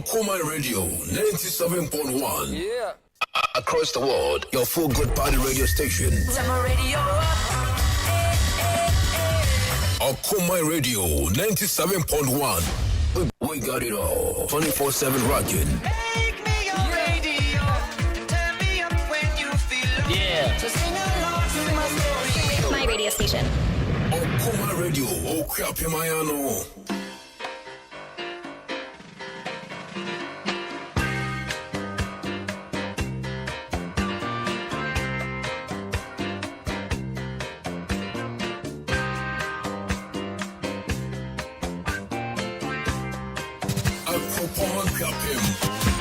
Okoman Radio 97.1. Yeah. Across the world, your full good party radio station. Okoman Radio 97.1. We got it all. 24/7 rocking. Make me your radio. Turn me up when you feel low. Yeah. So sing along to my story. My radio station. Okoman Radio, Okwape Mayano.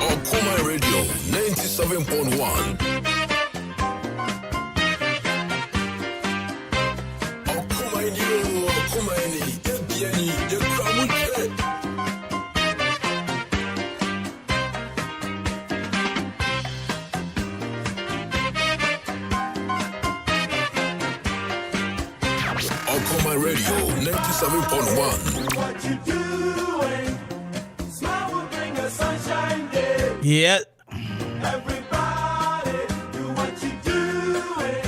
Okoman Radio 97.1. Okoman Radio 97.1. What you doing? Smile will bring a sunshine day. Yeah. Everybody, do what you doing.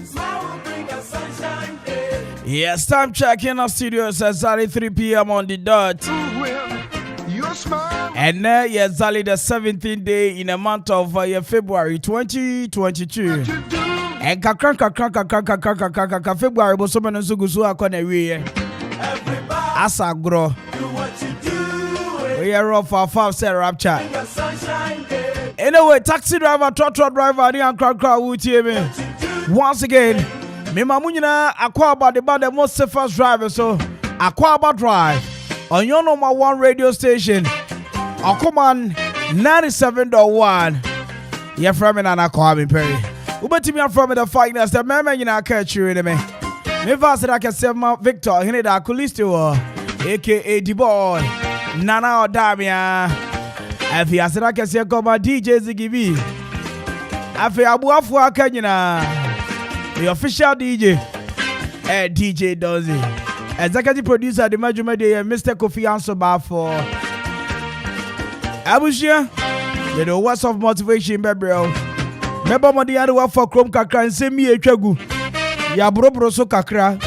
Smile will bring a sunshine day. Yes, time check in our studios at exactly 3 p.m. on the dot. Your smile. And now, yes, exactly the 17th day in the month of February 2022. And February was so many Sugusu Akone. Asa Gro. Do what you doing. We are off our 5-set rapture. A sunshine day. Anyway, taxi driver, truck driver, and crowd would hear me. Once again, me mamunina Akwaaba the most safest driver, so Akwaaba Drive on your number one radio station, Okoman 97.1. You're from me and Kwame Mpere. Ubeti me from the finest, the meme in our catch you in me. Me fast that I can say my Victor, he da Kulisto, A.K.A De Boy, Nana or Damia. If you ask I can say come my DJ Ziggy. Afi Abu Afua Kanyina, the official DJ, DJ Dozy, executive producer, the management day, Mr. Kofi Ansoba for Abushia, the words of motivation, baby. Remember, my dear, work for Chrome Kakra and send me a chagu. Ya bro so kakra.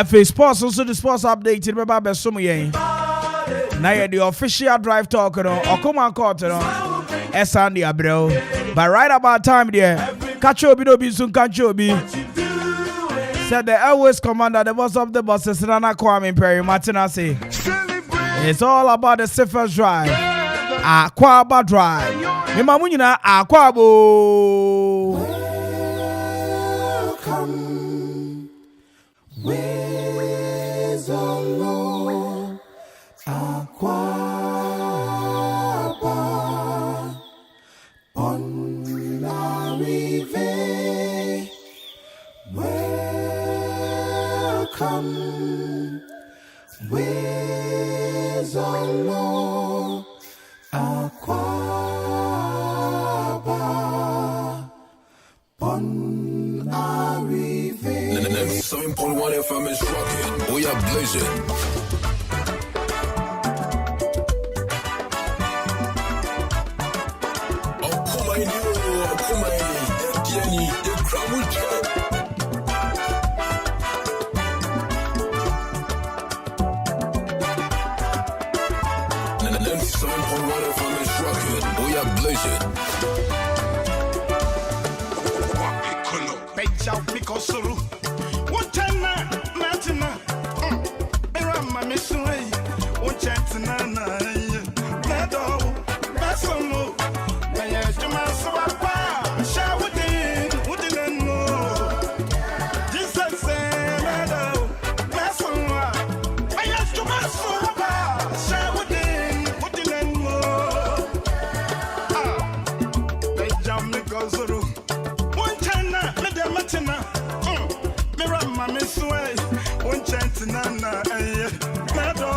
FA Sports also the sports update. Remember, Besumu now the official drive talk, Okoman Court, Sunday Abreu. But right about time there, catch you be soon catch you be. Said the airways commander, the boss of the bosses, Rana Kwame Mpere Martina say. It's all about the safest drive. Akwaaba Drive. Me mamunina Akwaabo. Welcome. Where's our Lord? Akwaaba. On la rive. Welcome. Where's our Lord? Akwaaba. Bon arrivé. 97.1 FM is rocking. We are blazing. Okoman, Jenny, the crowd. 97.1 FM is rocking. We are blazing. Beja pikosuru. Wotana natina. Era mamisui. Wochatina na. Nado. Basomo. Naya juma swapa. Shawudin. Udineno. Jesus say nado. Basomo. Naya juma swapa. Shawudin. Udineno. Beja pikosuru. Mira mami sway, one chance na na, nado,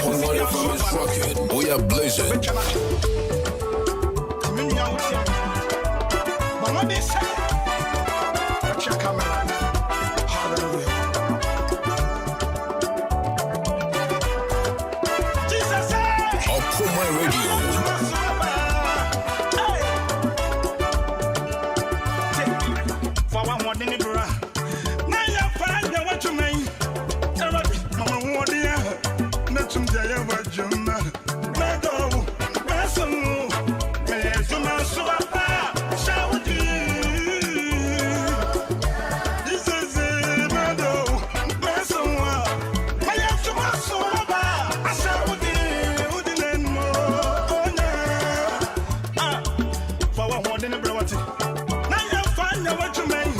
97.1 FM is rocking. We are blazing. Okoman Radio. For one more than it, now you find what you mean. Mama, what do you? Not some day of a jumma. Meadow, Mason, there's a man so shall we do? This is it, Meadow, Mason. I have to my soul about. I shall we do more. For one more than a brother. Now you find what you mean.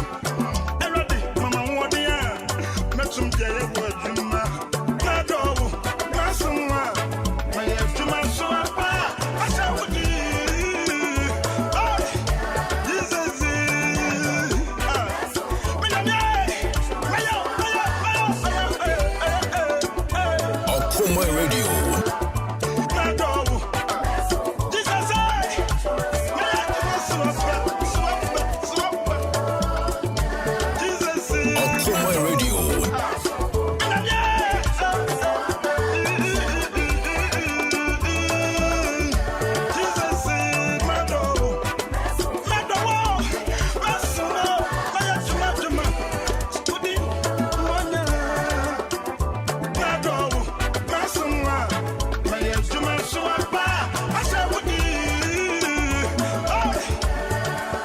Mama, what do you? Not some day of a jumma. Okoman Radio.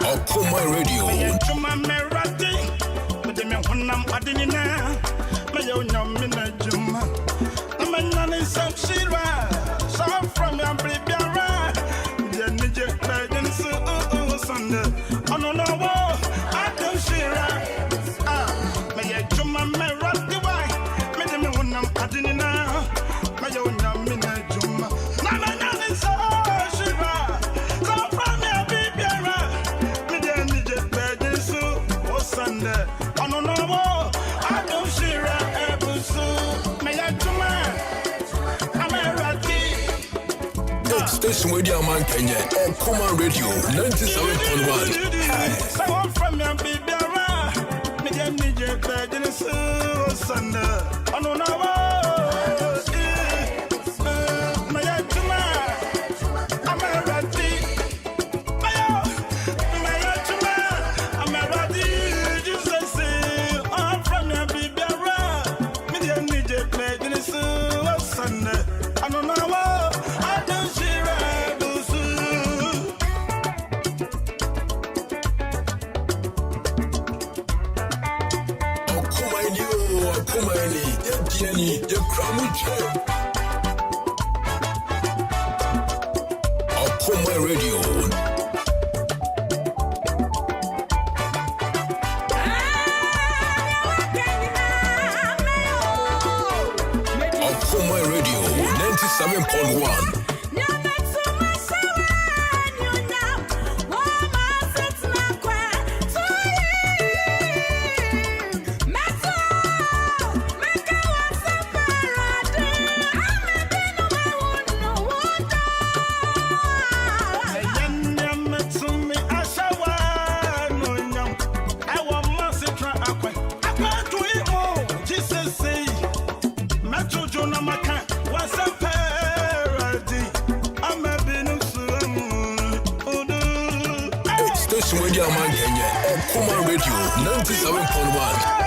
Okoman Radio. Okoman Radio. Station Radio Man Kenya. Okoman Radio 97.1. Someone from your baby around. Me get me jet bed in the Sunday. I don't know what. My Juma, I'm a ready. My Juma, I'm a ready. Jesus say, I'm from your baby around. Me get me jet bed in the Sunday. I don't know what. Okomani, Jenny, the Kramuche. Okoman Radio. Okoman Radio 97.1. Radio Man Kenya. Okoman Radio 97.1.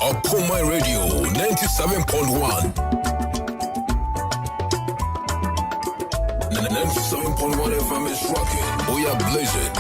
Okoman Radio 97.1. 97.1 FM is rocking. We are blazing.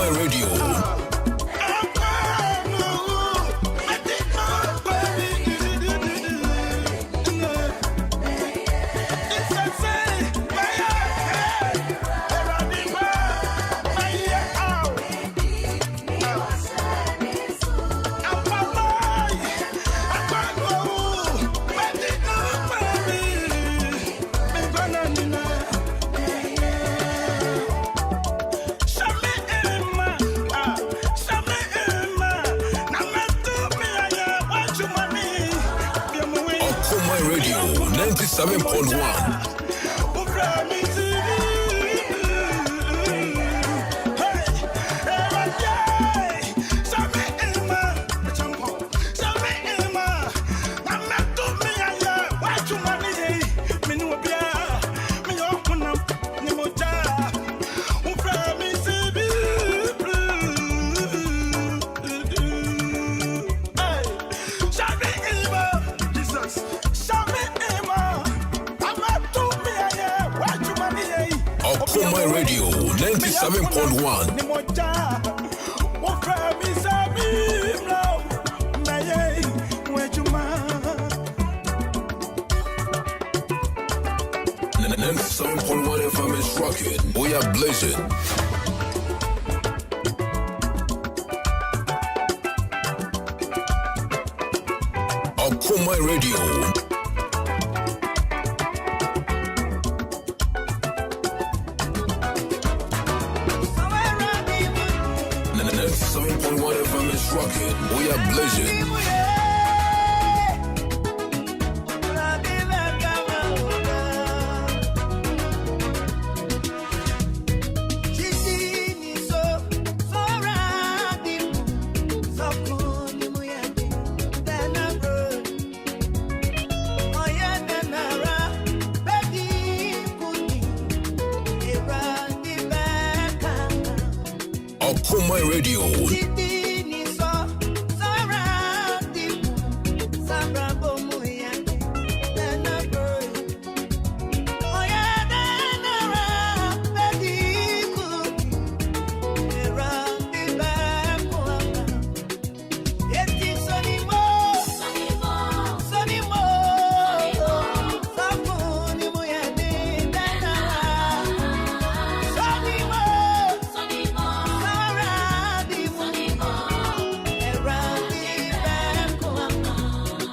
Okoman Radio. Radio 97.1. Okoman Radio 97.1. FM is rocking. We are blazing. Okoman Radio. 7.1 FM is rocking. We are blazing. Okoman Radio.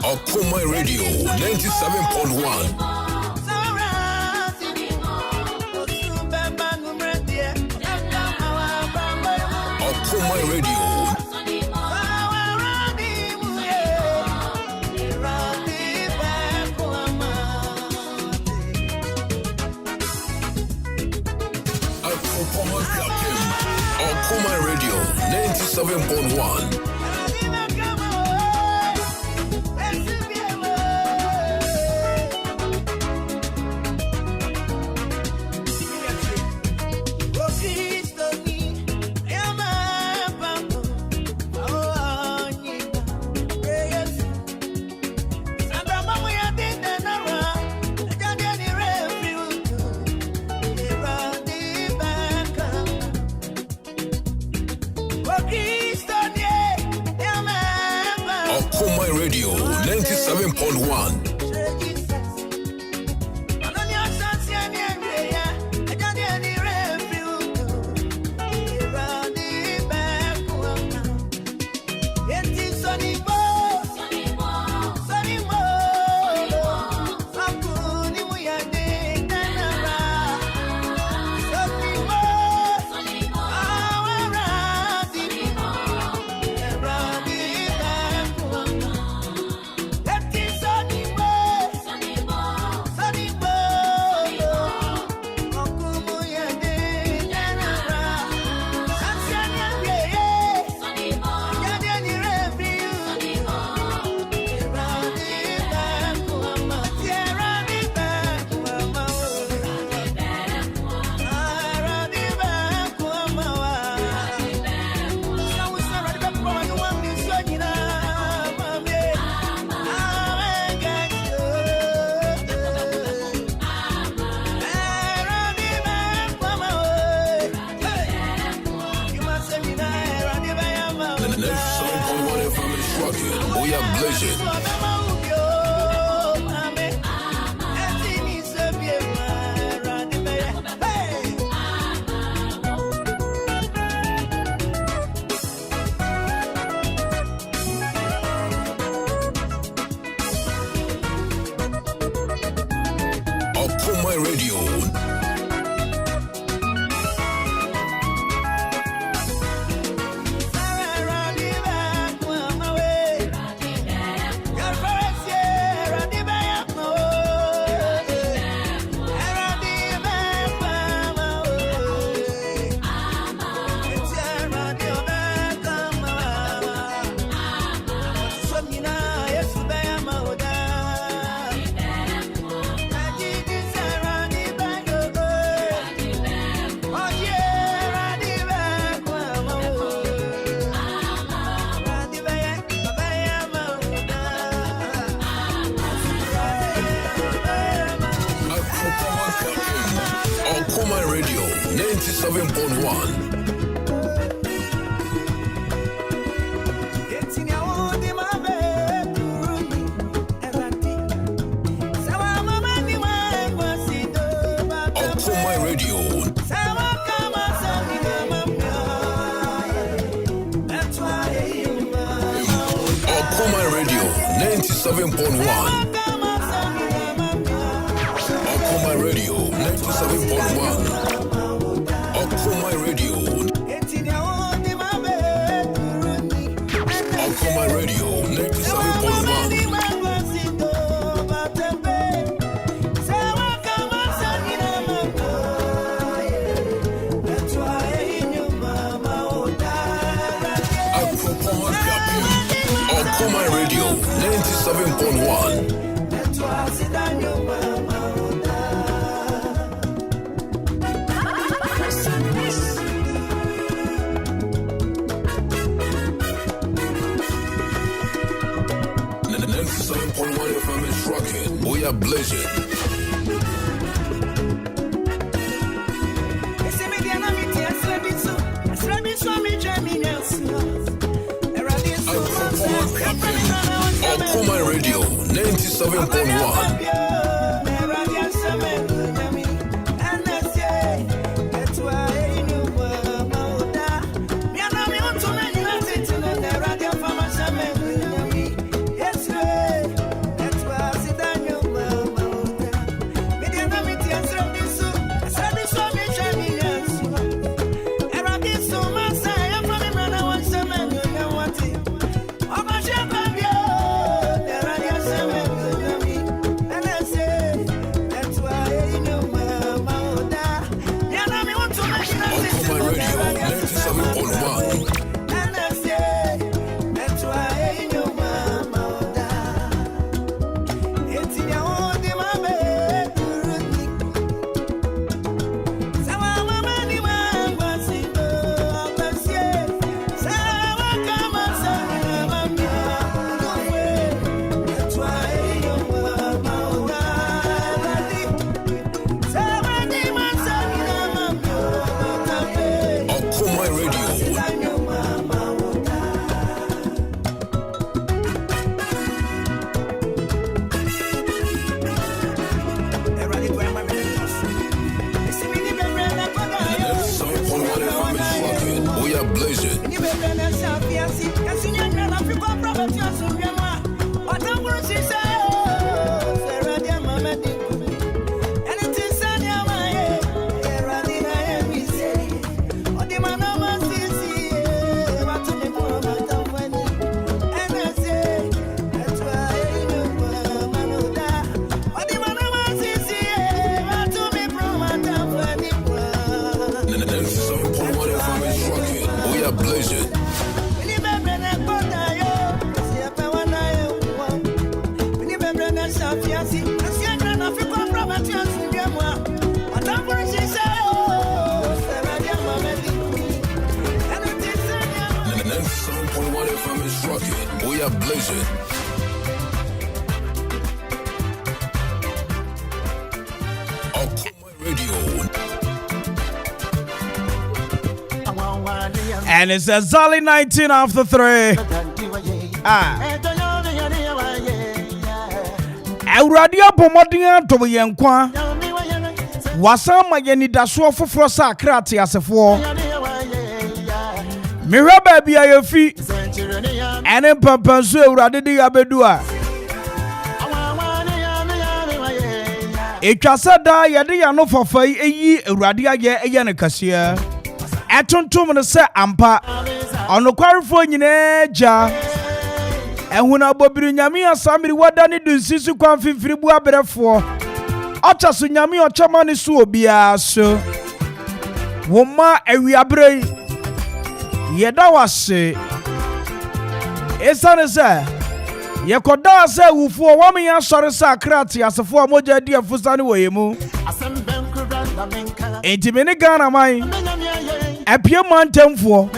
Okoman Radio 97.1. Okoman Radio. Okoman Radio 97.1. Okoman Radio 97.1. Sonny rocking. We are blazing. Okoman Radio. Okoman Radio 97.1. Okoman Radio. Okoman Radio 97.1. Okoman Radio 97.1. Okoman Radio. Okoman Radio 97.1. Okoman Radio 97.1. FM is rocking. We are blazing. Okoman Radio 97.1. We are blazing. Okoman Radio. And it's exactly 19 after 3. Awurade apomodin to yen kwa wasama yeni daso foforo sa krate asefo mehwe ba bia yefi ene pampanso awurade de abedu a etwasa da yede ya no fofai eyi awurade aye eye ne kase etontom ne se ampa onokwarfo nyina ja ehuna bobiru nyame asamiri wada ne dunsisu kwan fifiri bu abrefo ocha so nyame ochama ne so obia so woma awiabre yeda wase esane se yekoda se wufuo wame ya sore sa krati asefo amoja di afusane woyemu entimene Ghana mai apie mantemfo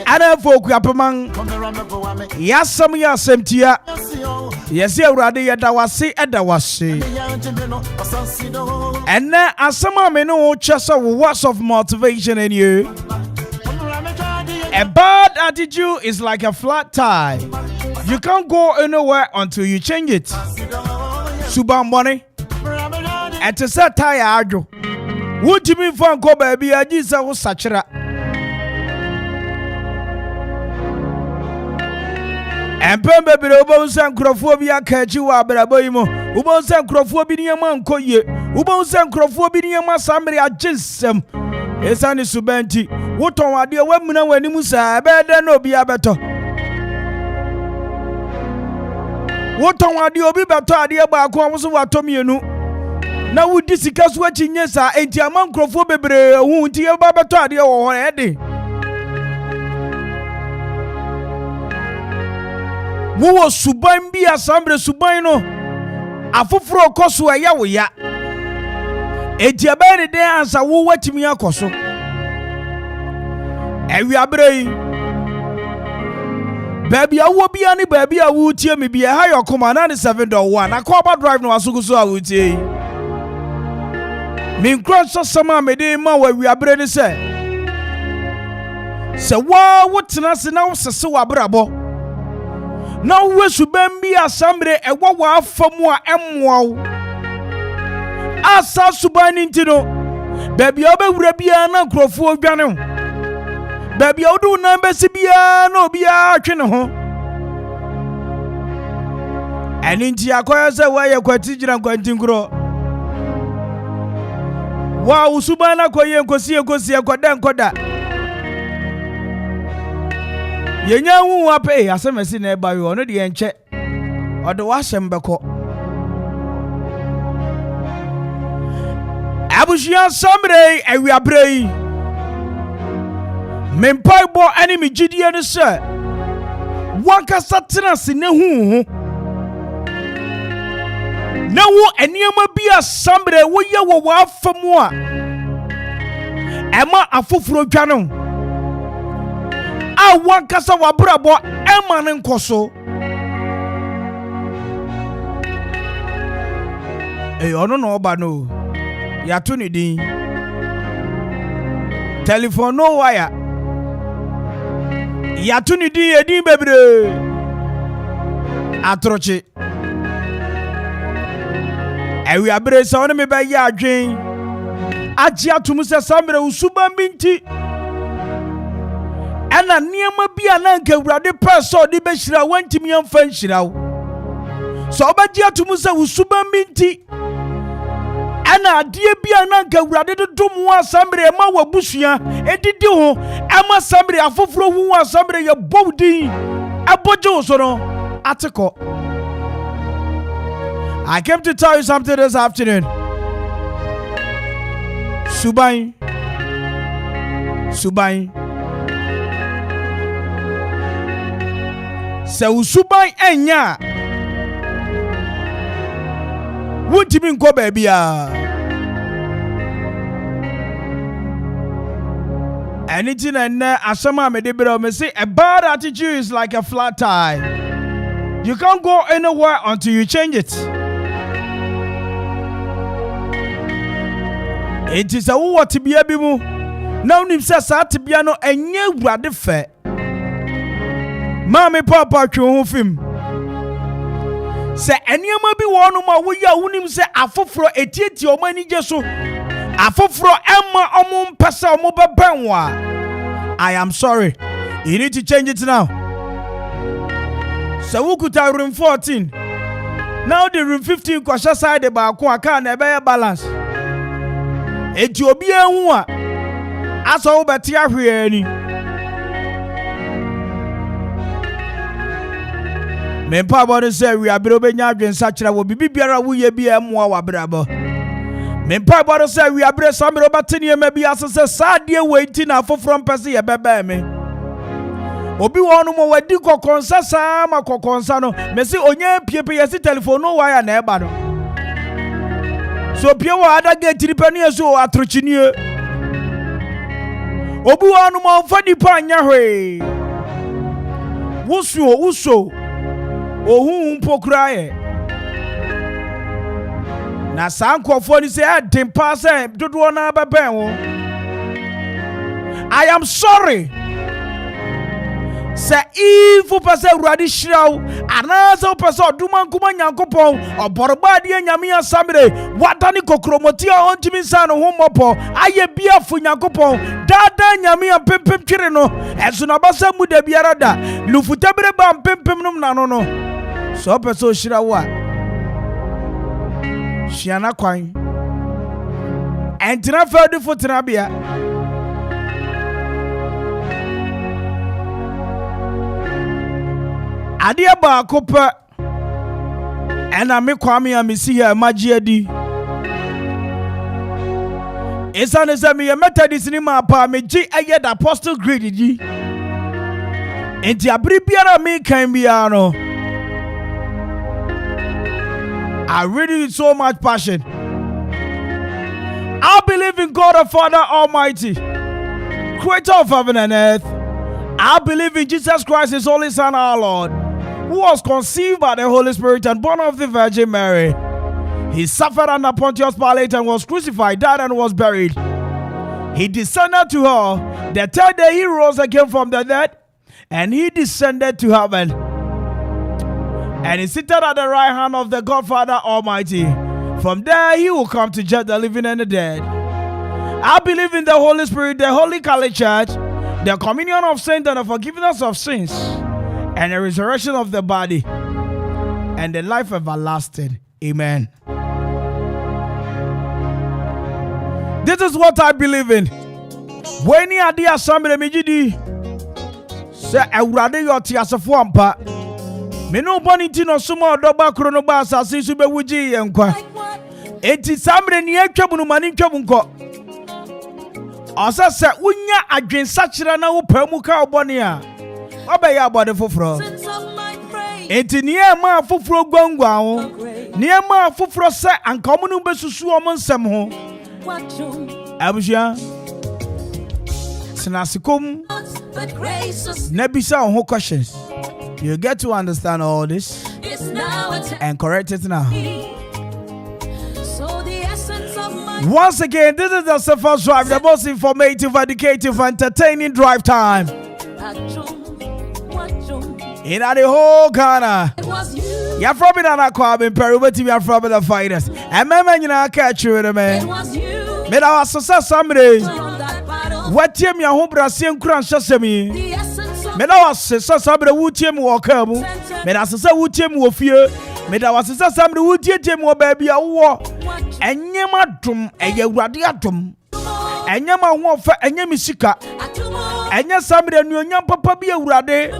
ana fo kuapeman yasam yasemtia yesi awurade yeda wase eda wase ene asama me no chesa words of motivation in you. A bad attitude is like a flat tire. You can't go anywhere until you change it. Suban money et a set tire ajo. Would you mean for go baby a Jesus was sachera? And Pembe Ubos and Crophobia catch you up at a boymo. Ubos and Crophobia man koye. Ubos and Crophobia somebody at Jism. It's only Subenti. What on idea women when you musa better no be a better. What on idea be better idea about Quamos what Tomianu? Now would discuss watching yes, ain't your man Crophobia who dear Baba idea or Eddie. Wo was Suban be a sambre Subino? A fufro cosu a yawa. Etia bere de ansa wo watimi akoso ewiabrei baby awo bia ni baby awu tie me bia ha Okoman 97.1 Akwaaba drive no asuguso awu tie min cross sama me de ma wa wiabrei ni se wa wotena se na wosese wa brabo na wo suban bi asambre ewo wa afamu a emwo asa subani ntino baby obewura bia na nkrofo odwane baby odu na mbesi bia na obia atwe ne ho ani nti akoya se waye kwati gira kwanti nkro wa usubana koye nkosi koda yenya hu ape asemesi na eba yo no de enche odo wa sembeko Abushia Samre ewiabrei mempai bo enemy gidie no se wankasa tena se ne hu na wo eniema bia Samre wo ye wo afamu a ema afoforo dwano a wankasa wabrabo ema ne nkoso ono no oba no ya tuni din telephone no wire ya tuni din edin bebre atroche ewi abre so on me ba ya adwen agi atum se Samre usuban binti ana niema bia na nka awurade person di be hira wantimi amfa nhirawo so obagi atum se usuban binti ana adie bia na nka awurade dodom wa Samre ma wabusua edidi ho ama Samre afoforo hu wa Samre ye bowdin abojo so no atiko. I came to tell you something this afternoon. Suban se usuban enya wuntimi nko baabia anything and asama me de bro me say a bad attitude is like a flat tire. You can't go anywhere until you change it. It is a what to be a bimu. Now nim says at to be no enye wrade fe. Mami papa twe ho film. Se eniema bi wonu ma wo ya wunim se afoforo etieti o mani je so. Afoforo emma omo mpesa omo beben wa. I am sorry. You need to change it now. So wukuta room 14. Now the room 15 kwasha side ba ko aka na ebe balance. Eti obi ehu a aso wo beti ahwe ani. Me pa body say we are benya adwen sachira wo bibiara wo ye bia emwa wa brabo. Me pa body say we are bre samiro batini e ma bia asese sadie weiti na afoforo mpese ye bebe me. Obi wonu mo wadi kokonsa sa ma kokonsa no me si onye piepe ye si telephone no wire na eba no. So pie wa ada gate ripa ne so atrochinie. Obi wonu mo fadi pa anya hwe. Wuso ohun pokraye na sankofo ni se adin pass dodo na beben wo. I am sorry. Say if pese uradi shiraw anasa pese oduma nkuma nyankopon oborba de nyame asamre wadani kokromoti a ontimi san ho mopo aye bia fu nyankopon dada nyame pempem twire no enso na basa mu da biara da lufutabere ba pempem num na no no. So person shirawa shiana kwan entina fadu fotina bia adia ba kopa ena me Kwame a mesi ya magie di esa ne se me methodist ni ma pa me gi aye the apostle grade di enti abri biara me kan bia no. I read it with so much passion. I believe in God the Father Almighty, creator of heaven and earth. I believe in Jesus Christ, his only Son, our Lord, who was conceived by the Holy Spirit and born of the Virgin Mary. He suffered under Pontius Pilate and was crucified, died and was buried. He descended to hell. The third day he rose again from the dead, and he descended to heaven. And he seated at the right hand of the Godfather Almighty. From there he will come to judge the living and the dead. I believe in the Holy Spirit, the Holy Catholic Church, the communion of saints and the forgiveness of sins, and the resurrection of the body, and the life everlasting. Amen. This is what I believe in. When you are the assembly, say, I would rather your tears of one part. Me no boni ti no sumo odoba kro no ba asase su be wuji yenkwa enti samre ni atwabu no mani ntwabu nko osase unya adwensa kire na wo pamu ka obone a obeya abode foforo enti ni e ma foforo gwangwa wo ni e ma foforo se anka omo no besusu omo nsem ho abuja sinasikom na bisa ho questions. You get to understand all this and correct it now. Once again, this is the Surfers Drive, the most informative, educative, entertaining drive time in the whole Ghana. You're from Kwame Mpere A.K.A, you're from The Phynest. And man, you know, catch you with a man. Made our success someday. What team your home Brazilian crunch sesame? Me da was so sabre wutiem wo kamu me da se wutiem wo fie me da was se sabre wutiem wo ba bia wo enyem adom eye awurade adom enyem ho fa enyem sika enye sabre nuonyam papa bia awurade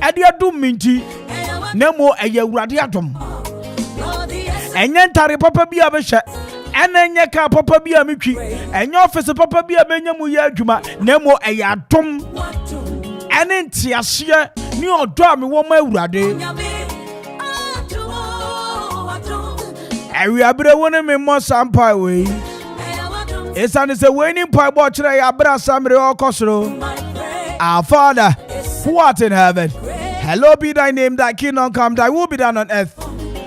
ade adom minti nemo eye awurade adom enye ntare papa bia be hwe enenye ka papa bia metwi enye office papa bia benyam ye adwuma nemo eye adom ene ntiasie ni odo a me wo ma awurade ewi abre woni me mo sampai we esane se we ni pai bo kire ya abra samre okosoro. Our Father who art in heaven, hallowed be thy name, thy kingdom come, thy will be done on earth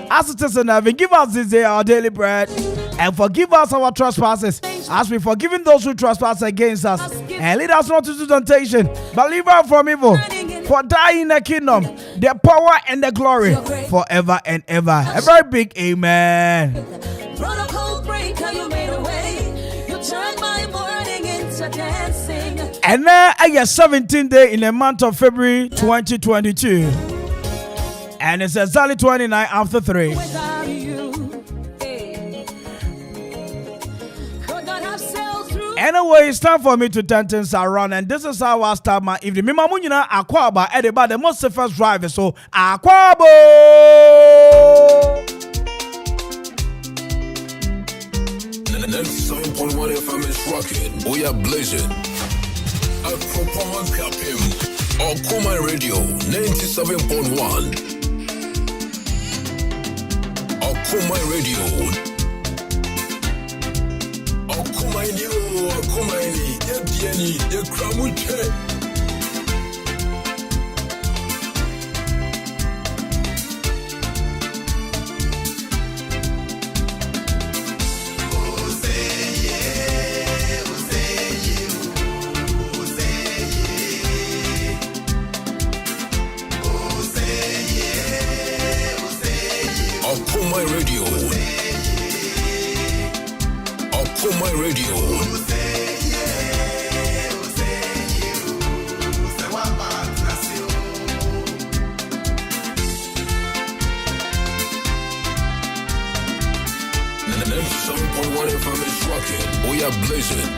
as it is in heaven. Give us this day our daily bread, and forgive us our trespasses as we forgive those who trespass against us, and lead us not into temptation but deliver us from evil. for dying in the kingdom, the power and the glory forever and ever. A very big amen. Protocol breaker, you made a way. You turned my morning into dancing. And now I 17th day in the month of February 2022. And it's exactly 29 after 3. Without you, could not have sailed through. Anyway, it's time for me to turn things around, and this is how I start my evening. Mima Munyina Akwaaba at about the most first driver. So Akwaaba. 97.1 FM is rocking. We are blazing. Okoman Akwaaba. Okoman Radio 97.1. Okoman Radio. Okoman New. Okoman Ebiani. Ekramute. Okoman Radio. Okoman Radio. 97.1 FM is rocking. We are blazing.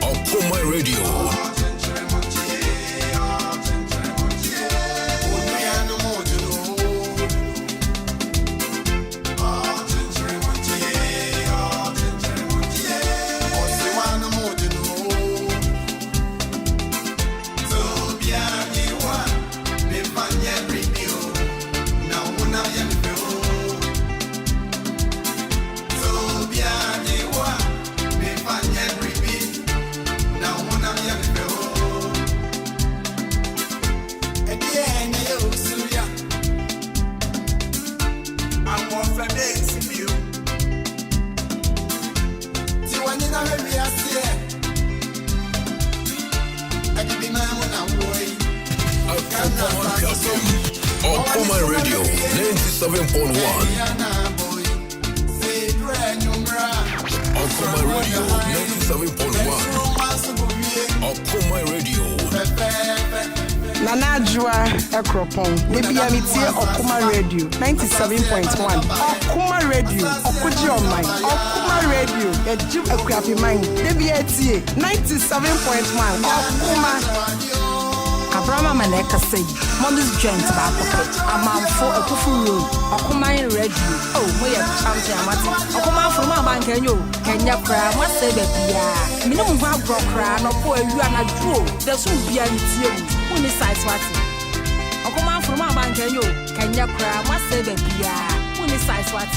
Okoman Radio. Okoman Radio 97.1. Okoman Radio 97.1. Okoman Radio. Nana Jua Ekropon. Maybe I'm here Okoman Radio 97.1. Okoman Radio. Okuji online. Okoman Radio. Eju Ekwapi mind. Maybe it's here 97.1. Okoman. Abraham Maneka say, Monday's joint back of it. A man for a kufu room. Okoman Radio. Oh, we are champion. Okoman from my bank and you. Kenya Pra, what say that? Yeah. Minimum broker, no boy, you are not true. There's so be a team. Who is size what? Okoman from my bank and you. Kenya Pra, what say that? Yeah. Who is size what?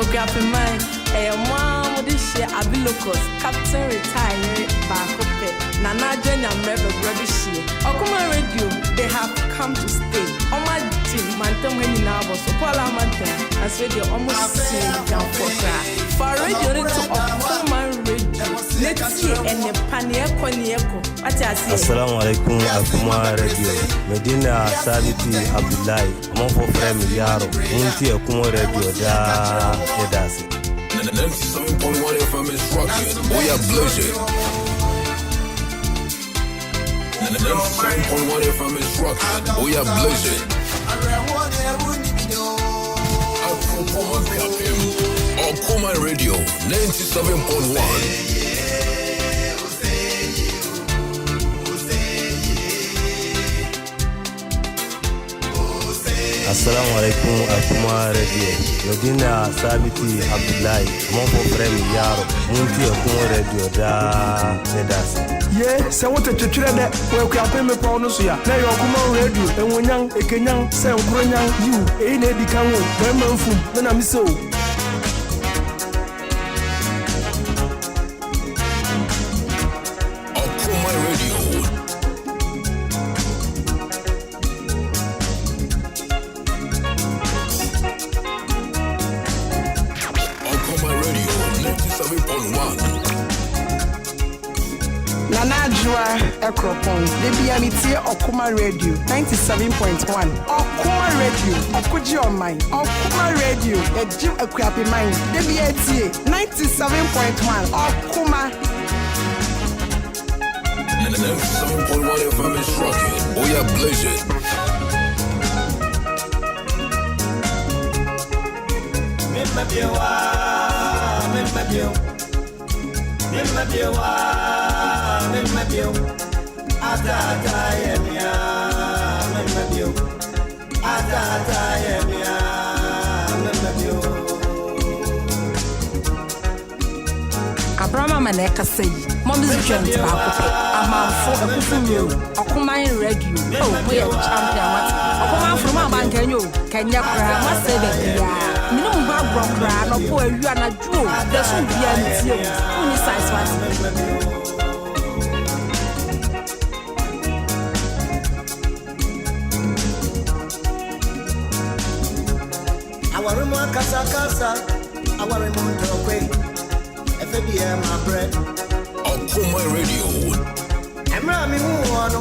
Okay, up in mind. A mom, this year, Abilocos, Captain retired, Bakope, Nana Jenya Meva Brabishie. Okoman Radio, they have come to stay. On my team, Mantam when you now was so Paula Mantam, as radio almost see down for crack. For radio to Okoman Radio, let's see and the Paniako. Assalamu alaikum, Okoman Radio. Medina Sabiti Abdullahi, Monfo Frem Yaro, Munti Okoman Radio, da Edasi. 97.1 FM is rocking. We are blazing. 97.1 FM is rocking. We are blazing. Okoman Radio 97.1. Assalamu alaikum, Okoman Radio. Medina Sabiti Abdullahi, Monfo Frem Yaro, Munti Okoman Radio, da Edasi. Yeah, so what a children that we can pay me pounds here. Now you're Okoman Radio, and when young, a Kenyan, Sam Kuranyang, you, ain't Eddie Kango, Berman Food, then I'm so. Nanajua Ekropon, DBMT Okuma Radio 97.1. Okuma Radio, Okuji on mine. Okuma Radio, a Jim Akwapi mine. DBT 97.1. Okuma. 97.1 FM is rocking. We are blazing. Abraham Maneka say, Mom's joint back. I'm out for a kufu. Okoman Radio. Oh, we are champion. Okoman from our bank and you. Kenya cry, must say that. No background cry, no poor you are not true. There should be a only size one. Our remote casa, our remote away. FDM, my bread. Okoman Radio. I'm Rami Wano.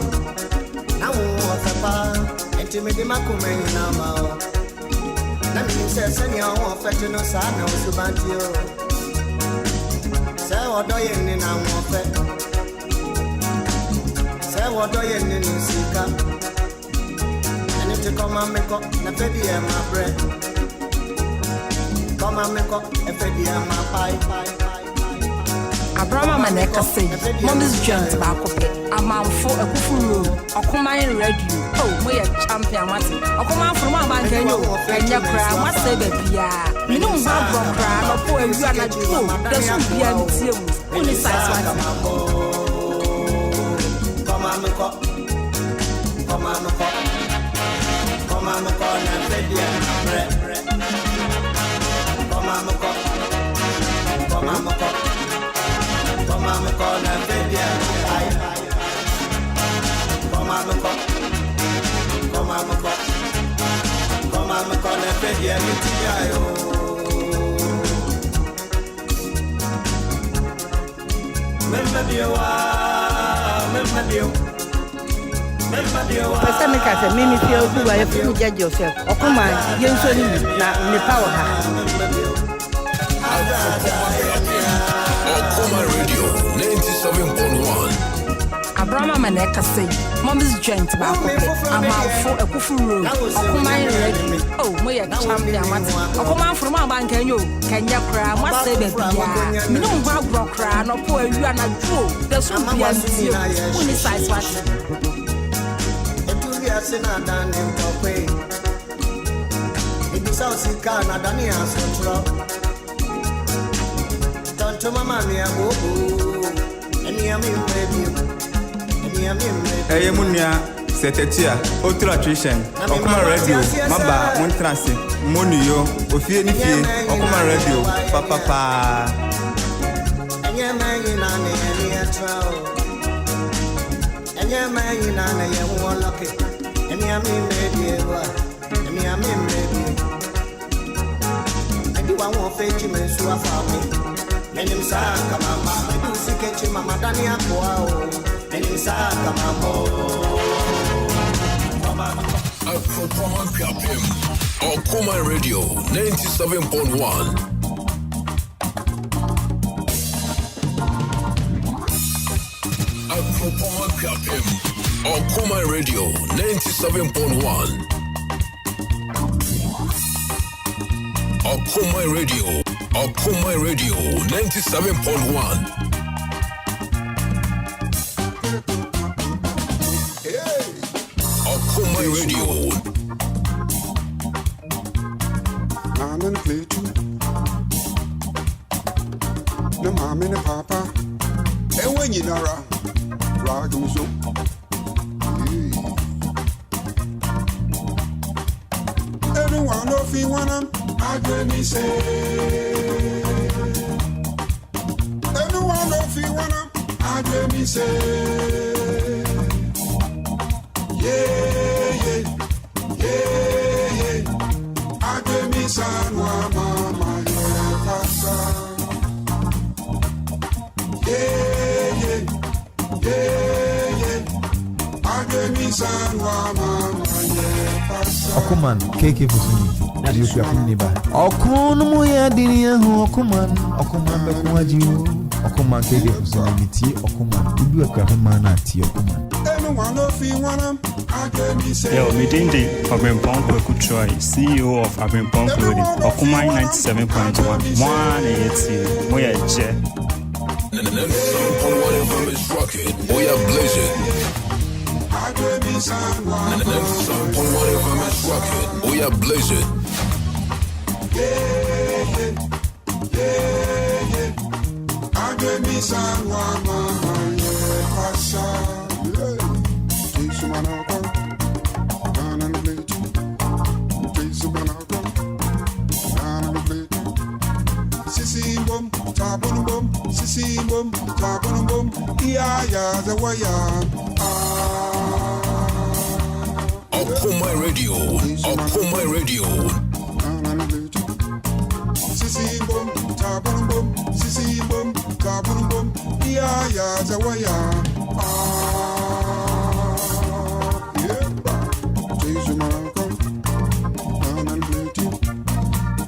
Now, what's a bar? And to me, the Makuman now. Nothing says, Senior, fetching us out now, Subantio. Say what do you in our warfare? Say what do you in Sika? And if you come and make up, FDM, my bread. Come and make up, FDM, my pie. Abraham Maneka say, Mom's joint back. I'm out for a kufu. Okoman Radio. Oh, we are champion. Okoman from our bank and you. Kenya cry, must say that. You know, background cry, no poor you are not true. There should be a museum. Only size one. Come on, make up. Come on, make up. Come on, make up. Come on, make up. Come on, make up. Come on, make up. Come on, make up. Come on, make up. Come on, make up. Pastor Mikasa, Mimi feel who I have to judge yourself. Okoman, young son, na power. Okoman Radio 97.1. Abraham Maneka say, Mom's joint back. I'm out for a kufu. Okoman Radio. Oh, we are champion. Okoman from our bank and you. Kenya cry, must say that. You know, background cry, no poor you are not true. There should be a museum. Only size one. It is also Canada, Central. Don't to Mamma, and Hey, Munia, Setetia, Auto Attrition, Okoman Radio, Mamba, Montrasi, Monio, Ofie Nifie, Okoman Radio, Papa. And your man in an area trial. And your man in an area one lucky. And your me maybe, and your me maybe. I do want more fetch him and so far me. And him say, come on, I do see catch him, Mamma Dania Poao. And him say, come on, Okoman Radio 97.1. Okoman Radio 97.1. Okoman Radio 97.1. Okoman Radio. I'm gonna play too. No mom and papa. And when you know, rock me so. Everyone of you wanna, I can say. Everyone of you wanna, I can say. Yeah. I can be son, mama, yeah, Okoman A.K.A for you can never. Okono ya dinia Okoman Bekwaji Okoman A.K.A for Sunimiti Okoman Udu Akrafima na ti Okoman. Yo, meeting the Kwame Mpere A.K.A, CEO of Kwame Clothing, Okoman 97.1. One eighty, moya je. 97.1 FM is rocking. We are blazing. 97.1 FM is rocking. We are blazing. Okoman Radio. Okoman Radio. Sisi bom, tabum bom, sisi bom, tabum bom, ya zawaya.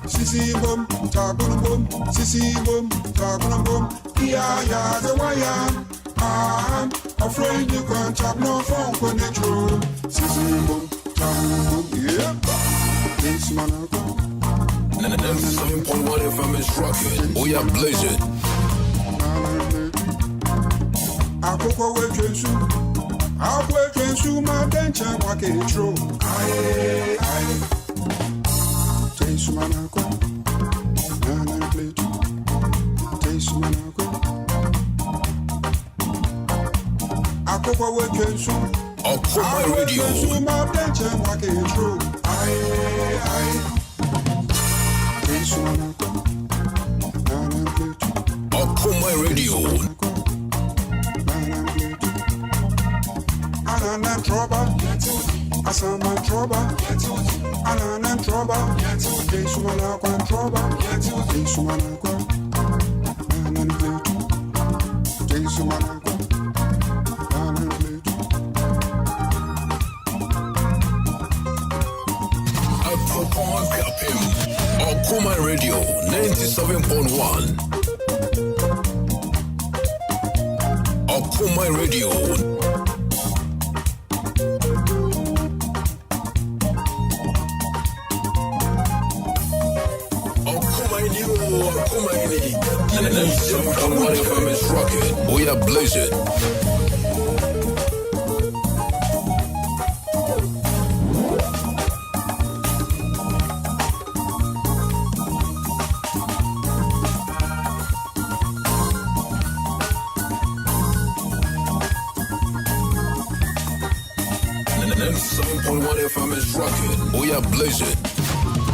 Sisi bom, tabum bom, sisi bom, tabum bom, ya zawaya. I'm afraid you can't chop no phone control. Sisi bom, tabum bom, this man. 97.1 FM is rocking. We are blazing. Akoko wekensu ma dencha waketro. Aye. Tensu manako. Nana plate. Tensu manako. Akoko wekensu. Okoman Radio. Tensu ma dencha waketro. Aye. Okoman Radio. Ananan trouble, Asaman trouble, Ananan trouble, Desumana quan trouble, Desumana quan, Anan plate, Desumana quan, Anan plate. Okoman Radio 97.1. Okoman Radio. Okoman New. 97.1 FM is rocking. We are blazing. FM is rocking. We are blazing.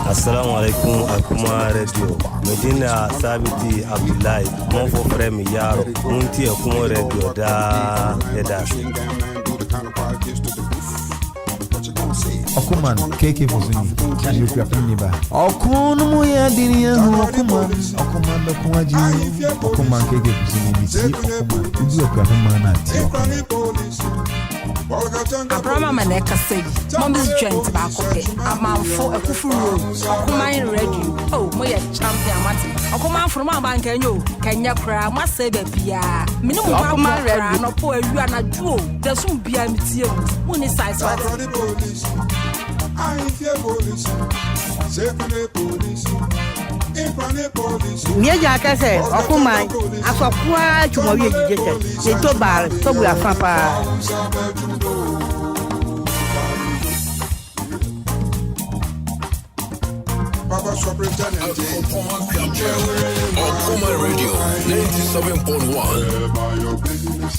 Assalamu alaikum Akuma Radio. Medina Sabiti Abdullahi. Mon for frère Yaro. Munti Akuma Radio da Edas. Okoman A.K.A for you can never. Okono ya dinia Okoman Bekwaji Okoman A.K.A for Sunimiti Okoman Udu Akrafima na ti. Abrama A.K.A, Mom's joint back up. Amanfo Ekufuru, Okoman Radio. Oh, moya champion Martin. Okoman from my bank and you, Kenya Kra, must say the Pia. Minimum Okoman Radio, no poor you and a jewel. There's some Pia Mitium, money size. I fear police, second police. Mieja kase Okoman afakwa tumowie gigete ye tobal tobula papa Papa Superintendent Okoman Radio 97.1.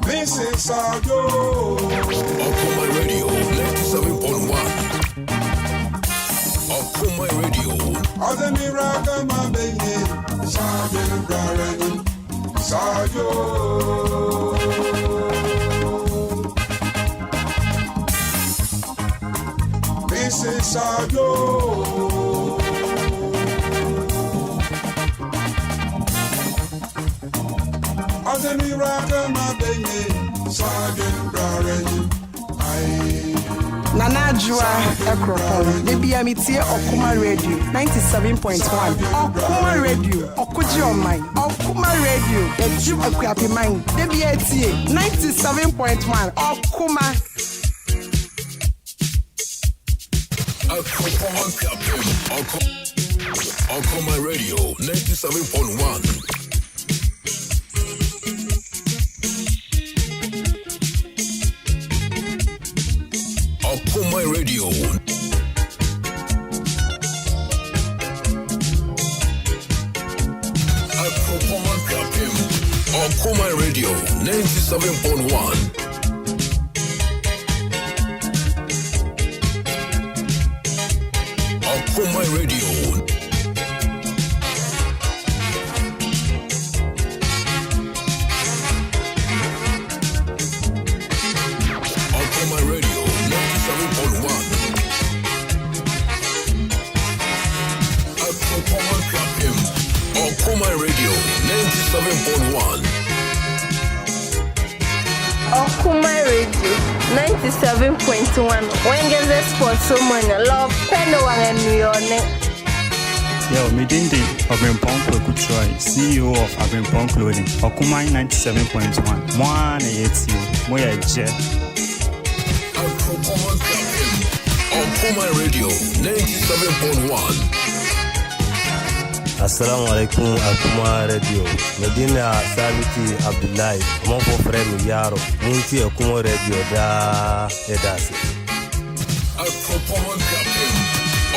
This is Sajo. Okoman Radio 97.1. Okoman Radio. Other miracle, my baby. Sajo. Wasn't rock my baby, Sergeant Browning. Nana Jua Ekropon, Debia Mitie Okuma Radio 97.1. Okuma Radio, Okuji on mine. Okuma Radio, the Jew Ekwapi mine. Debia Tie 97.1. Okuma. Okuma Radio 97.1. Okoman Radio. Okoman Radio 97.1. Okoman Radio. Okoman Radio 97.1. Okoman Radio 97.1. Okoman Radio 97.1. When get the sports so many love Pendo and New York. Yo, Medindi Abrimpong A.K.A, CEO of Abrimpong Clothing. Okoman 97.1. One AT. Moya Je. Okoman Radio 97.1. Assalamu alaikum Akuma Radio. Medina Sabiti Abdullahi. Mon for frère Yaro. Munti Akuma Radio da edasi.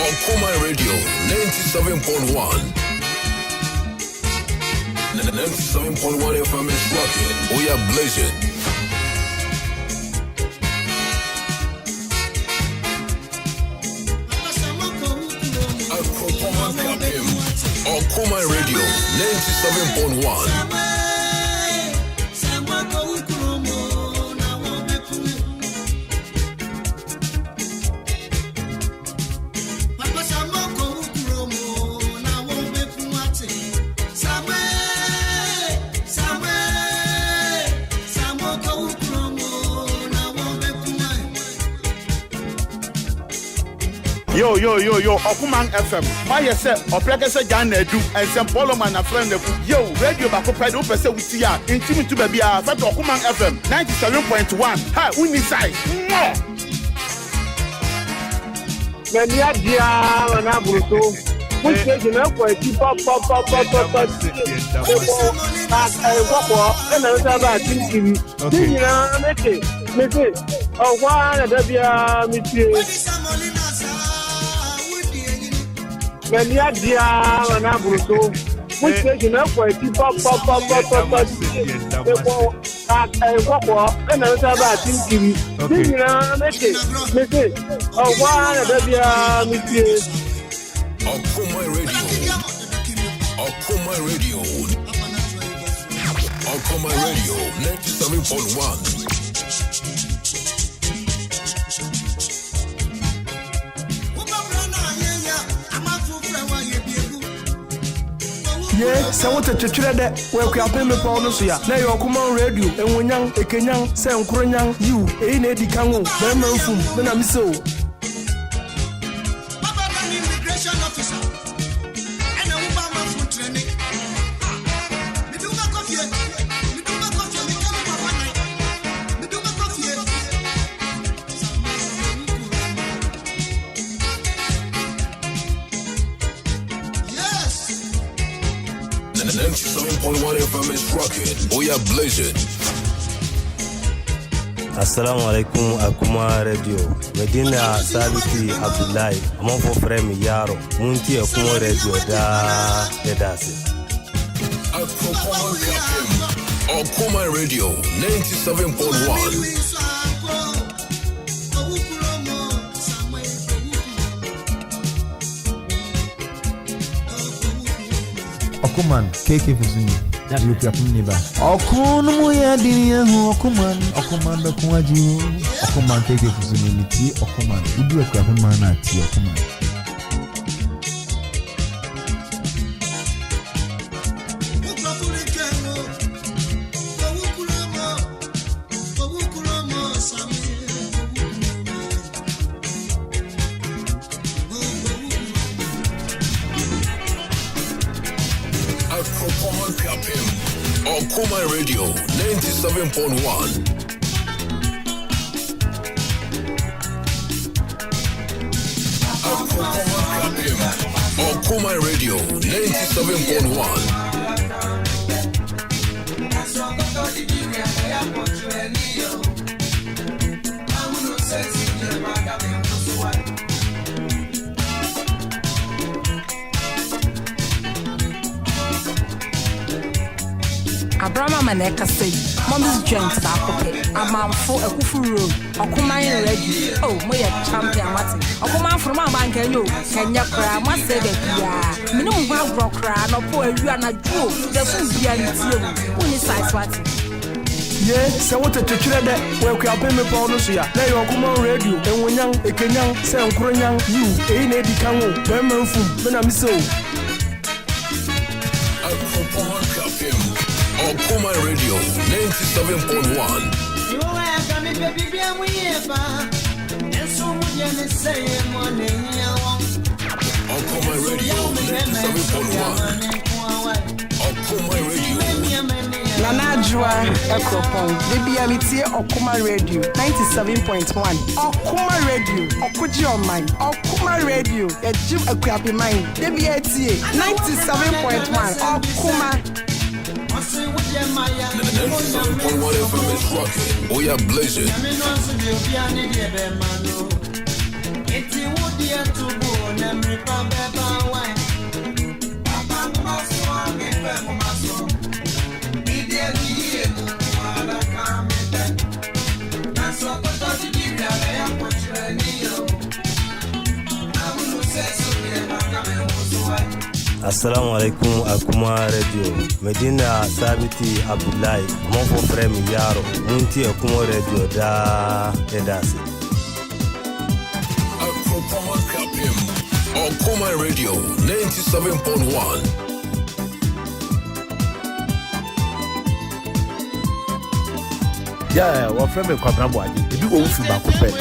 Okoman Radio 97.1. 97.1 FM is rocking. We are blazing. Okoman Radio 97.1. Yo, Okoman FM. Why you say, Oplekese Jan Edu, and St. Poloman a friend of yo, radio Bako Pedo Pese with ya, intimate to baby, Fat Okoman FM 97.1. Hi, we need size. Mania dia, and Abuso. We take you up for a keep up, and another TV. Okay. Oh, why the Bia Monsieur? Mania dia, and Abuso. We take you up for a keep up, and another TV. Okay. Oh, why the Bia Monsieur? Okoman Radio. Okoman Radio. Okoman Radio 97.1. Yeah, so what a children that we can pay me for no so ya. Now you Okoman Radio and Wonyang, A.K.A, say Nkuranyang, you, A.K.A De Phynest, Bermanfum, then I'm so. We are blazing. Assalamu alaikum Akuma Radio. Medina Sabiti Abdullahi. Mon for frère Yaro. Munti Akuma Radio da edasi. Okoman Radio 97.1. Okoman A.K.A Look up in Niba. Okoman ya dinia Okoman Bakwaji. Okoman A.K.A Fuzuniti. Okoman. Udu a crap man at Okoman. Okoman Radio 97.1. Okoman Radio 97.1. Abrama Maneka say, Mommy's joint back okay. A man for a kufu road. Okoman ready. Oh, my champion Martin. Okoman from my bank and you. Can you cry? Must say that yeah. Minimum one broke cry. No poor you and a Jew. There's no reality. Who is size what? Yes, I want to tell that where we are paying me for this year. Now you're Okoman Radio. And when young, A.K.A, say Ukrainian, you, A.K.A De Phynest, when I'm from, when I'm so. Okoman Radio 97.1. You are coming, baby, and we have and so much and say morning. Okoman Radio 97.1. Okoman Radio. Nanajua Ekropon, DBMT Okoman Radio 97.1. Okoman Radio, Okuji on mine. Okoman Radio, a Jim A.K.A mine. DBMT 97.1. Okoman. We are blazing. Assalamu alaikum Akuma Radio. Medina Sabiti Abdullahi. Mon for frère Yaro. Munti Akuma Radio da edasi. Okoman Radio 97.1. Yeah, what friend Kwame Mpere A.K.A. If you go to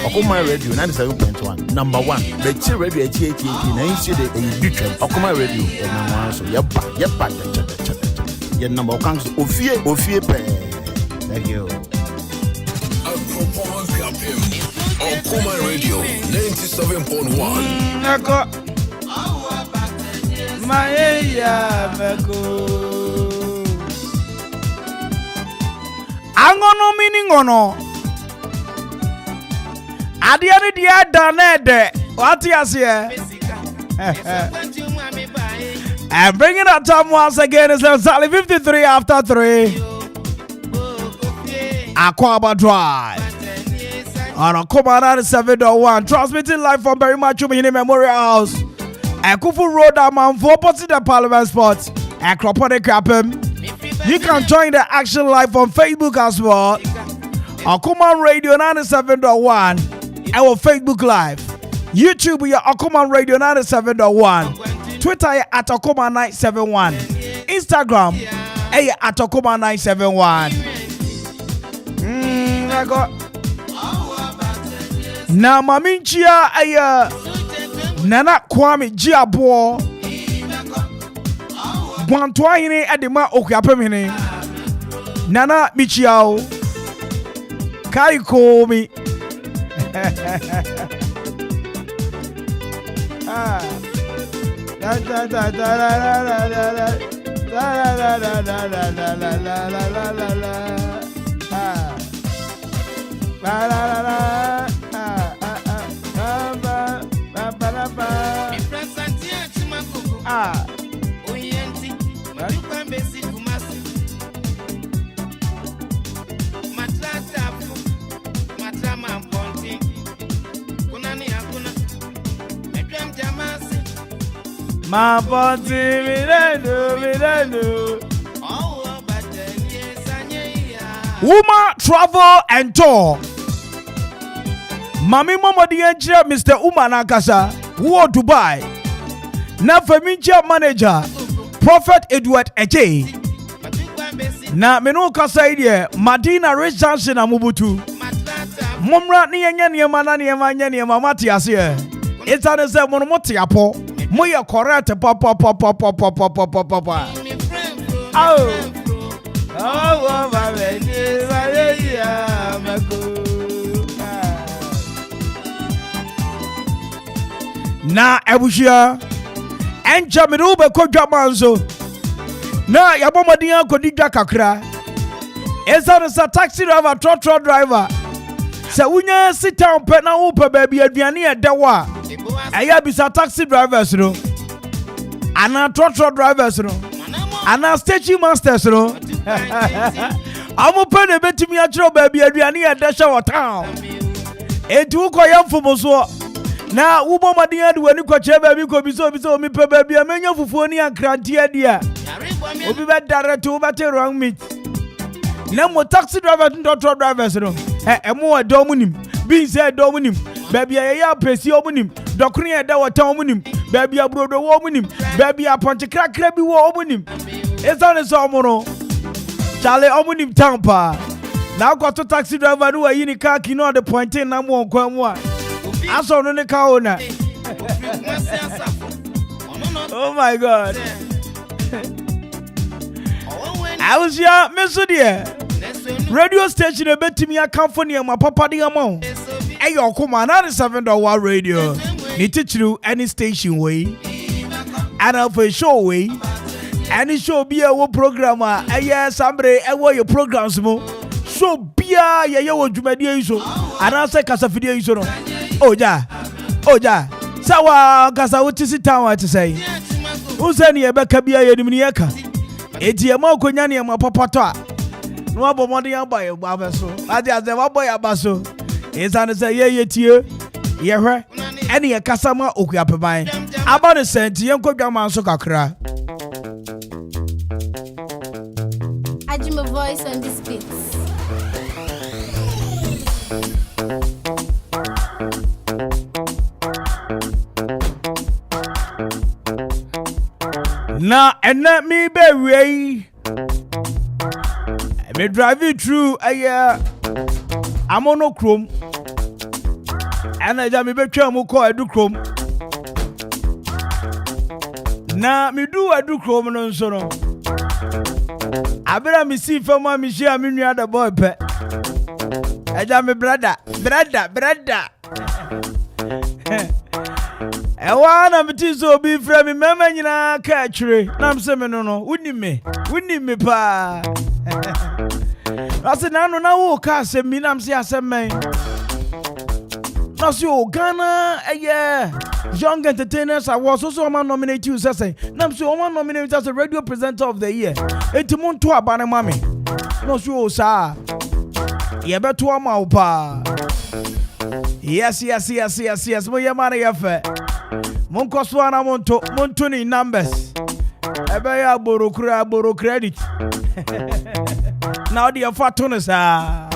Okoman Radio 97.1. Number 1. The chill radio A.K.A. na issue the Dutrem. Okoman Radio number 1 so yeba the number 1 so ofie pe. Thank you. Okoman Radio 97.1. Nako Maya Meko Angono meaning Adiani dia danede. What is here? And bringing that time once again is exactly 53 after 3. Akwaaba Drive. On Okoman 97.1. Transmitting live from Berry Machumi Memorial House. Kufu Road, Amanfo, opposite the Parliament Spot. And Kropone Kapem. You can join the action live on Facebook as well. Okoman Radio 97.1. Our Facebook Live. YouTube, we are Okoman Radio 97.1. Twitter at Okoman 971. Instagram, at Okoman 971. I got. Na maminchia Nana Kwame Jiabo. Bwantwa hine edema okuapemene. Nana Michiao. Kai komi. My body, Woman travel and tour. Mami mama di engineer Mr. Okoman Akwaaba, who Dubai. Na Femincha manager, Prophet Edward A.K.A. Na menu kasa idie, Madina Rich Johnson amubutu. Mumra ni yenye mati asiye. It's an example monumoti apo. Moya correct papa. Oh, my baby, my na ebushia encha me ube kodwa manzo na yabomadi an kodidwa kakra esa sa taxi driver trotro driver se wunya sit down pe na wo pe baabi aduane e dewa eya bisa taxi drivers no ana trotro drivers no ana station masters no amu pe ne betimi a kiro baabi aduane e de hwe town etu ko yamfo so na ubo madiya de wani kwache baabi ko biso mi pe baabi amenya fufuo ni ankrantia dia obi be direct o be wrong meet na mo taxi driver trotro drivers no emo adomunim bi se adomunim baabi ya pesi omunim dokuni e da wata omunim baabi abrodo wo omunim baabi aponche krakra bi wo omunim ezane so omuno chale omunim tampa na ko to taxi driver no ayi ni car kino de pointing na mo nkwa mu a aso no ne ka ona oh my god I was here meso there radio station e betimi akamfo ne ma papa de amon e yo Okoman 97.1 radio ni teacher any station way and for show way any show be a program a sambre e wo your programs mo so bia ye wo dwumadie iso ana se kasafidie iso no oja sawa kasa wotisi town ati say useni e beka bia ye nimni yeka eti e ma okonya ne ma popoto a no abomode ya ba ye ba so ati aze wa boy abaso ezane say ye tie ye hwe ene ye kasa ma okuapeban aba ne senti ye nkodwa man so kakra Ajima voice on this beat. na ena mi be we me drive it through amono chrome ana ja mi be twa mu ko edu chrome na mi du edu chrome no nso no abira mi si fama mi share mi nua da boy pe eja mi brother ewana mtizo bi fra mi mema nyina ka atwire na mse me no wuni me pa ase na no na wo ka asem mi na mse asem men na so Ghana Young Entertainers Awards so man nominate you say na mse o man nominate as a radio presenter of the year etimonto abane mame no so sa ye beto ama wo pa yes mo ye mane ye fe Monko swana monto ni numbers. Ebe ya boro credit. Now the fatuna sa.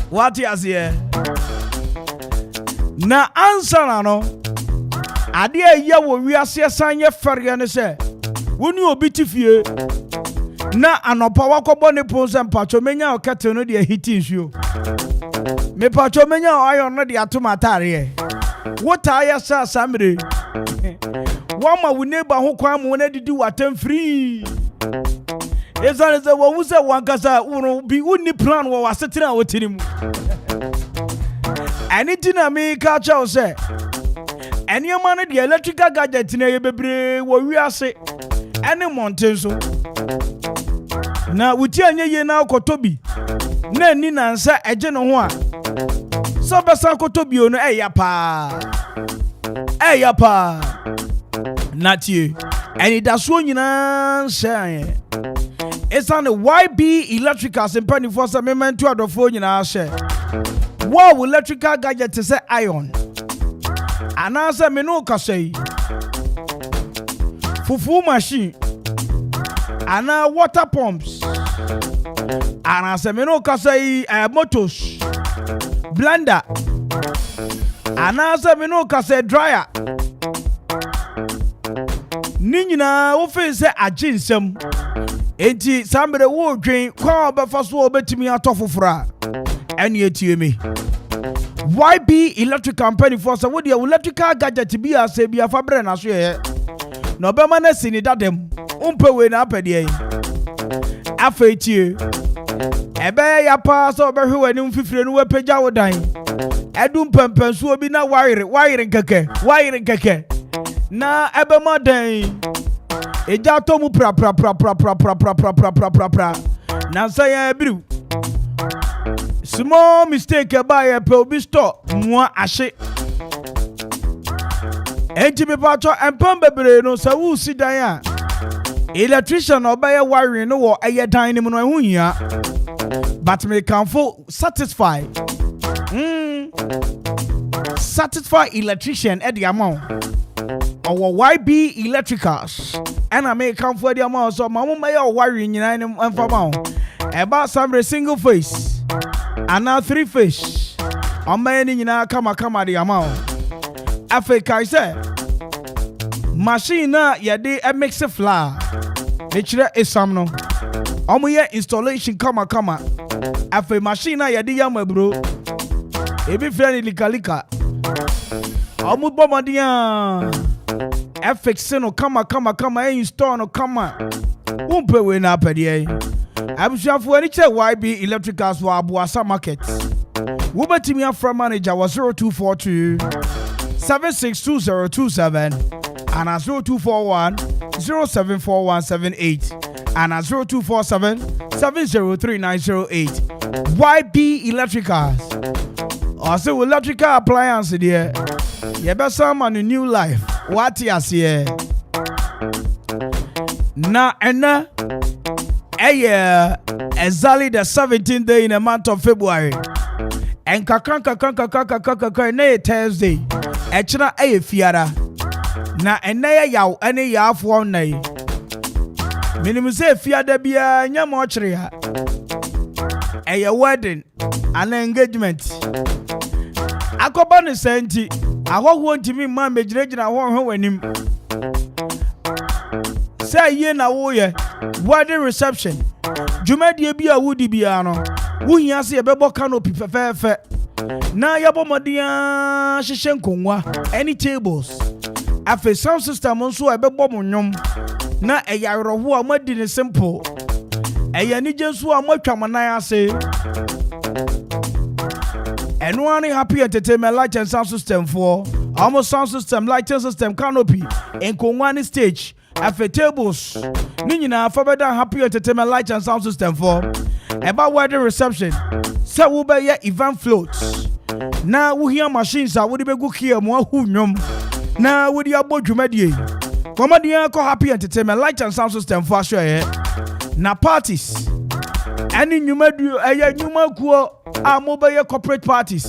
What is here? Na answer na no. Ade ya wo wiase sanye fere ne se. Woni obi tifie. Na anopa wakobo ne ponse mpacho menya okate no de hiti nsuo. Me pacho menya ayon no de atomatare. What I say samre. Wama we neighbor ho kwan mo na didi watem free. Ezane ze wo wuse wankasa unu bi uni plan wo wasetena wotinimu. Anything na me catch out say. Any man the electrical gadget na ye bebre wo wiase. Any mountain so. Na wuti anye ye na akotobi. Na ni na nsa eje no ho a. So besa akotobi ono yapa. Natie. And it does so nyina say. It's on the YB electricals in penny for some men to the phone nyina say. Wow electrical gadget to say iron. And answer me no ka say. Fufu machine. And water pumps. And answer me no ka say motors. Blender. And answer me no ka say dryer. Ninyina wo fe se aginsem enti sambre wo dwen kwa obefa so obetimi atofofra ene etie me YB electric company for so wo de electrical gadget bi ase bi afabre na so ye na obema na sini dadem umpe we na apede afetie ebe ya pa so obehwe wani mfifire no wepagya wodan edum pempenso obi na wire nkeke na ebe modan eja to mu pra na say ya biru small mistake eba ya pe obi store mua ahye enti me pa cho empam bebre no sa wu si dan a electrician obey wiring no wo eye dan ni mu no ehu hia but me can feel satisfied satisfy electrician at the amount or YB electricals and I may come for the amount so my may wiring in and for about some single face and now 3 fish on many in our come the amount Africa say machine na yade a mix of flour nature is some no installation come afe machine na yade yama bro ebi friend likalika omu bomadia fx no kama install no kama umpe we na apede abusuafo ani che YB electricals wa Abuasa market wo betimi afra manager was 0242 762027 and 0241 074178 and 0247 703908 YB electricals also electrical appliance there you better some on a new life what you see na ena exactly the 17th day in the month of February and kaka na Thursday echna fiara na ena yaw ene yafo na yi minimum say fiada bia nyama ochre ha wedding an engagement akoba ne senti ahoho ntimi ma megirejina ho wanim say ye na wo ye wedding reception jumadi bia wudi bia no wo hia se ye bebo canopy fefefe na yabo modia hyehye nkonwa any tables afi sound system nso e bebo monyom na eyarehwo a madi ne simple eyani jesu a motwamanan ase Anyone happy entertainment light and sound system for almost sound system, lighting system, canopy, and Kongwani stage, after tables. Nina for better happy entertainment light and sound system for about wedding reception. So we buy event floats. Now we hear machines are would be good here more who nyom. Now we the abo jumedi. Comedian ko happy entertainment light and sound system for sure. Na parties. Any numedu numakuo a mobile corporate parties.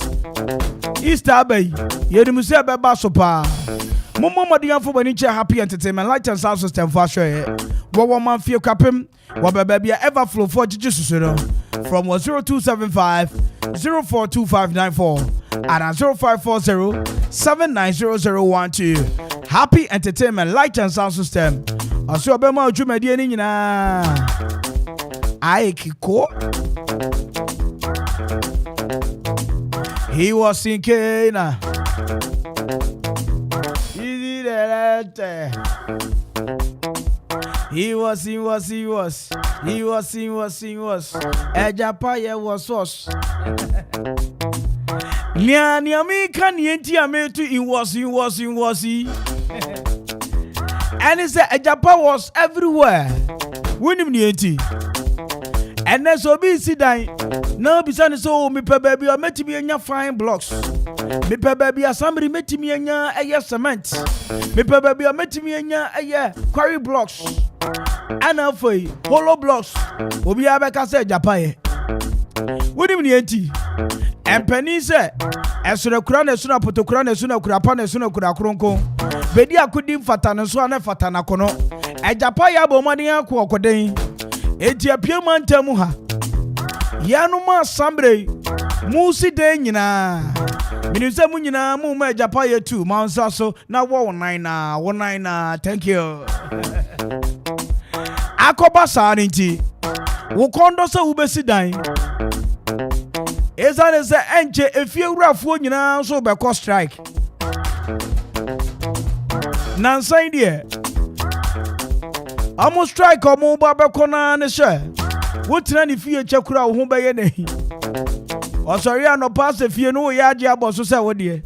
Easter Bay, Yedimuse Beba Sopa. Momo Madian for Benicha happy entertainment light and sound system for sure. What man feel capim, what baby ever flow for Jesus from 0275 042594 and 0540 790012. Happy entertainment light and sound system. Also, Bema Jumedian A.K.A. He was in Cana. He was. Ejapaya was sauce. Niami can yenti ametu in was he. And he said Ejapa was everywhere. Winning yenti. And then so be see dying. No, beside so me pe baby, I met me in fine blocks. Me pe baby, somebody met me in a cement. Me pe baby, I met me in a quarry blocks. And now for hollow blocks. Obi abeka say Japan. What do you mean? And Penny said, as soon as Kurana soon put to Kurana soon Kurapan soon Kurakronko. Bedi akudim fatana so ana fatana kono. A Japaya bomania kwokode. Eti apia mantemu ha. Yanuma sambre musi de nyina. Minuse mu nyina mu ma Japaya too. Mansa so na wo nine. Thank you. Akoba sa nti. Wo kondo se ubesi dan. Eza ne se enche efie wurafuo nyina so be ko strike. Nansan de Almost strike or move back on a share. What any fear chakra whom by any? Or sorry, I no pass if you know ya job or so say what dear.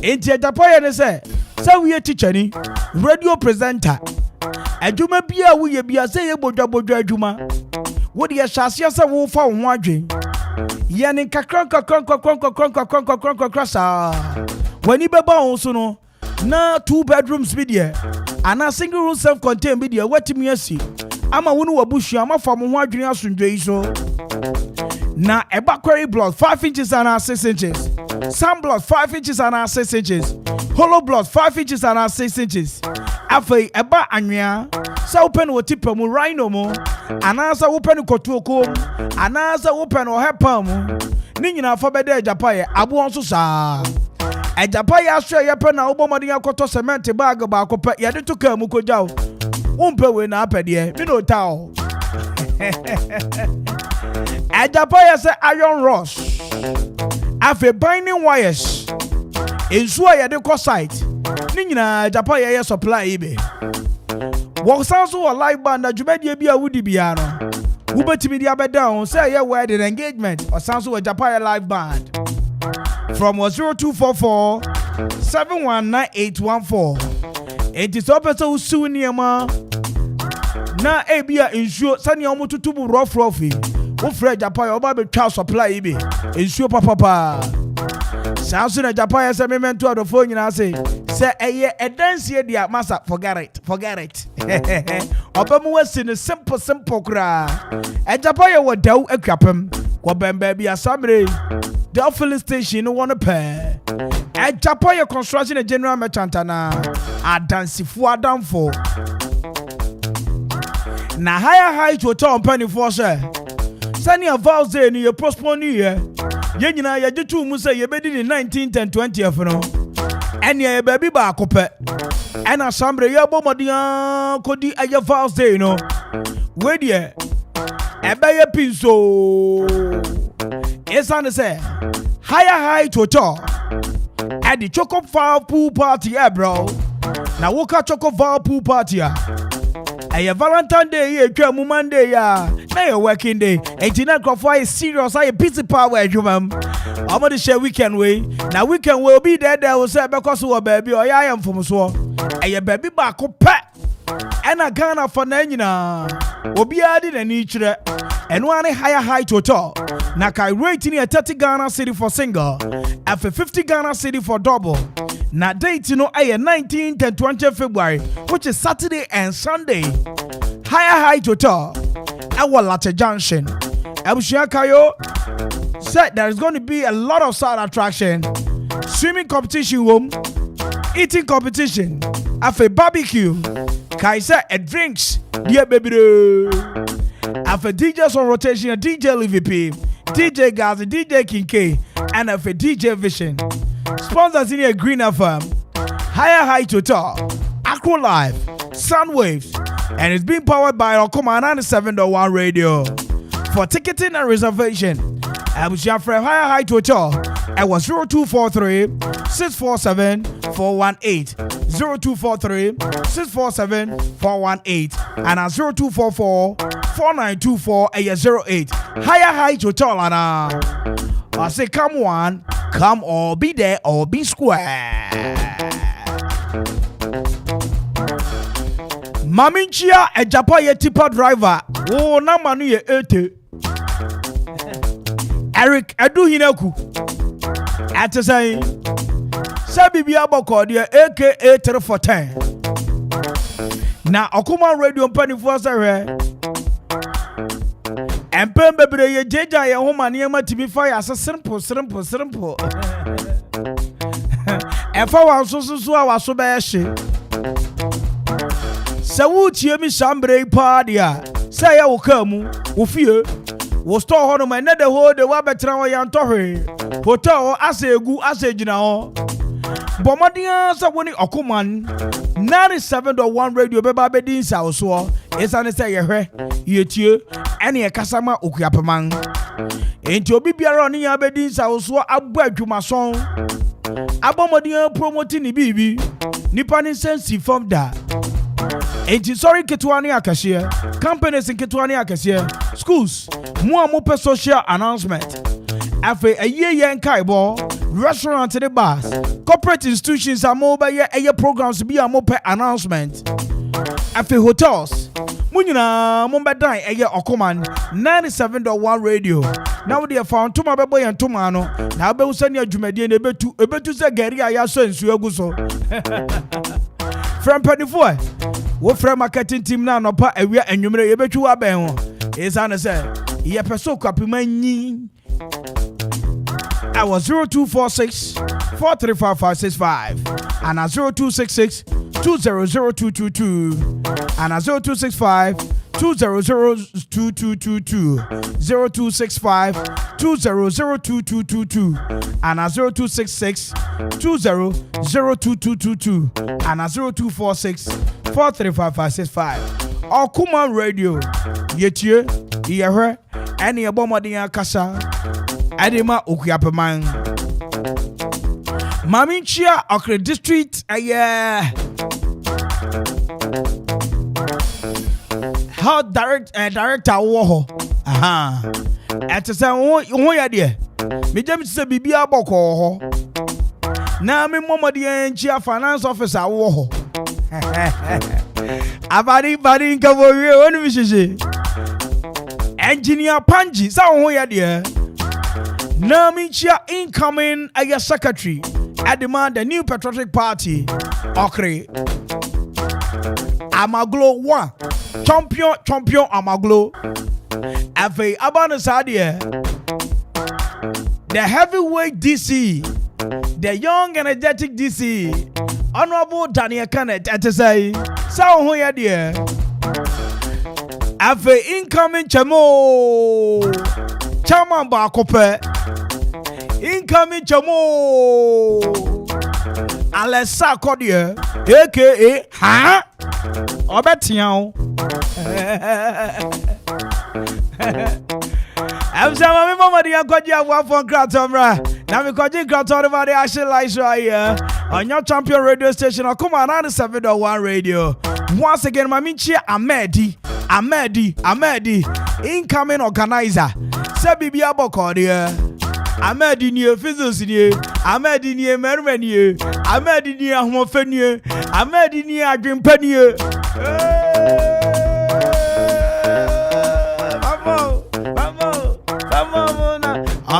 Ain't yet a point, say. So we a teacher, radio presenter. A juma be a we be a say about juma. What you shall see us a wolf for one dream. Yanning cranka crassa. When you be also no. Na 2 bedrooms video and a single room self-contained video what me see ama wonu wabushi ama fam ho adwene asundwe so na ebakwari block 5 inches and 6 inches some block 5 inches and 6 inches hollow block 5 inches and 6 inches afei eba anwea sa open wotipa mu rhino mu anasa open kotuoko anasa open ohepa mu ni nyina fa bede ajapaye abo onso saa Ejapa ya share ya pe na obomodi akoto cement bag ba akopa ya de to kam ko jaw umpe we na apede mi no ta o Ejapa ya say iron rods afi binding wires ensuo ya de ko site ni nyina Ejapa ya supply ibe wo sanso wo live band adwumadi bia wudi bia no wubetimi dia be down say ya wedding engagement or sanso Ejapa ya live band from 0244 719814. It is up so soon yama. Na ebia insure sani omo tutubu rough. Wo Fred Japan oba be twa supply ibe. Insure papa. Samson Japan say me to the phone nyina say eye e dance dia masa forget it. Oba mu wasi ne simple kra. E Japan wo daw akwapem. Ko bemba bia samre. The filling station no wanna pay. A Japan construction a general merchantana. A danceful adamfo. Na higher to a town penny for sir. Sunny a vows day in your postpone year. Yenina ya jitu musa ye bedi in 19th and 20th no. And ye baby ba kope. And a sambre ya bomodia kodi a your vows day no. Wait ye. A bayer pinso. Yes, I say. Higher to a top. At the Choco Foul Pool Party, bro. Now, walk out Choco Foul Pool Party. A Valentine Day, a Monday, now a working day. And tonight, is serious. I a busy power, you ma'am. I'm going to share weekend way. Now, weekend will be there. There was a because of a baby, or I am from so. A baby back up pet. And a Ghana for Nana. Will be added and each and one higher to a top. Na kai rating a 30 Ghana city for single, and for 50 Ghana city for double. Na date you know a 19th and 20th February, which is Saturday and Sunday. Higher to top. Our Latte Junction. Abushia Kayo said there is going to be a lot of side attraction. Swimming competition room, eating competition, after barbecue, Kaisa and drinks, dear baby. After DJs on rotation, DJ LVP, DJ Gazi, DJ King K, and after DJ Vision. Sponsors in here Green FM, Higher to Top, Acro Live, Soundwaves, and it's being powered by Okoman 97.1 Radio. For ticketing and reservation, I was your friend Higher to Top. I was 0243 647 418. 0243 647 418 and at 0244 4924 08. Higher to Tolana. I say come one, come or be there or be square. Maminchia a Japan tipper driver. Oh, na manu ye 80. Eric Edu Hineku. At the same. Sabi Biaboko, dear A.K.A 3 Now, Okoman Radio Penny for Sarah. And Pembe, ye Jaja, your home and Yama to be fire as a simple. And for one so I was so bad. So, would you me Sambre Pardia? Say, I will come, with you. Was store on my nether hold the Wabetra and Torre. Hotel, I say, good, I say, you know. Bomadia Sawani Okoman 97.1 Radio Beba Bedin South. It's an essay, you any a Kasama Ukiapaman. Ain't your BBR on your Bedin South, Abu to my song. Abomadia promoting the BB Nippon sense from that. Enti sorry ketuani akashie, companies in ketuani akashie, schools, mo amope social announcement. Afe a year kaibo, restaurant the bars, corporate institutions are mobile ye programs be a mope announcement. Afe hotels, Munina Mumbadan eye Okoman 97.1 radio. Now they found Tuma Boy and Tumano. Now be send your Jumedi and ebetu se geri aya so nsuo guso. From 24. Wo from marketing team na no pa awia enwumere yebetu aben ho. Isana say ye peso kwapimanyi. I was 0246 435 and a 0266 200222 and a 0265 2002222 0265 2002222 and a 0266 2002222 and a 0246 435 Okoman Radio yetie yehe ene ebomodin akasa Adema Okuyapeman Maminchia Okre District how director wo aha ete say wo ya de me jam se bibia boko ho na me momodi enchia finance officer wo ho abari nkabo we wonu misheje engineer Panji sa wo ya de Namichia incoming as secretary at the new patriotic party. Okre Amaglo 1 champion Amaglo. Afe Abana Sadia the heavyweight DC, the young energetic DC, Honorable Daniel Kenneth at say, so who ya dear? Afe incoming Chamo Chaman Bakope. Incoming Chamo Alessa Cordier A.K.A. Ha Obetian I'm saying, Mama, dear, got you one for Gratomra. Now we got you Gratom over the Ashley Lights right here on your champion radio station. Okoman 97.1 radio. Once again, Maminchi Amedi, incoming organizer. Sebi Aboko, dear. Amedi ni physics ni, Amedi ni mermen ni, Amedi ni ahomofe ni, Amedi ni adwempa ni.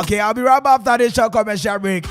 Okay, I'll be right back after this short commercial break.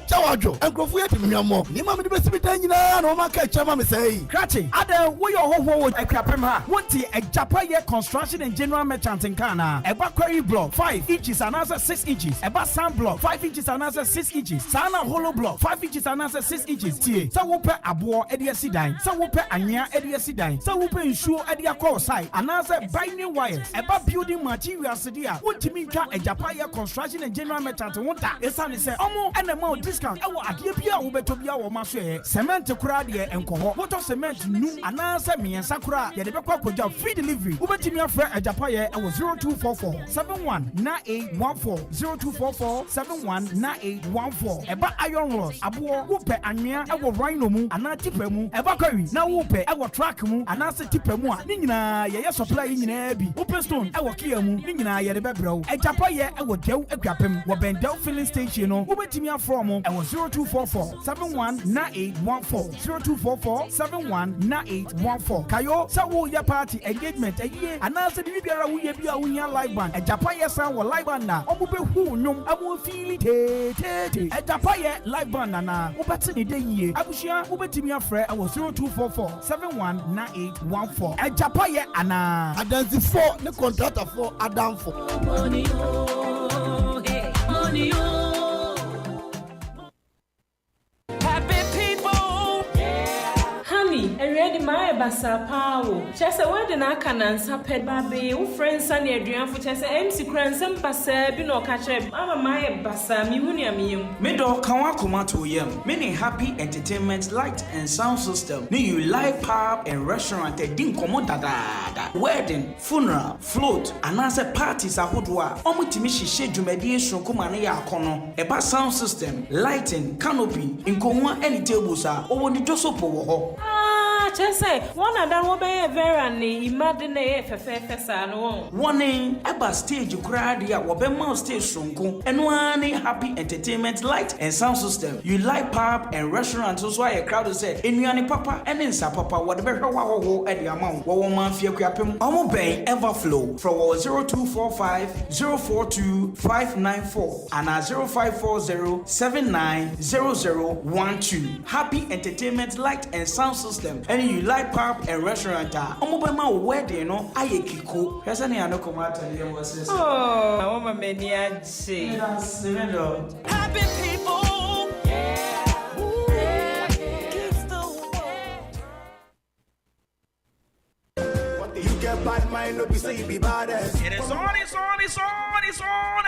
Chawajo, and Grofue Pimiamo, Nimam de Besibitana, no Maka Chama say. Cratching, Ada, we are home with a crapema. What a Japaya construction and general merchant in Kana. A Bakari block 5 inches and another 6 inches. A Basan block 5 inches and another 6 inches. Sana hollow block 5 inches and another 6 inches. T. So whoop a boar Edia Sidine. So whoop Anya Edia Sidine. So whoop ensure Edia call side. Another binding wires. About building materials. What do you mean? A Japaya construction and general merchant. What that is on say, Omo and a more discount. I will Adibia Ubetobia or Mashe, cement to Cradia and Coho. What of cement? No, and answer me and Sakura. Yet the Bako free delivery. Ubetimia Fred at Japaya. I was 0244 719814 0244 719814. About iron rods, Abu Whoop and Mia, our rhino moon, and not tipemu, a bakari. Now whoop our track moon, and answer tipemu. Nina, yes, supply in Abbey. Open stone, our Kia moon, Nina, Yadabro. A Japaya, I would tell a crapem, what Bendel filling station. Ubetimia from I was 0244 719814 0244 719814. Kayo, Sawo ya party engagement a year, and answer the Bibiara Wia live band. A Japaya sound or live band now. Obube who no, I will feel it. A Japaya live band na Ubatini day year. Abushia Ubetimia Fre, I was 0244 719814. A Japaya Anna. Adansi 4, the contractor for Adam 4. Money, oh, hey, money, oh. And ready my basa pawo. Chese wede na aka na nsa ped babe. Wo friends and aduan fo chese MC Kransem basa bi no ka kire. Mama my basa mi hunu amiyem. Me do kan wa koma to yam. Me ne Happy Entertainment Light and Sound System. Ne you live pub and restaurant din komo dada. Wedding, funeral, float, anase parties ahodo a. Omutimi hihye dwumadi esronko ma ne ya akono. Eba sound system, lighting, canopy, nkonwa any tables a owo ni dosopo wo ho. Chese, one adan wo be vera ni imagine e fefefe sa no. Warning, eba stage kura dia wo be ma stage sonko. Eno ani Happy Entertainment Light and Sound System. You like pub and restaurants so why a crowd say enuane papa ene nsa papa wo de be hwa ho e de amount wo man fie kuapem. Omo ben Everflow from 0245 042 594 and 0540 790012. Happy Entertainment Light and Sound System. And you like pub and restaurant. Omo be ma wedding no aye kiko. Hesa ne anokoma tani e wose. Oh, mama meni aje. Happy people. You get bad mind, no be say you be baddest. It is on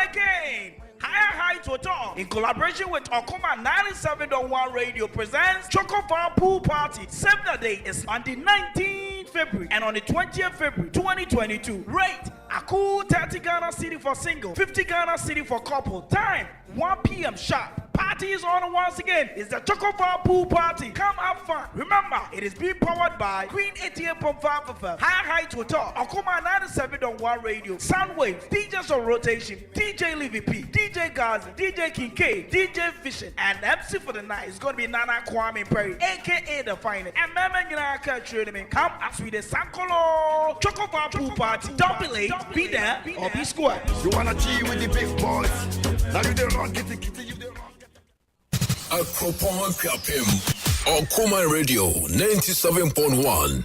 again. Higher Heights Hotel, in collaboration with Okoman 97.1 Radio, presents Choco Farm Pool Party. Save the day is on the 19th February and on the 20th February 2022. Rate a cool 30 Ghana City for single, 50 Ghana City for couple. Time 1 p.m. sharp. Party is on once again. It's the Choco Farm Pool Party. Come have fun. Remember, it is being powered by Queen 88.5 FM, Higher Heights Hotel, Okoman 97.1 Radio, Soundwave, DJs on rotation, DJ Livy P, DJ Gazi, DJ K.A, DJ Vision, and MC for the night is going to be Nana Kwame Mpere A.K.A De Phynest. And Mama Nyaka Training, come as we the Sankolo Choco Farm Pool Party. Don't be late, be there or be square. You wanna G with the big boys? Now you the wrong, get the kitty, you the wrong. Okoman Akwaaba, Okoman Radio 97.1.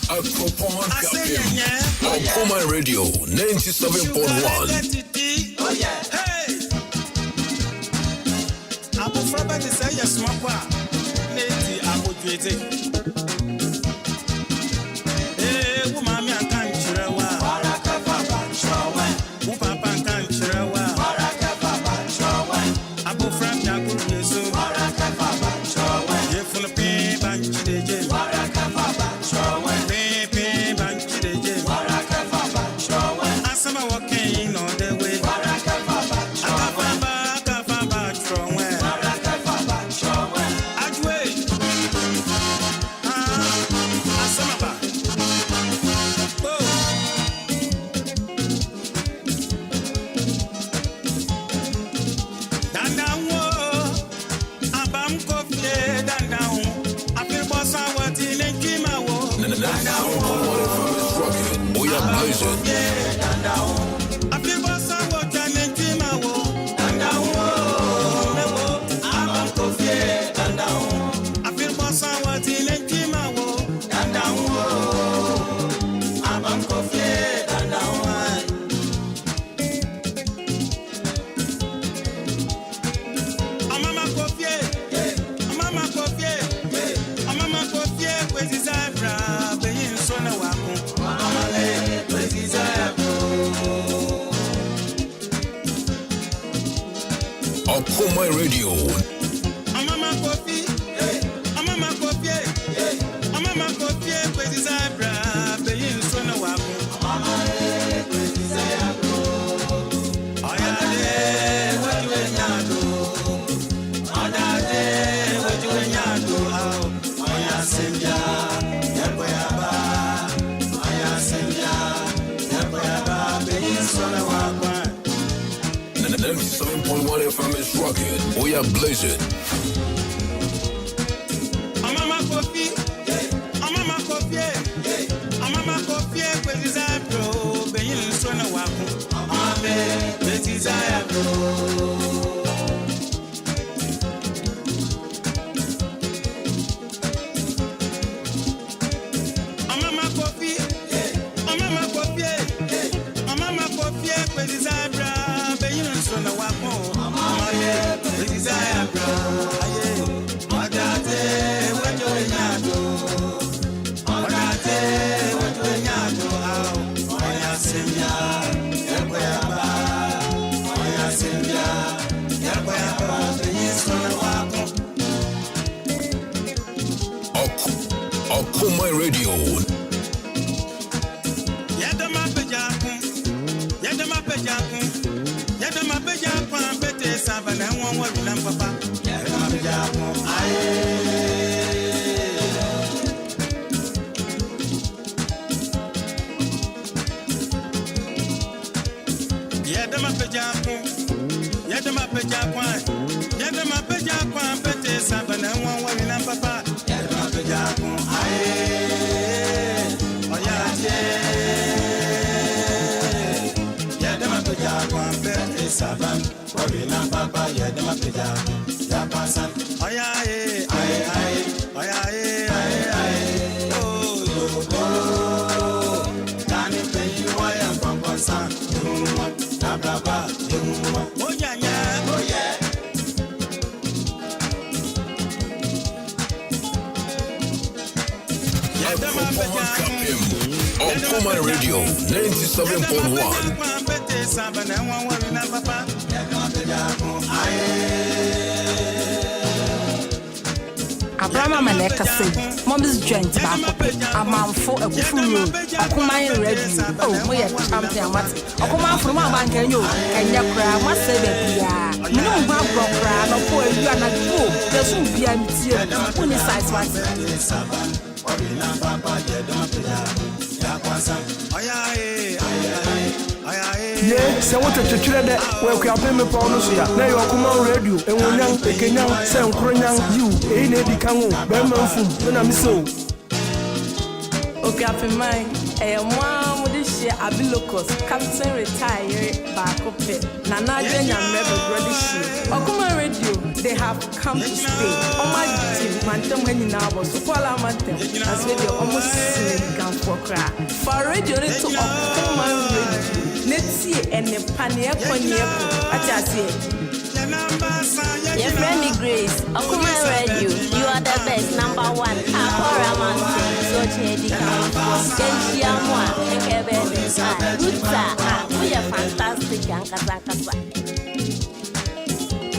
Okoman Akwaaba, Okoman Radio 97.1. Oh yeah, hey. Abu Faba de say yes, Mapa. Lady Abu Jete. Hey, woman, I can't chirewa. Baraka Baba Chowe. Upapa can't chirewa. Baraka Baba Chowe. Abu Faba Abu Yesu. Baraka Baba Chowe. Yefuna P Banchi Deje. Baraka Baba Chowe. P Banchi Deje. Baraka Baba Chowe. Asama walking on the way. Baraka Baba Chowe. Baba Chowe. Baraka Baba Chowe. Ajwe. Asama ba. Okoman Radio. Amama Kofi, Amama Kofi, Amama Kofi, Kwezi Zabra, Beyin Sona Wabu. Amama Kwezi Zabra. Oyade, what you nyado. Oyade, what you nyado. Oya Sembia, Yaboyaba. Oya Sembia, Yaboyaba, Beyin Sona Wabu. 97.1 FM is rocking. We are blazing. Amama Kofi, Amama Kofi, Amama Kofi, Kwezi Zabra, Beyin Sona Wabu. Amama Kwezi Zabra. Amama Kofi, Amama Kofi, Amama Kofi, Kwezi Zabra, Beyin Sona Wabu. Amama Radio. Saban, Wabina Papa, Yadama Pija, Yapasan, Ayae, oh, Danny Pay, I am from Ponsan, Tababa, oh, yeah, oh, yeah. Okoman Radio 97.1. Abrama Maneka say, Mom's joint back. A man for a full road. Okoman Radio. Oh, we are champion. Okoman from our bank and you. And your crowd must say that we are. No one broke crowd or poor you are not poor. There's soon be a material. Only size one. Yeah, so what a children that well, we are paying me for Nusia. Now you are Okoman Radio, and when young, a Kenyan, Sam Korean, you, a lady Kango, Berman Food, when I'm so. Okay, up in mind, a one with this year, I be locals, Captain retired back up here. Nana Jenya never brother shit. Okoman Radio, they have come to stay. On my team, Mantam when you now was so call our Mantam, as well, they almost can for cry. For radio to Okoman Radio. Let's see and the panier I just say. Your friend me Grace, Okoman Radio, you are the best, number one. Paramount, so Chedi A.K.A we are fantastic,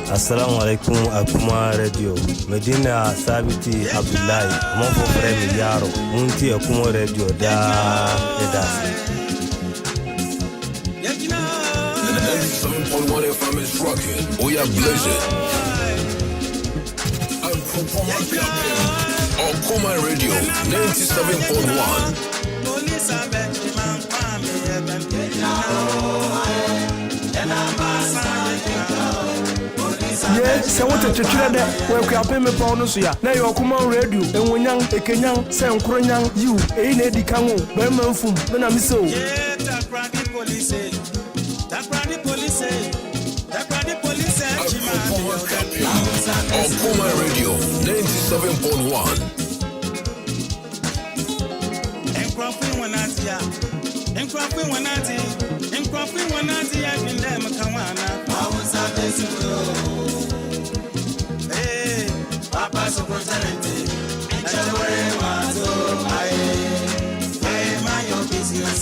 Assalamu alaikum Okoman Radio. Medina Sabiti Abdullahi, mon frère Yaro, Munti Okoman Radio da Edasi. 97.1 FM is rocking. We are blazing. I'm from Okoman Radio 97.1. Yes, so what a children that well, we are paying me for Nusia. Now you are Okoman Radio, and when young, a Kenyan, Sam Korean, you, a lady Kango, Berman Food, when I'm so. Okoman Radio 97.1. Papa so talented, I mind your business.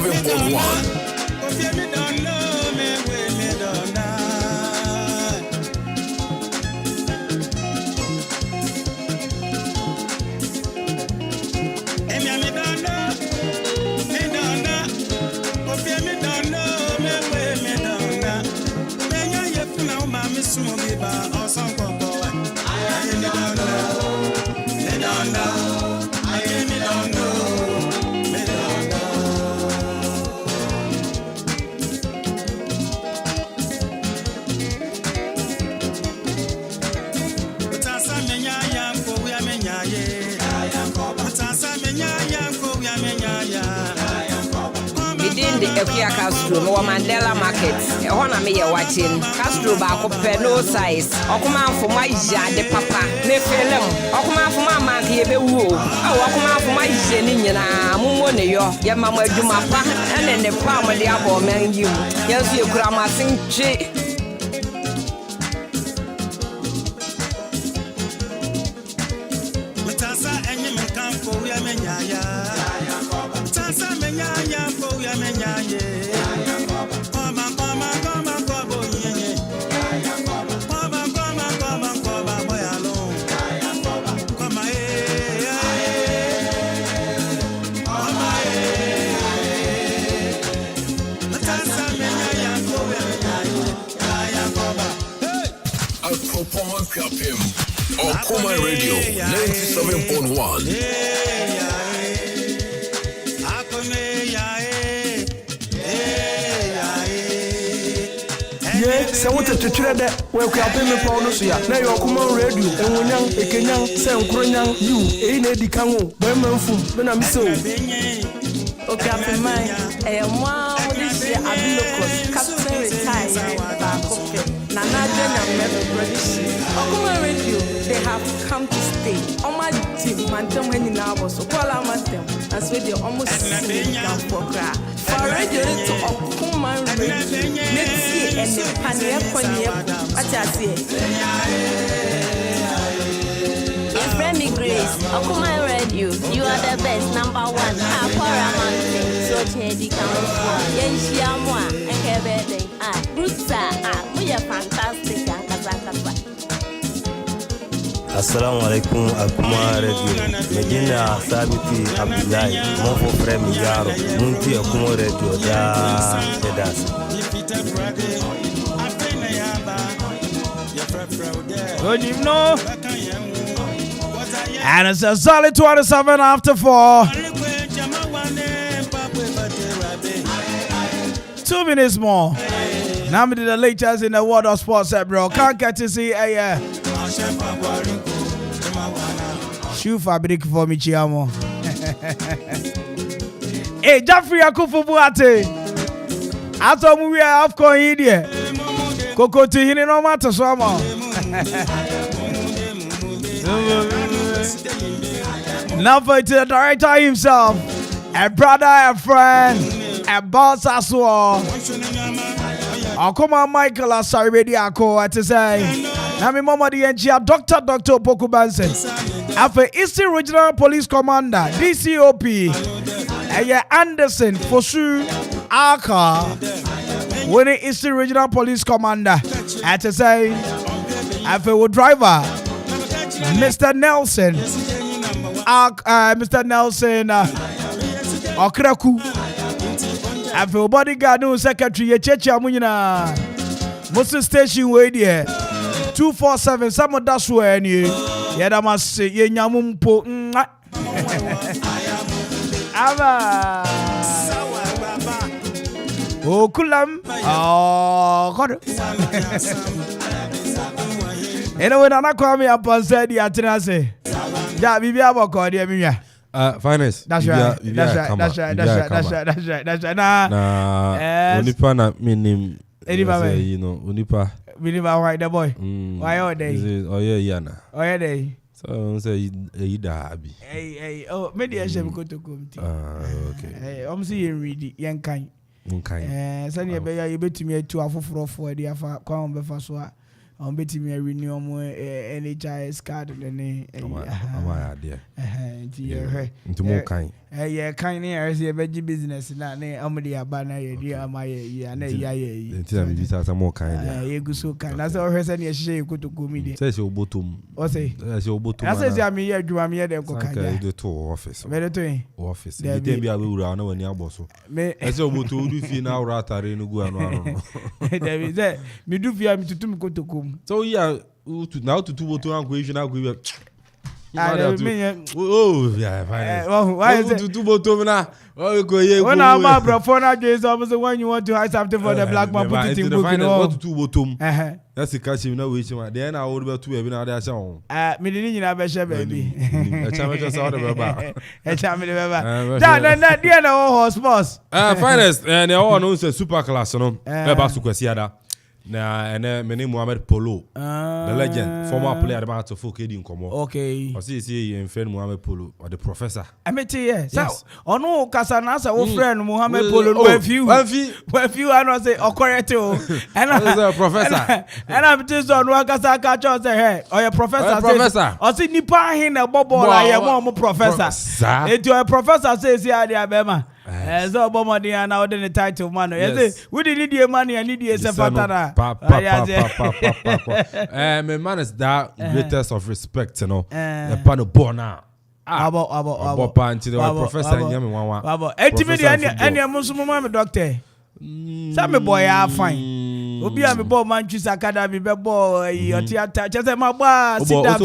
97.1. The A.K.A Castro no Mandela Market. E hona me ye watching. Castro ba ko pe no size. Okoman fo ma ya de papa. Ne felem. Okoman fo ma man ke be wu. Okoman fo ma je ni nyina. Mumo ne yo. Ye mama adwuma pa. Ene ne pa mo de abo man yim. Ye so ye kura ma sinche. Okoman Radio 97.1. Yeah, so what a teacher that where we are paying for no ya. Now you Okoman Radio and Wonyang Ekenyang say Nkronyang you A.K.A De Phynest Bemmanfum when I'm so okay after mine moi this year Abilokos captain retired back up Nana Jenya Okoman Radio, they have come to stay. Oma team, Mantam when in our so call them. That's where they almost can for radio to Okoman Radio. Let's see and the Pania Konya. What I Your friend me Grace, Okoman Radio, you are the best, number one. A.K.A So Chedi Kamufwa, Yenshia Mwa, and Kebede. Bruta, we are fantastic. Assalamu alaikum Okoman Radio. Medina Sabiti Abdullahi, Mofo Fremi Yaro, Munti Okoman Radio da Edas. Good evening. And it's a solid 27 after 4. 2 minutes more. Now we did the latest in the world of sports, bro. Can't get to see a shoe fabric for me, Chiamo. Hey, Jeffrey Akufu Buate. After we are AFCON here. Coco to him no matter so much. Now for the director himself, a brother, a friend, a boss as well. Okoman Michael Asaribedi Ako at say. Nami Mama the engineer Dr. Opoku Benson. After Eastern Regional Police Commander DCOP. Aya Anderson Fosu Aka. Winning Eastern Regional Police Commander at say. After driver Mr. Nelson. Mr. Nelson Okraku. After bodyguard no secretary Cheche Amunyina. Most station way there. 247 some of that's where you. Yeah, that must say ye nyamumpo. Ava. Oh kulam. Oh God. Anyway, Nana Kwame upon said the Atenase. Yeah, Bibi Aboko, dear Mia. Finest. That's right. That's right. Nah. Unipa na minim. You know, Unipa. Unipa, right, the boy. Why all day? Oh, yeah, Yana. Oh, yeah, day. So, say, Habi. Hey, oh, maybe I shall go to come. Okay. Hey, I'm seeing ready, young kind. Send you bet me 2 hours for the Afa, Kwame Mpere A.K.A. betting me renew more NHIS card than my idea. Into more kind. yeah, kind of a veggie business. Now, Amadi Abana, yeah, my yeah, more kind. You go so kind. That's all her saying. She go to go media. Says your bottom. What say? Your bottom. I says, I'm here, you am here, the tour office. Very to office. You tell me I will run when you're boss. As your bottom, do you now rat are in a good there is that. Me do fear me to go to come. So, yeah, now to 2 bottom equation, I'll give it. Oh, yeah, why is it 2 bottom now? When I'm my brother, nowadays, almost when you want to hide something for the black man, put it in book. What 2 bottom? That's the catch him now, which one. Then I would be 2 every now there. Me didn't have a share, baby. A champion saw the river. A champion river. That, dear, no horse boss. Finest, and they all know it's a super class, no? Basukwesiada. Nah, and then my name Mohamed Polo, the legend, former player about to folk in Como. Okay. I see in friend Mohamed Polo or the professor. I met you, yes. Oh no, Casanasa, old friend Mohamed Polo, where few, I know say, or correct you. And I'm a professor. And I'm just on Wakasa catch say, hey, or your professor. Or see Nipa in a bubble, I am more professor. It's your professor says, yeah, dear Bema. So Bomadi and now the title man. Yes, we didn't need your money, I need you as a father. My man is that greatest of respect, you know. The pan of Bona. Abo panty, the professor and Yami Wawa. Abo, any Muslim doctor. Some boy are fine. Obi am bo Manchester Academy be bo your theater. Just my boy sit down.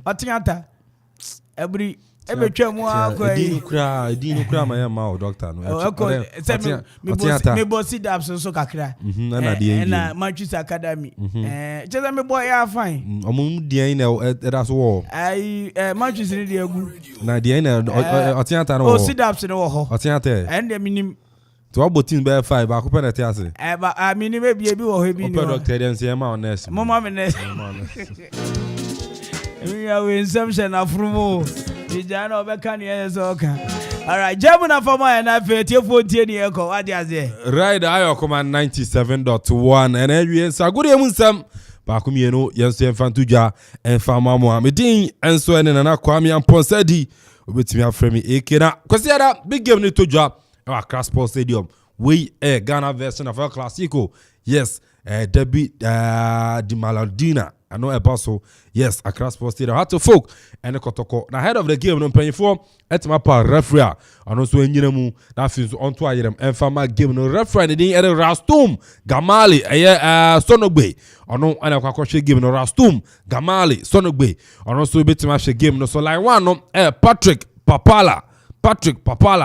Or theater. Every twa mu akwa dinu kra my ma doctor no me bo sit up so kakra na Manchester Academy just me boy ya fine omum dia na that so ai Manchester dey agu na dia na otiata no sit up no ho otiata and the minim to abotin be 5 ba ko penalty ase ba minim e bi wo ho bi no doctor dem say ma honest mama me nurse we are in some afrumo Vijana obeka ni ezoka. All right, Jabuna for my and I feel you 14 years ago. What is it? Right, I Okoman 97.1 and every so good evening Sam. Bakumieno yenso enfantuja enfama Mohamedin enso enena Kwame Mpere A.K.A obetimi afremi A.K.A kwasiada big game ni toja Accra Sports Stadium. We Ghana version of El Clasico. Yes, Debbie Di Maladina. I know about so yes, Accra Sports Stadium had to folk and the Kotoko. Now head of the game, no paying for Etmapa referee and also in Yinemu that feels on to them and farmer game no referee the other Rastum Gamali Sonogbe or no and a Kwakoshe game no Rastum Gamali Sonogbe or also bit match game no so like one no Patrick Papala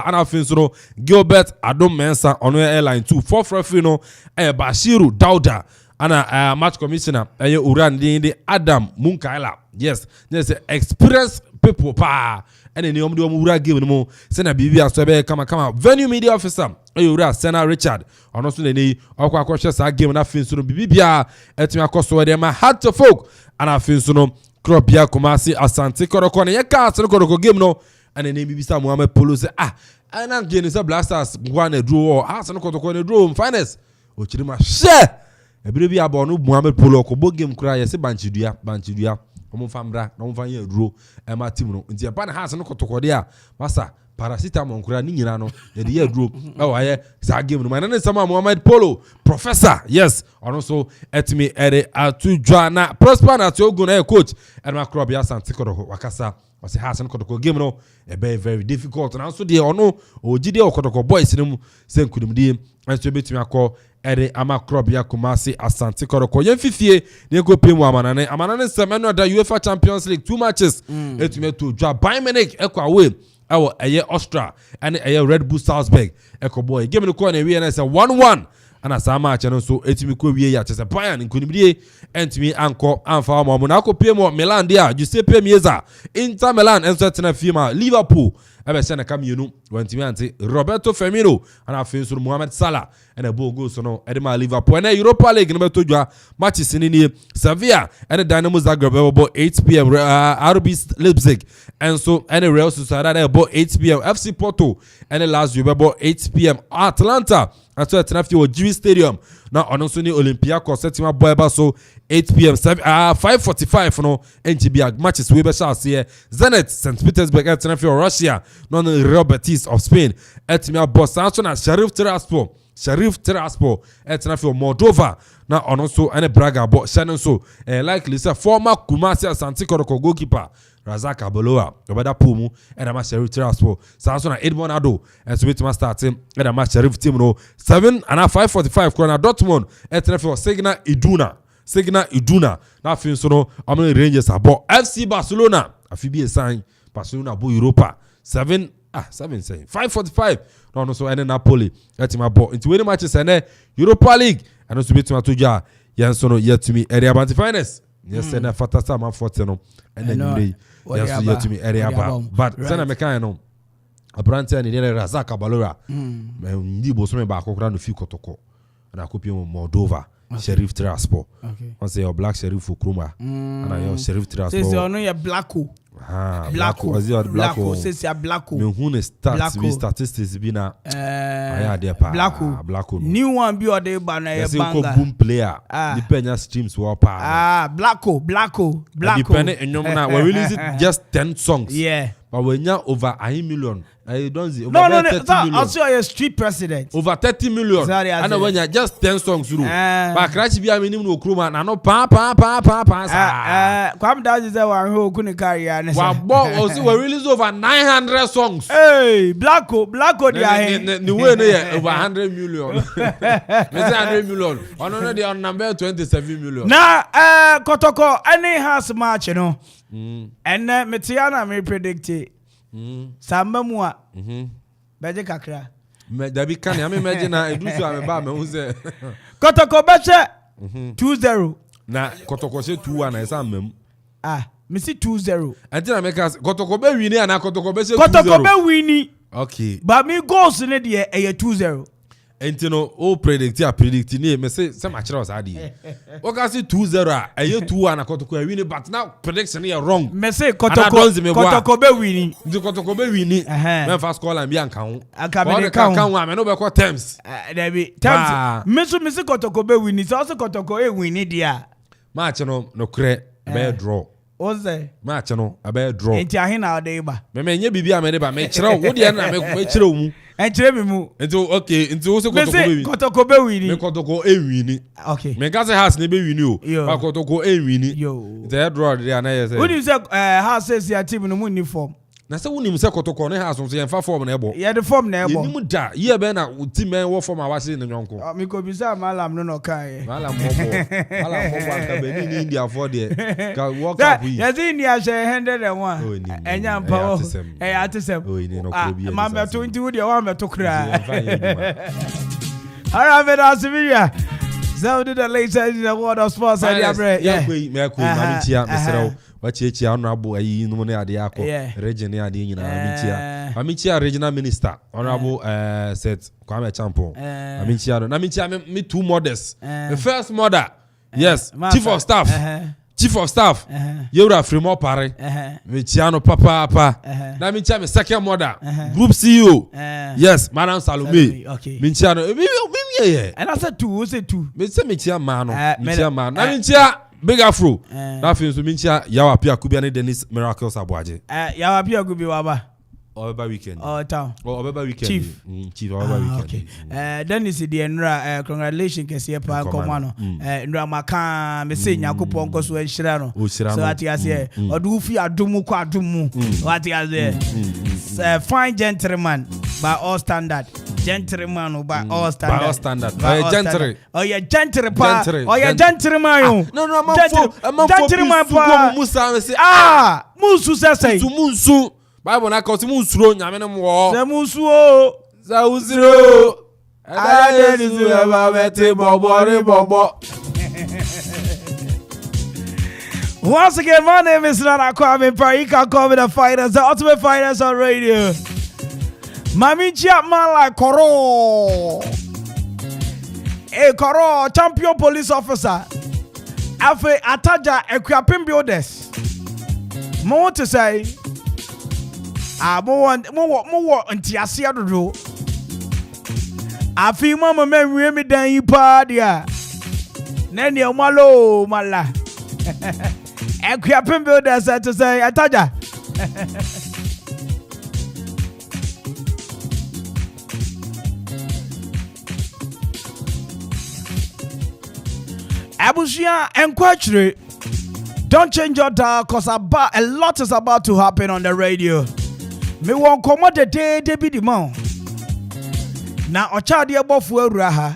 and I feel so Gilbert Adom Mensa on airline 2 4th referee no Bashiru Dauda and match commissioner Uran the Adam Munkaila. Yes, there's experienced people pa and then the Ura give mo Sena Bibi Asobe come venue media officer Ura Sena Richard and also the Okwa Kwasha game na fin so Bibia etima koso dem had to folk and I feel so no Krobia Kumasi Asante Koroko na yeka so Koroko game no and then Bibi Sam Mohamed Polo say and I'm getting some blasters one a draw or ask no Koroko na draw finest Ochirima share Ebrebi abonu Mohamed Polo ko bogem kura yesi banchidua omo famra na omo fanye duro e ma team no nti e ba na house no kotokode a masa paracetamol kura ni nyina no ye de duro e wa ye sa game no man na sama Mohamed Polo professor yes ono so etimi ere atudwa na prosper na to ogun na coach e ma club ya santikoro wakasa wase house no kotoko game no e be very difficult na so de ono ogide okotoko boys no se nkudumdi enso betimi akọ ere ama club ya Kumasi Asante Koroko yemfifie ne go pemu amanane semeno da UEFA Champions League 2 matches etime to dwa Bayern Munich ekwa away awo eye Austria and eye Red Bull Salzburg ekọ boy game no ko na we na say 1-1 ana sa match no so etime ko wie ya chese Bayern nkunimdie entimi anko amfa mo na ko pemu Milan dia Giuseppe Meazza Inter Milan enso tena firma Liverpool ebe se na kamienu wantimi ante Roberto Firmino ana fenso Mohamed Salah ena bo goals no edema Liverpool na Europa League no betojwa matches ni Sevilla and Dynamo Zagreb ebo 8 p.m. RB Leipzig and so and Real Sociedad ebo 8 p.m. FC Porto and Lazio ebo 8 p.m. Atlanta ato etena fi o Jewish Stadium na ono so ni Olympiacos setima boy ba so 8 p.m. 5:45 no NGB matches we be shall see Zenit St Petersburg etena fi Russia no Real Betis of Spain etima boss Sancho na Sheriff Tiraspol etena fi Moldova na ono so ene Braga bo Shannon so likely say former Kumasi Asante Kotoko goalkeeper Razak Aboloa obeda pomu ena ma Sheriff Tiraspol Sancho na Edmond Ado so betima starting ena ma Sheriff team no 7 and 5:45 corner Dortmund etena fi Signa Iduna na fin so no amene Rangers abo FC Barcelona afibi sign Barcelona bo Europa 5:45 no so ene Napoli etima bo into winning matches ene Europa League and so betima toja yen so no yetumi area banti finest yes ene fatasa man 40 no ene nyure yes yetumi area but sana meka no abrante ne ne Razak Abaloa ndi bo so me ba akokra no fi Kotoko na kopi Moldova Sheriff Tiraspol once your black Sheriff Ukruma and your Sheriff Tiraspol say no ya Blacko Blacko says ya Blacko me who ne statistics bi na aya de pa Blacko new one bi ode ba na ya banga boom player depend streams wo pa Blacko depend enyom na we release just 10 songs but we nya over 1 million I don't see over 30 million. Also a street president. Over 30 million. And when you just 10 songs through. But crash be a minimum no kruma na no pa. Kwame down is one who couldn't carry an. We release over 900 songs. Hey, Blacko the way there over 100 million. Me say 100 million. On already on number 27 million. Now Kotoko any house match, you know. And Metiana may predict it. Samba mua beje kakra me dabi kan ya me meje na edusu ameba me hu se Kotoko beche 2-0 na Kotoko se 2-1 na esa mem me see 2-0 antina me ka Kotoko be wini ana Kotoko be se 2-0 Kotoko be wini okay but me goals ne de e 2-0 entino o predict ni me say ma kire o sa di o ka say 2-0 a ye 2-1 na Kotoko e wini but now prediction is wrong me say Kotoko be wini ndi Kotoko be wini me fa score line bi anka ho aka me kan ho a me no be ko terms there be terms me so Kotoko be wini so Kotoko e wini dia match no kre be draw oze match no be draw enti ahe na ode ba me nye bibia me de ba me kire wo de na me kire wo mu enchire me mu ento okay ento wo se Kotoko be wini me Kotoko e wini okay me ka se house ne be wini o ba Kotoko e wini the draw de na yes who do you say house says your team no uniform na se woni se Kotoko ne house so ye fa form na ebo ye the form na ebo ni mu da ye be na team men wo form a wa se ne nyonko mi ko bisa malam no kai malam mobo ka be ni India for there ka work up yi yes India share 101 enya mpa atisem ma me 20 wo de wa me to kra ara me da Sevilla so did the latest in the world of sports and me ko mamintia mesrew wachichi honorable ayi no ne ade akọ region ade nyina amintia regional minister honorable set Kwame Champo amintia no amintia me two mothers the first mother yes chief of staff Yura Fremo Pare me chiano papa na amintia me second mother group CEO yes Madam Salome me chiano me and I said two me say me chia man no me chia man na amintia Big Afro. That feels to mincha Yawa Pia Kubiani Dennis Miracles Abuaje. Yawa Pia Kubi Waba. Over weekend. Town. Over weekend. Chief over weekend. Okay. Dennis the Enra congratulations Kesia Pa Komano. Ndra Maka me say Nyakupo nko so enhira no. So ati ase odufi adumu kwa adumu. Ati ase fine gentleman by all standard. Gentleman by all standard. Gentleman. Oh yeah, gentleman pa. Oh yeah, gentleman. No, I'm gentleman pa. Musa say Musu say. Musu. Bible na ko ti musuro nyame ne mo. Se musuo. Za usiro. Ada ni zu e ba wete bobo. Once again, my name is Kwame Mpere A.K.A. You can call me the Finest, the ultimate finance on radio. Mami Chapman like Koro. Hey, Koro, champion police officer. Afe Ataja equipping builders. More to say. More ntiasia dodo. Afi mama men we me dan yi pa dia. Nene omalo mala. Equiapem builders to say ataja. Abusia enquatre. Don't change your dial cause a lot is about to happen on the radio. Me won't come out the day they be the man. Now ochadi abofu ewuraha.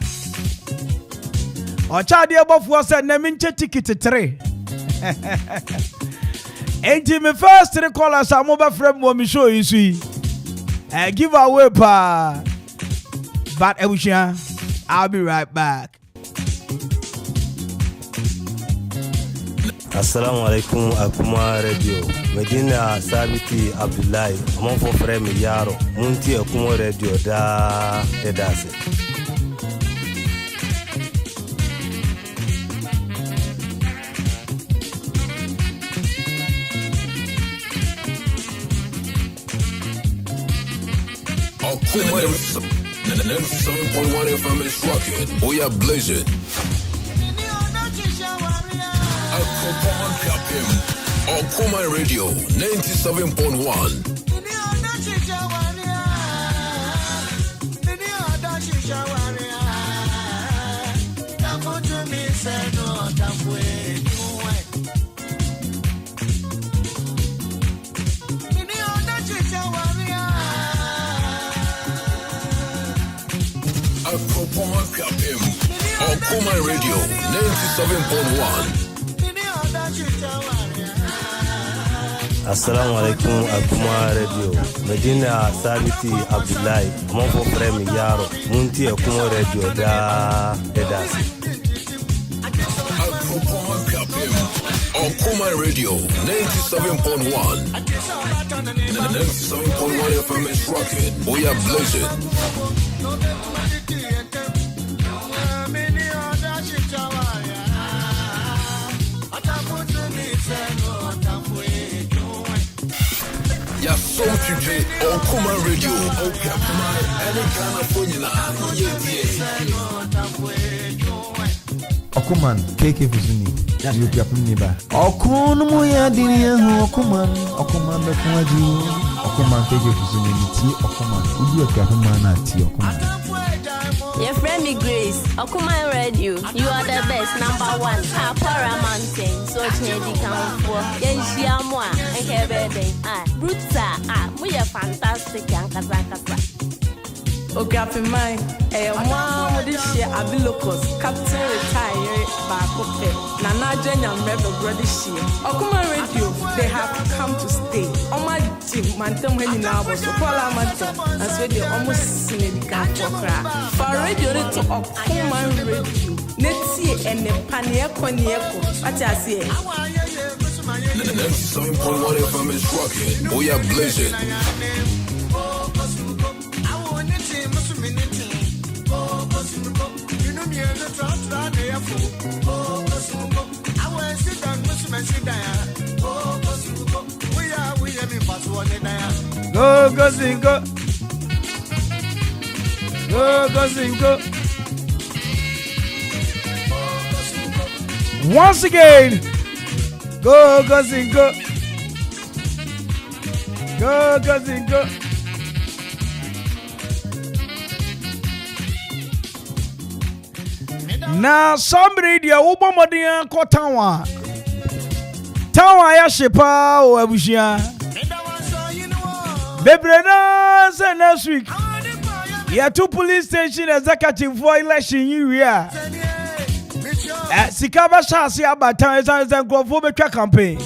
Ochadi abofu said na minche ticket 3. Ain't me first 3 callers are mobile friend wo me show you see. Give away pa. But Abusia, I'll be right back. Assalamu alaikum Akuma Radio. Medina Sabiti Abdullahi. Among for Frame Yaro. Munti Akuma Radio da Edase. Akuma 97.1 FM is rocking. We are blazing. Okoman Radio 97.1. Okoman Radio 97.1. Assalamu alaikum Akuma Radio. Medina Sabiti Abdullahi. Among for Frame Yaro. Munti Akuma Radio da Edase. Okoman Radio 97.1. 97.1 FM is rocking. We are blazing. Ya so today Okoman Radio. Okay, any kind of phone Okoman A.K.A You be up in Niba. Okono ya dini Okoman. Okoman be kumaji. Okoman A.K.A Okoman. Udu Okoman na ti Okoman. Your friend me Grace, Okoman Radio, you are the best, number 1. A.K.A Mountain, so change come for. Yenshia moi, A.K.A Bruta, we are fantastic, Yankasa. Ogapi mine, one with this year, Abilocos, Captain retired Bakope, Nana Jenya Rebel Brother Shea. Okoman Radio, they have come to stay. On my team, Mantam when you now was Paula Mantam, as well, they almost seen it for radio to Okoman Radio, Netsi and the Paniaco Nieko, what I say. 97.1 FM is rocking. We are blazing. Go, go, sing, go. Go, go, sing, go. Once again. Go, go, sing, go. Go, go, sing, go. Now, somebody, the Obama Kotawa. Tawa ya shepa o abushia. Bebrena say next week. Yeah, 2 police station executive for election area. Sikaba shasi abatan is go for the campaign.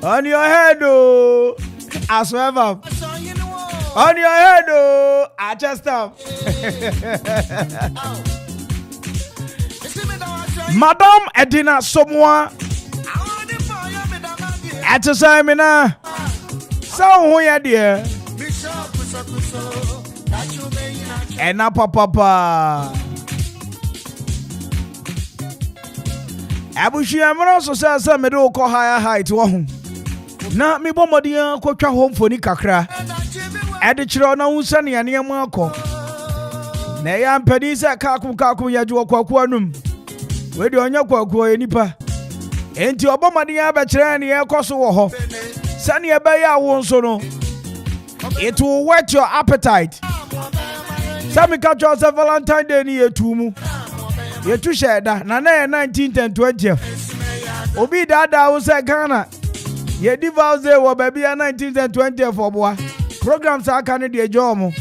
On your head, oh, as well. On your head, oh, I just stop. Madam Edina Somoa at the same now. So, who ya dear? And now, Papa Abushia also says some middle call higher height. Now, me bombardier, quote home for Nikakra. Edichiro na usani ya niya mwako. Na ya mpedisa kaku ya juwa kwa num. Wedi onya kwa nipa. Enti obama ni ya bechire ni ya koso wo ho. Sani ya beya wonso no. It will whet your appetite. Sami catch us Valentine Day ni yetumu. Yetu sheda na 19th and 20th. Obi dada wo say Ghana. Ye divorce day wo baby 19th and 20th for boy. Programs aka ne de jomo.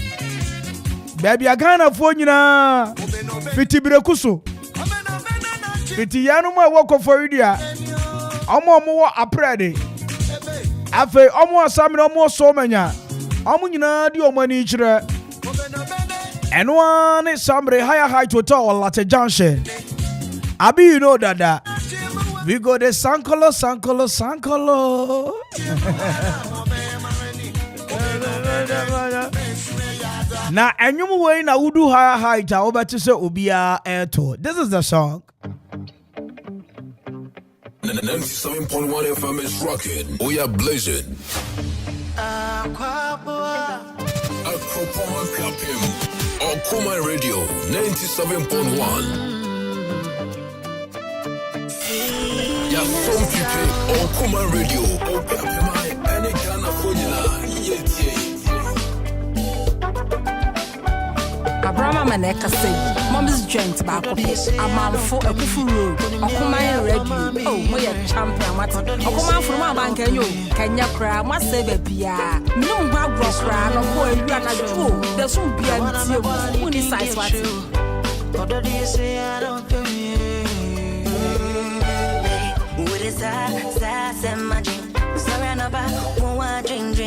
Baby Ghana fo nyina. Fiti brekuso. Fiti yanu ma wo ko for idia. Omo wo aprede. Afe omo asamre omo so manya. Omo nyina di omo ni chire. And one is somebody higher height hotel or Latte Junction. Abi, you know that. We go the Sankolo. Now, and you way na udu higher height. I over to say Ubia Air Tour. This is the song. 97.1 FM is rocking. We are blazing. Akwaaba. Okoman Radio 97.1. Ya som pipe Okoman Radio. Okapema ene Ghana fonyina yeti. Abrama maneka say, Mom's joint back up. Amanfo Ekufu Road. Okoman Radio. Oh, we are champion. Okoman from our bank and you. Kenya cry, must say baby. No bag cry, no boy, you are not true. There's no be a team. Who decides what? What do you say? I don't do what is that? That's a magic. Sorry, I'm about one drink.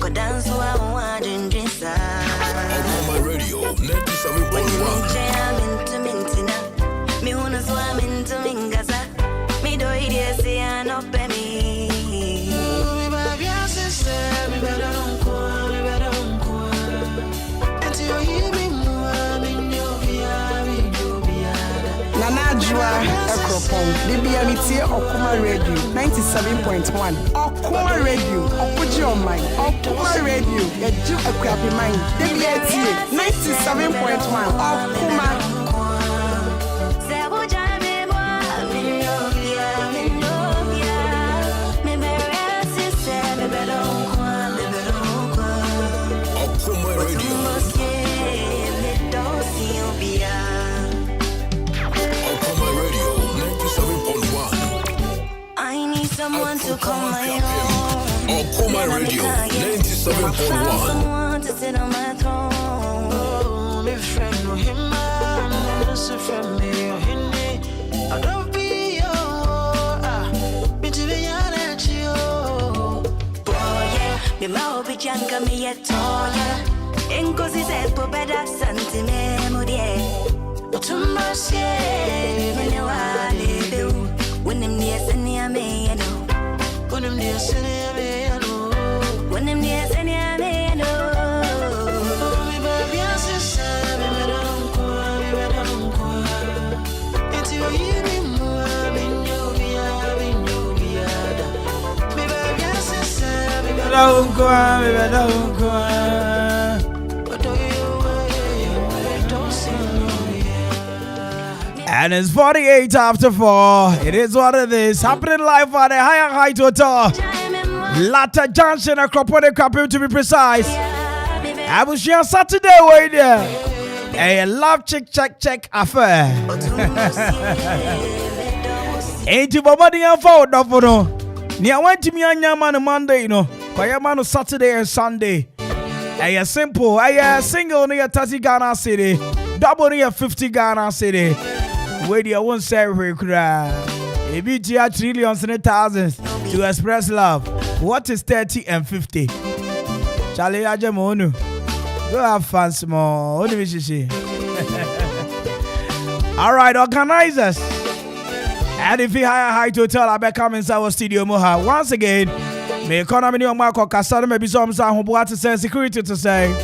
Go dance to one drink. Okoman Radio 97.1. Me wanna swim into Mingaza. Me do it, say I know me. Nanajua Ekropon, DBMT Okoman Radio 97.1. Okoman Radio, Okuji Omai, Okoman Radio, Eju A.K.A Mind, DBMT 97.1. Okoman. Someone to call my own. Okoman Radio 97.1. Someone to sit on my throne. Oh, my friend, no him, man. Friend, me, or him, I don't be me to be at you. Boy, yeah, me mau be janka me yet, toya. Encosi said, po better, santi memory. But to mercy, when you are living. When them near send me, I know. When them near send me, I know. When them near send me, I know. Me baby, I say, me better don't go. It's you, me more, me know, me baby, I say, me better don't go. And it's 48 after 4. It is what it is. Happening live at the Higher Height Hotel. Latte Junction, Okoman Akwaaba to be precise. I was here Saturday way there. A love check affair. Ain't you body and forward of no? Near went to me on your man Monday, you know. Kwa man Saturday and Sunday. A simple, a single near 30 Ghana City. Double near 50 Ghana City. Where you won't say we cry. A BGR trillions and thousands to express love. What is 30 and 50? Charlie Ajamonu. Go have fun small. What do we see? All right, organizers. And if you hire high to tell, I better come inside our studio Moha. Once again, me economy on Marco Casado, maybe some who to say security to say.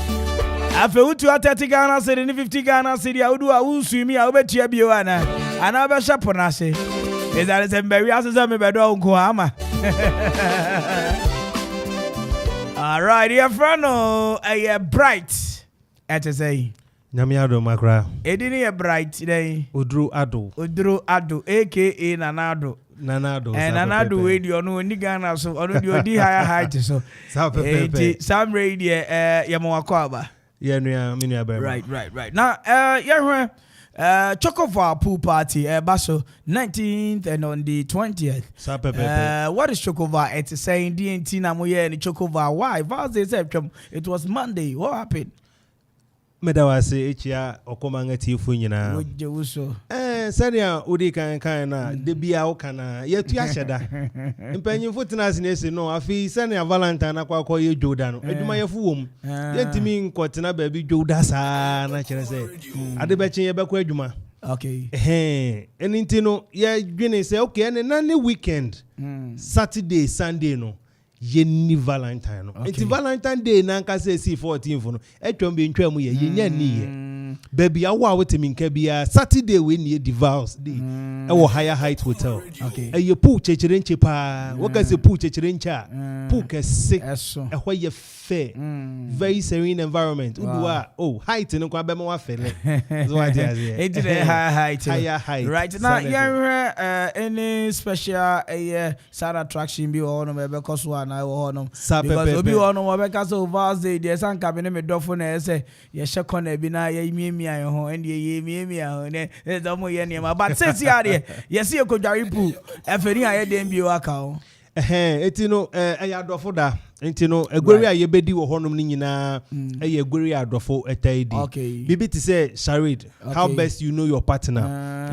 After you to 30 Ghana City and 50 Ghana City, I would do a swim me. I will bet you be one. And I bet Shaponase. Is that a very as a me bedo Kuhama? All right, your friend, bright. At say. Nyamiado Makra. Edini bright today. Udru Ado. A.K.A Nanado. Nanado. And Nanado radio no ni Ghana so ono di odi higher height so. Sam radio Yamo Akwaaba. Yeah, minia Right. Now Chocovar pool party Basso 19th and on the 20th. What is Chocovar? It's saying DNT Namoye and Chocovar. Why? It was Monday. What happened? Medawase etia okomanga tifu nyina. Ojewuso. Sania udi kan na de bia o kana yetu ahyeda. Mpanyimfo tenase na ese no afi sania Valentine akwa ye joda no. Aduma yefu wom. Yentimi nkotena ba bi joda sa na kire se. Ade be chen ye be kwa aduma. Okay. Enti no ye dwene se okay na ne weekend. Saturday, Sunday no. Yenni Valentine no. Enti Valentine Day na nka se C14 no. Etwom be ntwam ye yenya ni. Baby awa wetimi nka bia Saturday we ni divorce day. Ewo Higher Height Hotel. Okay. Ye pool chechirenche pa. Waka se pool chechirencha. Pool kese. Ehwa ye fair. Very serene environment. Udua height no kwa be mo wa fele. So what is here? It's the higher height. Right now any special sad attraction be on no be cause one I wo no. Because obi on no be cause over day there san cabinet me dofo na say ye sheko na bi na ye mi ayo ho and ye mi aho ne do mo ye niam but since here ye see e kodware pu efeni aye dem bi waka o. Etino eya dofo da. Etino egweri aye bedi wo honom ni nyina eye egweri adofo etaidi. Okay. Bibi ti say charade. How best you know your partner.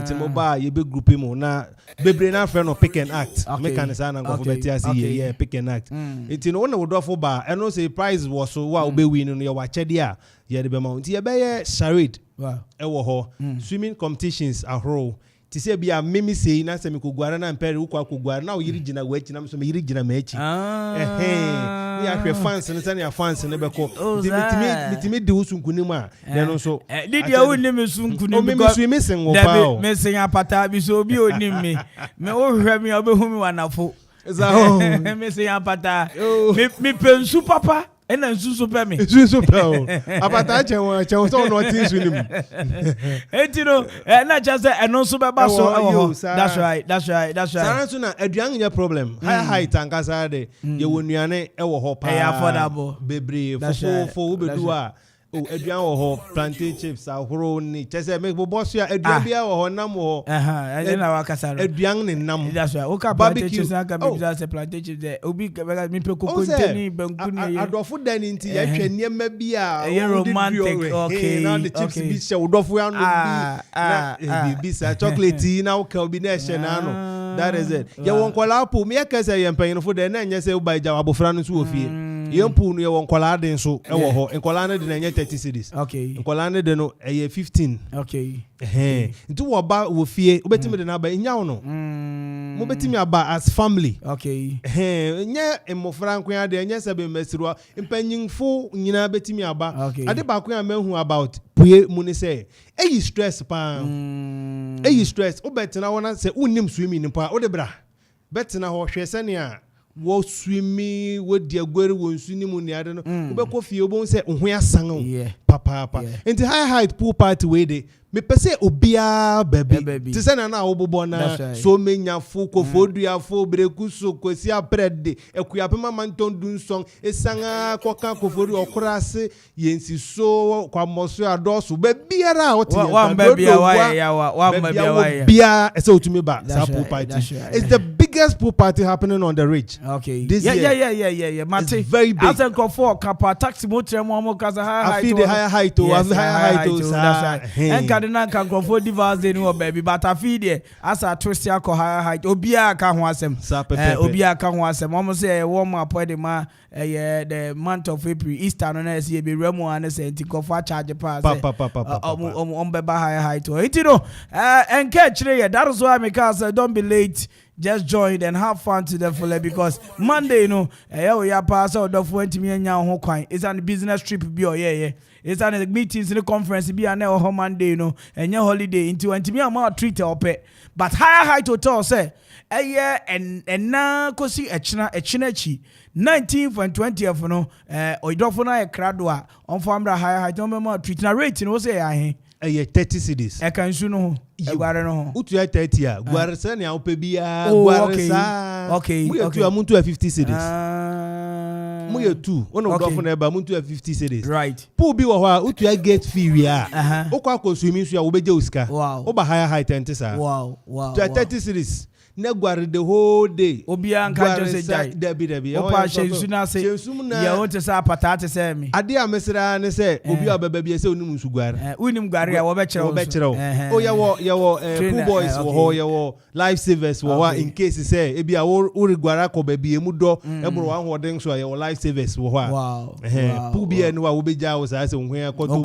Etimo ba ye be group mo na bebre na friend no pick and act. Make an say na go for better see yeah pick and act. Etino wona wo dofo ba e no say prize was so wa obe win no ye wa chede a ye de be ma. Ti ye be ye charade. Wow. E wo ho. Swimming competitions ahoro. Ti se bia memi sei na se me kogwara na mpere ukwa kogwara na o yiri gina wachi na so me yiri gina machi ya hwe fans ne se na fans ne beko mitimi de usunkunim a ne no so did you onim usunkunim because me missing wo pa me sen apata bi so obi onim me o hwe me obehu me wanafo me sen apata me pensu papa ena nsusu pe me nsusu pe o apata chewo so no tin su nim etino na just eno so be ba so that's right saranso na aduan nya problem high height ankasa de ye wonuane e wo ho pa affordable bebre fo bedu a aduan wo ho plantain chips ahoro ni chese make boss ya aduan bia wo ho nam wo na wakasa aduan ni nam that's right okay plantain chips na ka be say plantain chips there obi me pe kokonteni banku ni adofo dan nti ya hwe niam bia romantic okay now the chips bi she odofo ya no bi bi sa chocolate na wo ka obi na she na no that is it ye won kola po me ka say ye mpanyinfo de na nya say ubai ja abofra no so ofie ye mpu no ye won kola den so e wo ho kola na de na nya 30 cedis. Okay. Kola ne de no 15. Okay. Nti wo ba wo fie obetimi de na ba nya wo no. Mo betimi aba as family. Okay. Nya emofra nkwan ade nya sebe masirwa empanyinfo nyina betimi aba. Ade ba kwan amahu about pue mu ni say eyi stress pa. Eyi stress obetina wona say unnim swimming pa o de bra. Betina ho hwese ne a wo swimi wo diagwere wo nsuni mu ni ade no wo be ko fie obon se ho asan o papa enti high height pool party we de me pese obia baby ti se na wo bobo na so menya fo ko fodua fo breku so ko si aprede ekuya pema manton dun song esanga koka ko fodu okurase yensi so kwa moso adoso babiara o ti wa babia wa bia ese otumi ba sa pool party it's the biggest pool party happening on the ridge. Okay. This year. Mate, it's very big. As a for kapa taxi motor mo kasa higher height to that's right. And cardinal can go for divorce dey no baby but I feed there as a twist ya ko higher height obia ka ho asem obia ka ho asem mo say warm up the ma the month of April Easter no na say be remo an say go for charge pass beba higher height to it no and catch that is why me cause don't be late. Just join and have fun to the full because Monday, we are pass out of 20 million. It's on the business trip. it's an meetings in the conference be an Monday no and your holiday into and to me I'm out treat but higher height hotel say and na kosi echinachi 19th and 20th no oidofo na ekradwa on famra higher height on treat na rate no say ahe 30 cities e kan su no egware no ho utu 30 a gware se na ope bia gware sa okay mu yetu amuntu 50 cities mu yetu one odofo na eba muntu 50 cities right pool bi wo ho a utu gate fee wi a okwa ko swimming so a wo beje osika oba higher height ntisa wow 30 cities negware the whole day obia nka just say debi opa shensu na say ya o te sa patata say me ade a mesra ne say obi obeba bia say onum nsugware unim gware a wo be kire o ya wo pool boys wo ho ya wo life savers wo in case say e bia wo rigware akoba bia mu do ebro wa hoden so ya wo life savers wo ho wow pool bia no wa wo beja wo sa say ohwe akoto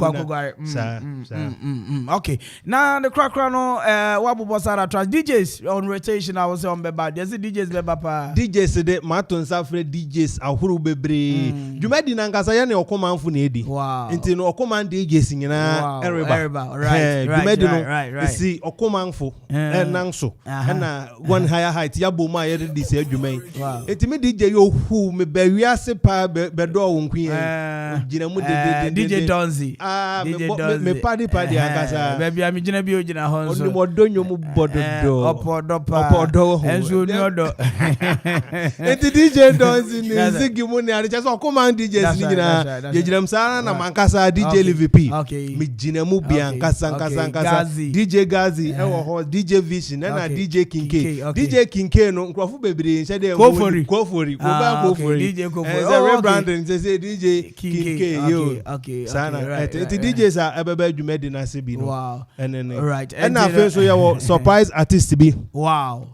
na okay now the crack no wa bobo sara trust DJs on rotation I was on beba there's DJs beba pa DJs de maton safre DJs ahuru bebre dwumadi na nkasa ya ne okomanfo na edi nti no okoman DJs nyina ereba right dwumadi no si okomanfo nanso na one higher height ya boma ya de say dwumai nti me DJ yo hu me bewiase pa bedo wo nkwie gina mu de DJ Donzi me party ankasa baby am gina bi o gina ho nso oni modonyo mu bododo opodo pa enzo ni odo enti DJ Donzi ni zigi mu ni ari chese Okoman DJs ni gina jejiram sana na mankasa DJ LVP me gina mu bi ankasa DJ Gazi ewo ho DJ Vision na DJ Kinke no nkrofo bebre nse de Kofori DJ Kofori Brandon say DJ Kinke yo sana enti DJs are ebebe dwumedi na se bi no right and na fe so ya surprise artist bi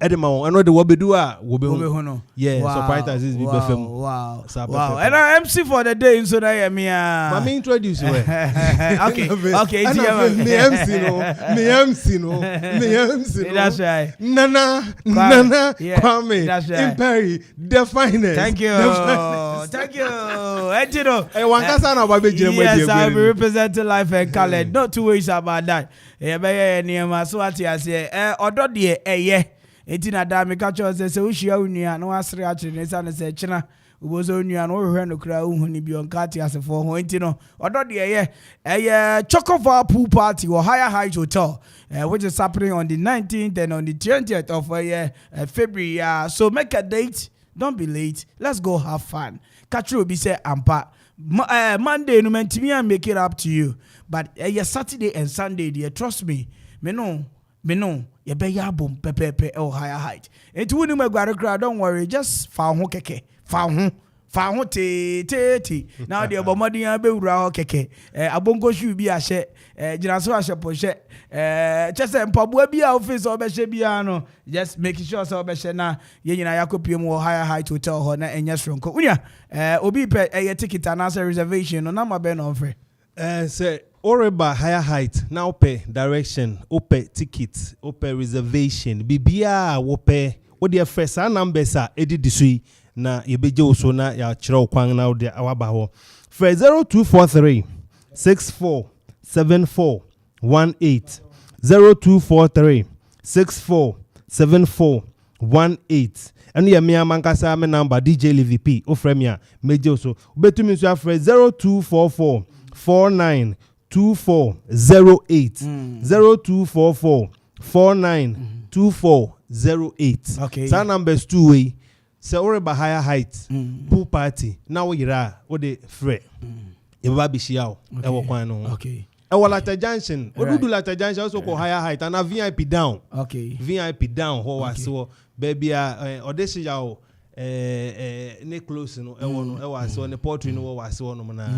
edema won eno de wo bedu a wo be hu no surprise artist bi be fam wow and I MC for the day so that me me introduce we okay me MC no that's right nana Kwame Mpere The Phynest thank you Ejiro wankasa na oba be jire mo yes I will be representing life and color not two ways about that be niam so ati ase odo de eye enti na da me ka cho se uhia unua na wasre a kire ne sa ne se kina ubozo unua na ohwe no kra uhu ni bi onka ati ase fo ho enti no odo de eye Chocolate pool party or higher height hotel which is happening on the 19th and on the 20th of February so make a date, don't be late, let's go have fun. Katru be say ampa Monday no mentimi and make it up to you but Saturday and Sunday dear trust me me no ye be yabum pepepe or higher height enti woni magware kra don't worry just fa ho keke fa ho te now the bomadi an be wura ho keke abongo shoe bi a hye ginaso a hye po hye chese mpaboa bi a office o be hye bi no just make sure so be hye na ye nyina yakopiem wo higher height hotel ho na enya sronko unia obi pe ye ticket and as reservation no na ma be no offer say Oreba higher height now pay direction ope ticket ope reservation bibia wope wo de first numbers a edi disui na yebeje oso na ya kire kwan na wo de awaba ho for 0243 647418 0243 647418 and ye me amankasa me number DJ LVP ofremia meje oso betumi so afre 0244 492408 0244 492408 okay sa numbers 2 way say oreba higher height pool party now we ra wo de free e baba bishia o e wo kwan no okay e wo Lata Junction odudu Lata Junction also ko higher height and VIP down okay VIP down ho was so baby audition ya o ne close no e wo no e was so ne portrait no was so no na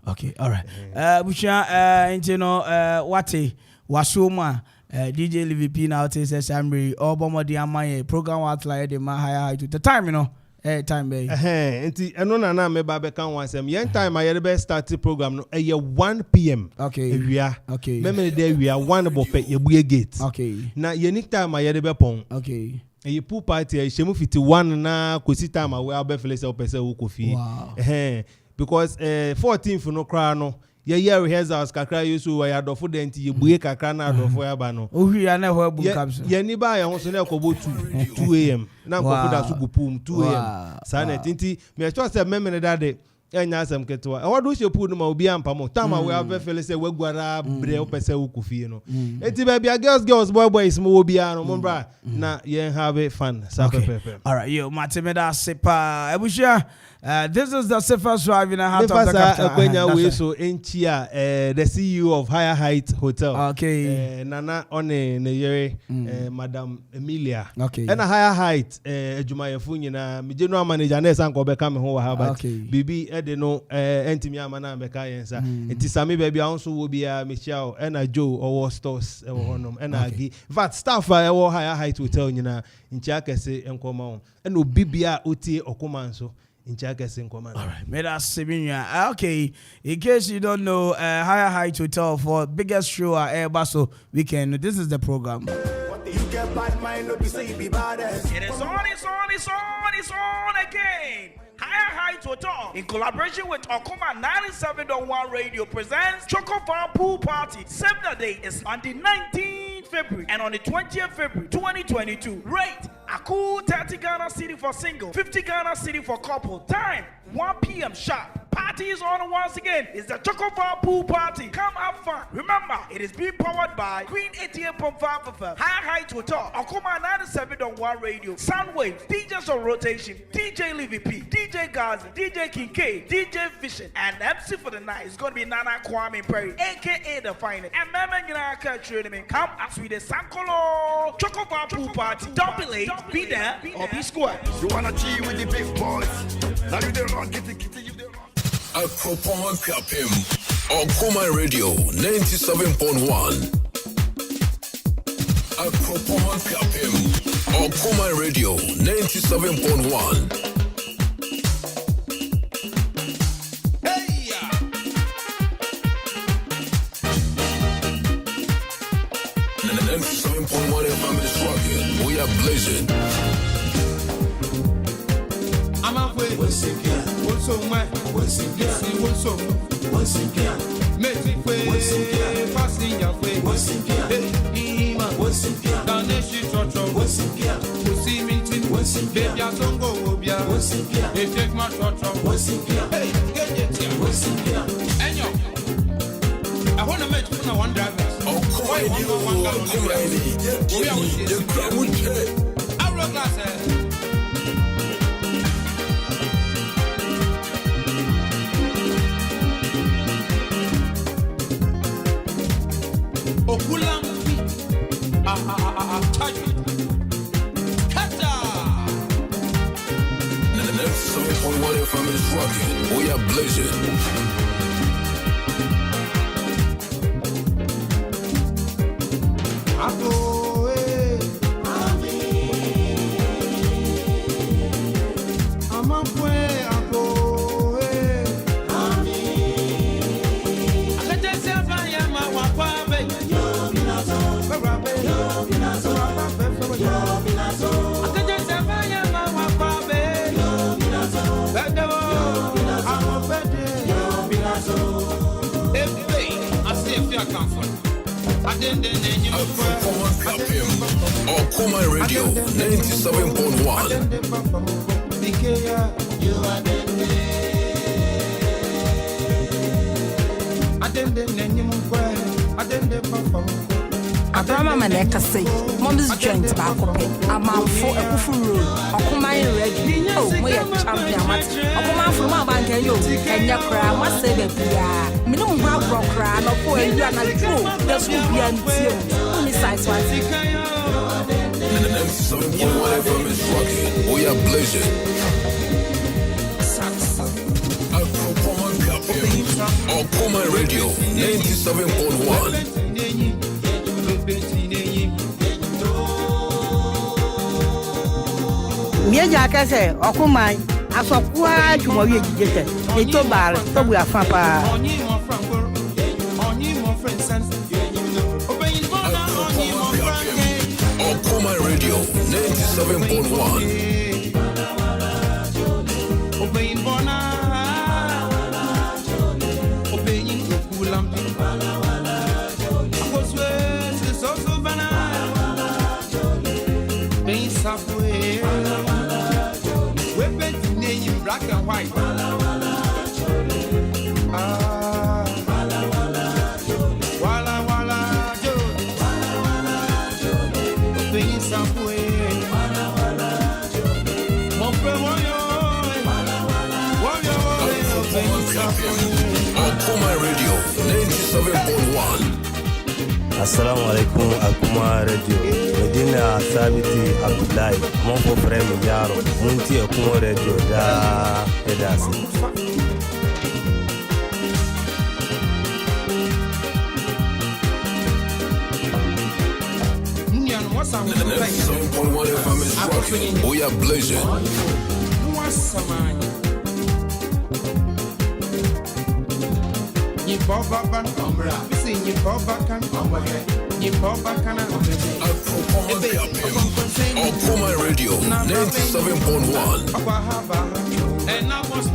okay all right busha intino wate wasoma DJ LVP now says Samri Obomodi amaye program what like the higher to the time time be enti eno na me ba be kan wansem yen time aye be start the program no 1 p.m. okay ewia okay me dey ewia 1 bo pe ye buye gate okay na yen time aye be pon okay e pool party e shemu 51 na kosi time awe be fele se o pese wo kofi because 14th no cry no yeah rehearsals kakra yusu wa ya dofo de nti ye buye kakra na dofo ya ba no ohi ya na ho bu kamso ye ni ba ya ho so na ekobo 2 am na nkofu da so gupum 2 am sa na tinti me cho se memene dade enya asem ketwa e wodo shepu no ma obi ampamo tama we have feel say wagwara bre opese ukufie no enti baby girls boys mo obi ano mo bra na ye have fun sa pepe. All right, yo matemeda sepa ebushia. This is the safest drive in a heart of the capital. We so enchia the CEO of Higher Height Hotel. Okay. Nana one ne yere Madam Emilia. Okay. And a Higher Height Jumayefu nyina me general manager na esan ko be ka me ho wa ba. Bibi e de no entimi amana be ka yensa. Enti sami baby ahonso wo bia Michelle and a Joe or stores e wo honom and agi. Vat staff e wo Higher Height Hotel nyina nchia kese enkoma on. And obi bia otie Okoman so. All right, okay. In case you don't know, Higher Height Hotel for biggest show at Airbaso weekend. This is the program. You get bad mind, not to say you be baddest. It is on again. Higher Heights Hotel, in collaboration with Okoman 97.1 Radio, presents Choco Farm Pool Party. Save the day is on the 19th February and on the 20th February 2022. Rate a cool 30 Ghana city for single, 50 Ghana city for couple. Time 1 p.m. sharp. Party is on once again. It's the Choco Farm Pool Party. Come have fun. Remember, it is being powered by Queen 88.5 FM, Higher Heights Hotel, Okoman 97.1 Radio, Soundwave, DJs on rotation, DJ Livy P, DJ Gazi, DJ K.A, DJ Vision, and MC for the night is going to be Nana Kwame Mpere A.K.A De Phynest. And Mama come as we the Sankolo Choco Farm Pool Party. Don't be late, be there, or be square. You wanna cheat with the big boys? Now you the run, get the you the run. Okoman A.K.A, Okoman Radio 97.1. Okoman A.K.A, Okoman Radio 97.1. We are blazing. I'm halfway. Once again. Once again. Once again. Once again. Make it way. Once again. Passing your way. Once again. Ima. Once again. Daneshi Chocho. Once again. Pussy meeting. Once again. Baby, I don't go Obia. Once again. They take my Chocho. Once again. Hey, get it here. Once again. And yo, I want to make you one driver. Why you want to go we are with this. I rock glass. Okulam touch it. Kata. The next 7.1 FM is rocking. We are blazing. Okoman Radio 97.1. Abrama Maneka Mom's joint back up. A man for a kufu Okoman ready. Oh, my champion. Okoman from my bank and you. And your crown must say that. Me don't have rock crown or for you and a true. That's what we are until. Only size one. And the next 7.1 FM is rocking. We are blazing. Okoman Radio 97.1. Mieja kese Okoman asokwa jumowie jijete eto bar to bu afa pa Okoman Radio 97.1. 97.1. Assalamu alaikum Akuma Radio. Medina Sabiti Abdullahi. Mon frère Yaro. Munti Akuma Radio da edasi. We are blazing. Okoman Radio 97.1. And I was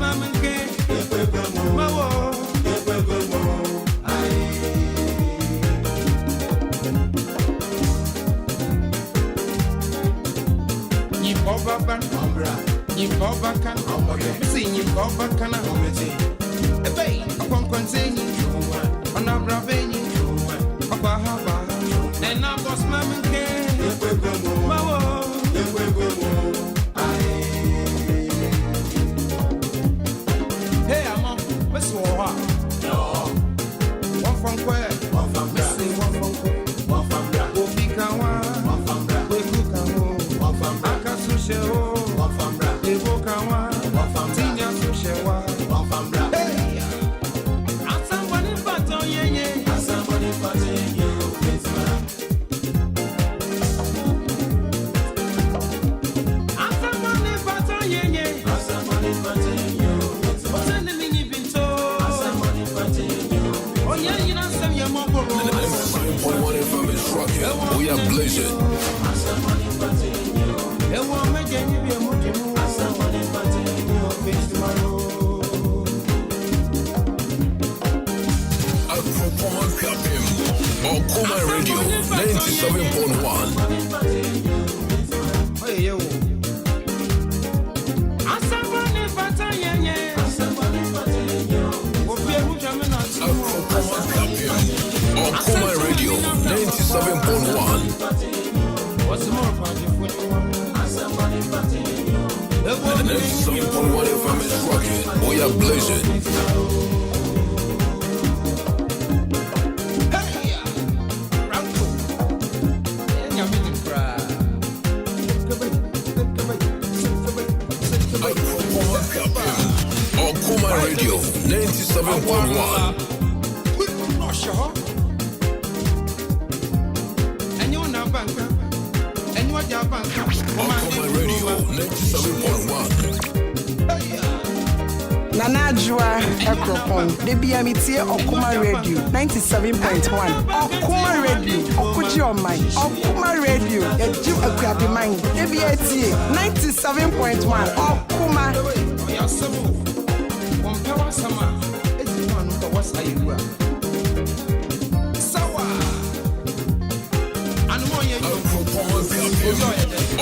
hey, I'm on Miss War. One from where? One from Missing, one from Bra. Go pick a one from Bra. We cook a one from Bra. Akasushi, one from Bra. They walk a one from Tina Sushi, one from Bra. Hey, I'm somebody but on ye, I'm somebody but you. We are blazing. Okoman Radio 97.1. Okoman Radio 97.1. What's more party for you? 97.1 FM is rocking. We are blazing. Okoman Radio 97.1. Okoman Radio 97.1. Nana Jua Ekropon, Debia Mitie Okoman Radio 97.1. Okoman Radio, Okuji on mine. Okoman Radio, Eju A.K.A mine. Debia Tie 97.1. Okoman.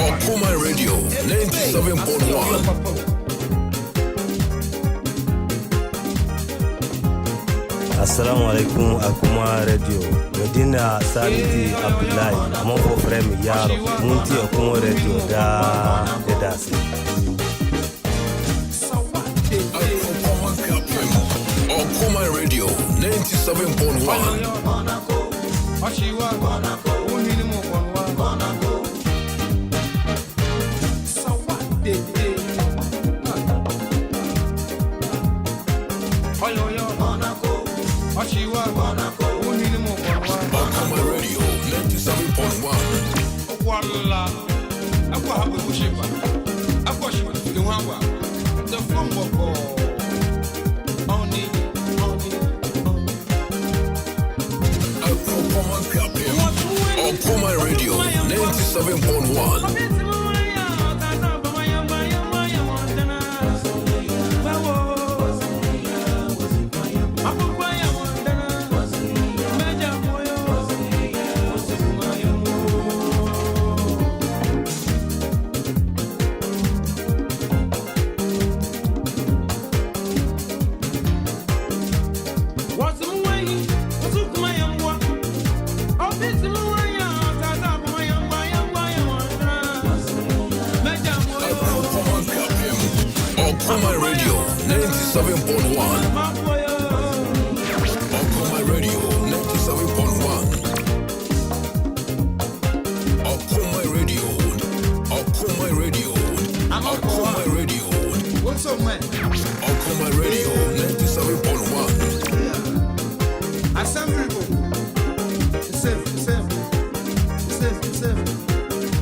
Okoman Radio 97.1. Assalamu alaikum Akuma Radio. Medina Sabiti Abdullahi. Mon frère Yaro. Munti Akuma Radio da edasi. Okoman Radio 97.1. Okoman Radio 97.1. Okoman Radio 97.1. Okoman Radio 97.1. Okoman Radio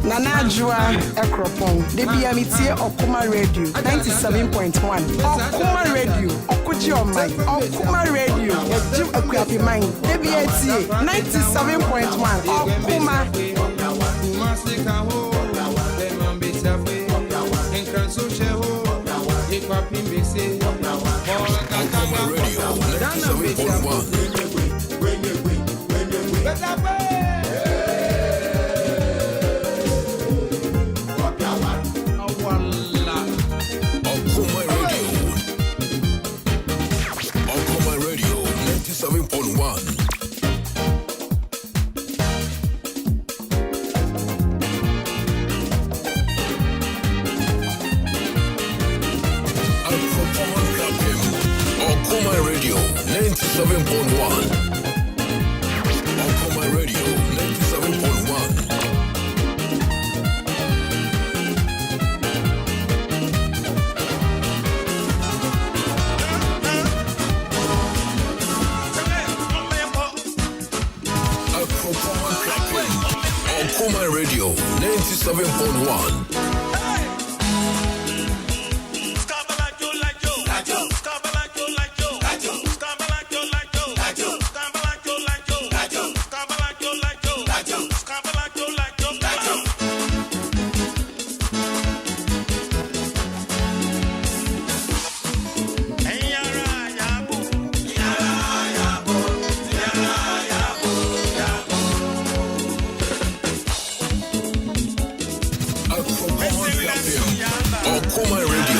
Nana Jua Ekropon, Debia Mitie Okuma Radio 97.1. Okuma Radio, Okuji on my Okuma Radio, Jim Akwapi mine, Debia 97.1. Okuma. Okoman Radio 97.1. Okoman Radio 97.1. Okoman Radio 97.1. Okoman Radio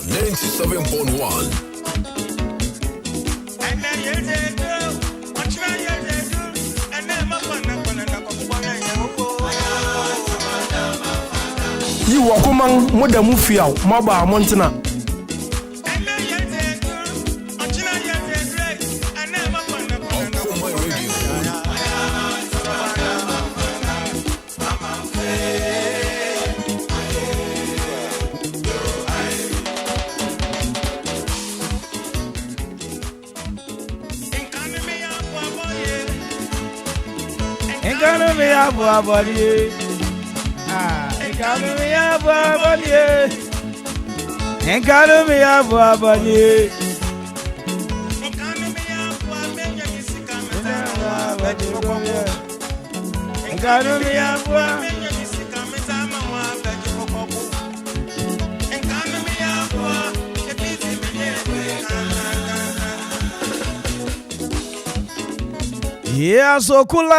97.1. You Okoman moda mufia maba montana. Yeah, so cool.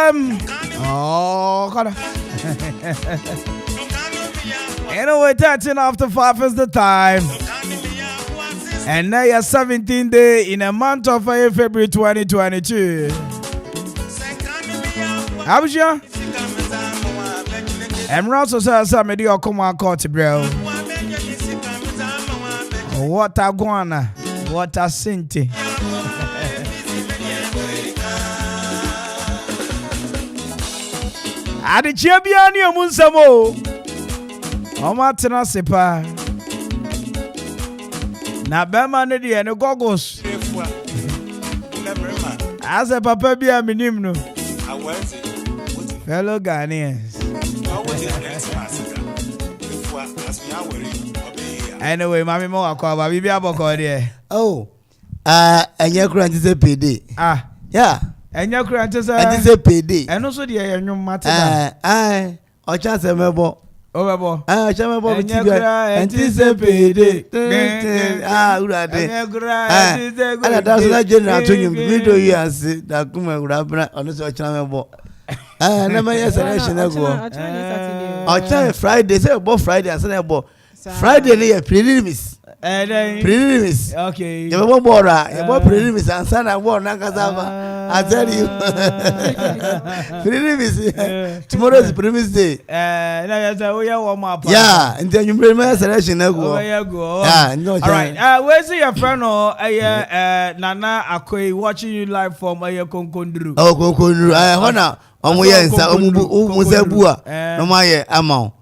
Oh, God. Anyway, 13 after 5 is the time. And now you're 17th day in a month of February 2022. How was you? I'm also saying something you come on court, bro. What a guana, what a sinti. Adi chiabiani omunsamo. Omatena sepa. Na bema ne de ne gogos. As a papa bia minim no. Fellow Ghanaians. Anyway, mami mo Akwaaba bibi aboko there. Oh. Enya kura ntise PD. Yeah. Enya kura ntise PD. Eno so de enwom matena. Ocha semebo. Obebo. Ocha mebo bitibia. Ntise PD. Urade. Enya kura ntise ana daso na general tonyum video yi ase da kuma ura bra ono so ocha mebo. Na ma yes election ego. Ocha Friday say bo Friday ase na bo. Friday ne ye prelims. Prelims. Okay. You have bora. You have prelims and son and born Nakazava. I tell you. Prelims. Tomorrow is prelims day. Yeah, and then you remember selection. Yeah, no. All right. Where's your friend or Nana A.K.A watching you live from Konkondru? Oh, Konkondru. Hona. Omuyensa omuzebua no maye amount.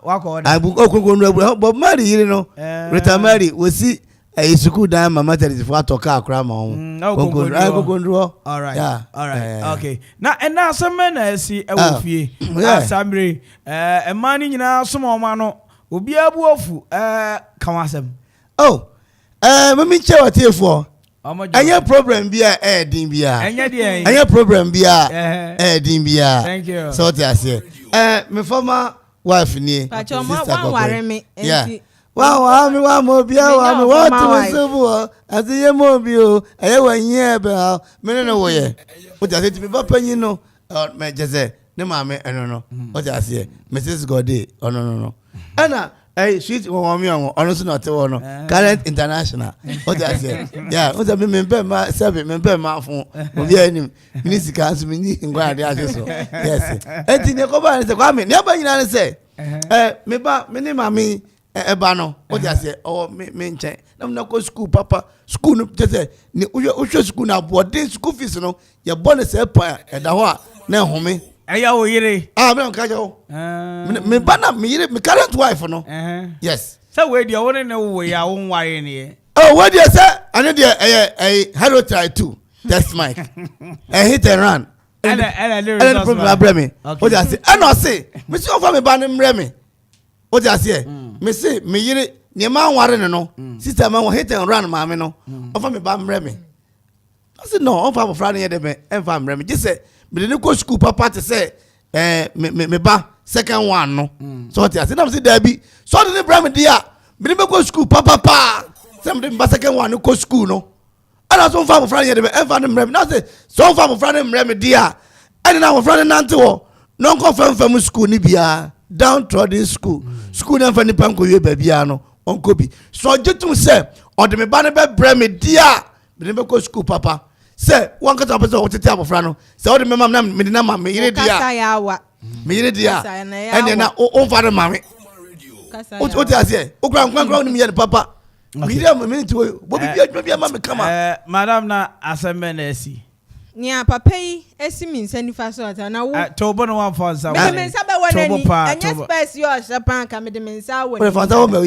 I book Konkondru but Mary you know. Rita Mary we see a school down my matter is for to car grandma. Konkondru. All right. Yeah. All right. Okay. Now some men see a wolfie. Sambre a man nyina some man obi abuofu kawasem. Oh. Me che what here for? Any problem be a din bia. Any problem be a din bia. Thank you. So what I say. My former wife ni. Yeah. Wow, me more bia me what to so as ye more bio. I wan here be me no wo. What I say to me papa you know. Me just say ne ma me no. What I say. Mrs. Gode. Oh no. Anna hey, sweet woman, honestly not one. Current international. What I say? Yeah, what I mean, my seven, my phone. We are in Minister me in Grand Yaso. Yes. And in the Okoman is the Kwame. Never you say, me mammy, a bano. What I say? Oh, me check. I'm not go school, papa. School, just say, you school now, what day school fees, no? Your bonus empire and the what? Now, homie. Ayawo yire. Me on kajo. Me bana me yire me current wife no. Yes. So we dey won na wo ya won wire ne. Oh, what dey say? Ani dey hello try too. Test mic. Hit and run. And the problem abra me. What dey say? I no say. Me see offer me ba ne mre me. What dey say? Me say me yire ne ma ware ne no. Sister man hit and run ma me no. Offer me ba mre me. I say no, offer me friend here dey me. Enfa mre me. Just say me didn't go school papa to say me ba second one no. So what I said I'm say Debbie. So didn't bring me there. Me didn't go school papa. Say me didn't second one no go school no. And I so far my friend here me and friend me. Now say so far my friend me there. And now my friend nante wo no confirm from school ni bia downtrodden school. School na fa ni pan ko ye ba bia no onko bi. So jetum say or de me ba ne be bring me there. Me didn't go school papa. Say one cut person what tell abofra no say all the mama na me na ma me yire dia me yire dia and then na o father mama what you say o kran ni me papa me yire me to bo bia ma me kama madam na asemme na asi nia papa yi esi mi nsanifa so ata na wo to bo no one for nsa me me nsa be wona ni anya space yo shapan ka me de me nsa wona me fa nsa wo me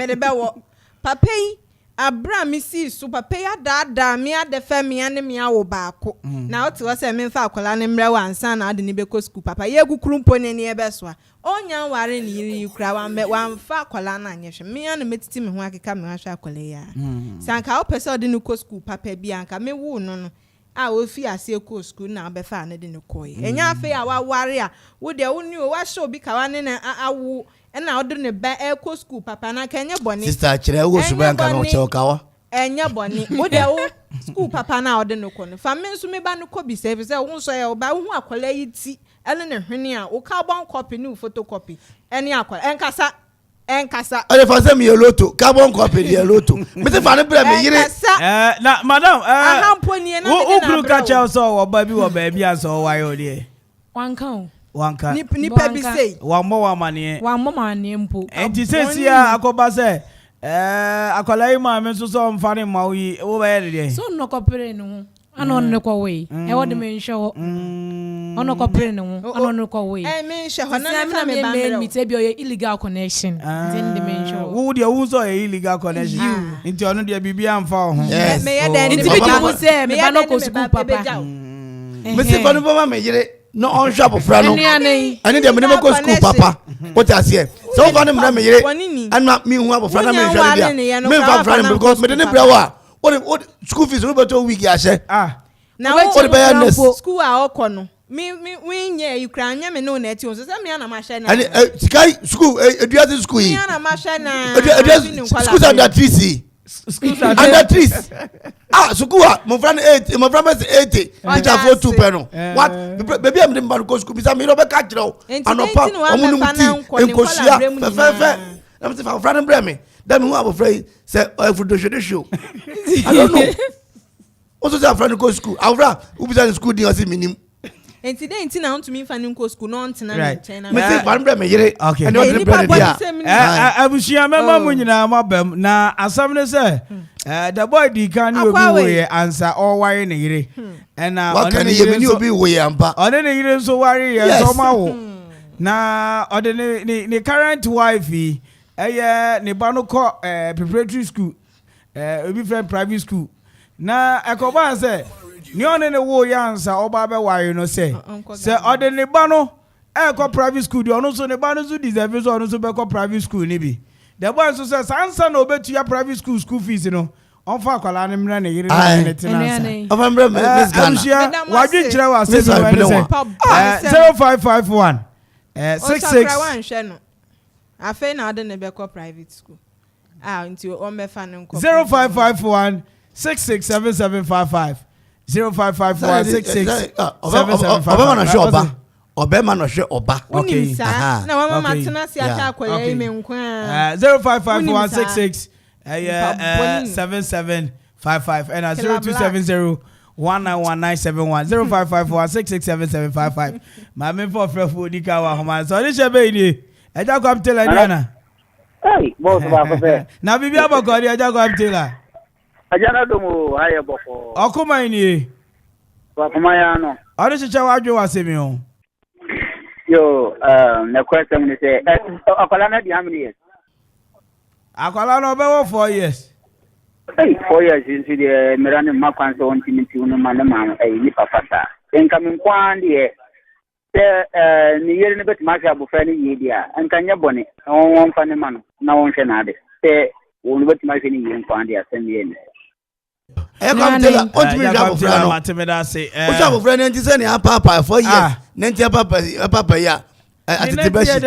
de be wo papa yi abra mi si so papa ya da mi adefa mi ane mi awo baako na o ti wo se me fa akola ne mre wansa na ade ni be ko school papa ye gukuru mpo ne ne be so a onya ware ni yiri kura wan fa akola na anyehwe mi ane metiti me ho akeka me hwa akola ya sanka o pese ode ni ko school papa bi anka me wu no a o fi ase ko school na be fa ne de ne ko enya afa ya wa ware a wo de wo ni o wa show bi kawane na awu na odo ne ba eko school papa na kanye boni sister kire wo so ban kan o che okawa enya boni wo de wo school papa na odo ne ko no fa me nso me ba no ko bi se wo so ya wo ba wo akola yi ti ele ne hwene a wo carbon copy ni photocopy eni akola enkasa ale fa se mi loto carbon copy de loto me se fa ne bra me yire na madam ahamponi na wo kru ka cha so wo ba bi wo ba bi aso wa yo de wankan wanka ni pebi say wa mane mpo enti sesi a akoba se akola ima me so so mfane mawi wo ba ye de so no kopere no ano ne ko we e wo de me nhwe ono kopere no ano ne ko we me nhwe ho na me ba me te bi o illegal connection then de me nhwe wo de wo so illegal connection enti ono de bibia mfa ho me ye de enti bi mu se me ba no ko school papa me se fa no ba me yire no on shop fra no ani de me go school papa what I say so fa no me yire and me hu abofra na me hwe dia me fa fra no because me de ne bra wa what school fees no beto week ya she na wo school a okono me nye ukra nya me no na eti so se me na ma hwe na ani sky school eduate school me na ma hwe na school under 3C under trees school my friend 80 teacher for 2 peno what baby am dem ba go school bisa me no be ka kire o anopa omunum ti enkosia fe na me fa friend bra me That means I'm afraid say for the show. I don't know. Also say I'm friend go school. Avra, who be in school dey minimum. And today na want to me fan go school no ntina me China. Me say fan me yere. Okay. And you brother dia. Abushia mema mu nyina mabam na asam ne say the boy di kan you obi we answer or why ne yere. And what can you obi we ampa. One ne yere so worry yes so ma wo. Na ode ne current wife ne ba no ko preparatory school obi friend private school. Na ekoba say ni one ne wo yansa oba be ware no say ode ne ba no go private school di ono so ne ba no so deserve so ono so be go private school ni bi the boy so say sansa no betu ya private school fees no on fa kwala ne mra ne yire na ne tenansa of mra Miss Ghana wadwe kire wa say 0551 66 afa na ade ne be go private school nti o me fa ne nko 0551 667755 0551 Obama no show oba. Obama no show oba. Okay. Na mama matena si aka akwaya ime nkwa. 0551 7755 and 0270 191971 0551 my men for frefo di ka wa homa so ni shebe ni eja ko amtela ni ana hey boss ba ko fe na bibi abako di eja ko amtela ajana domo haye boko okuma ni okuma ya no ori chicha wadwe wasemi o yo na question ni say akwala na di how many years akwala no be 4 years hey 4 years into the mirani makwan so on tinti no manama ni papa ta enka min kwan die ni yere ne bet ma sha bu fa ni yedia enka nya bone won fa ne man na won hwe na ade won bet ma hwe ni yen kwan dia sem ye ni come tell her, what me job of friend? What job of friend? Nanti say ni papa 4 years. Nanti papa ya. At the best. At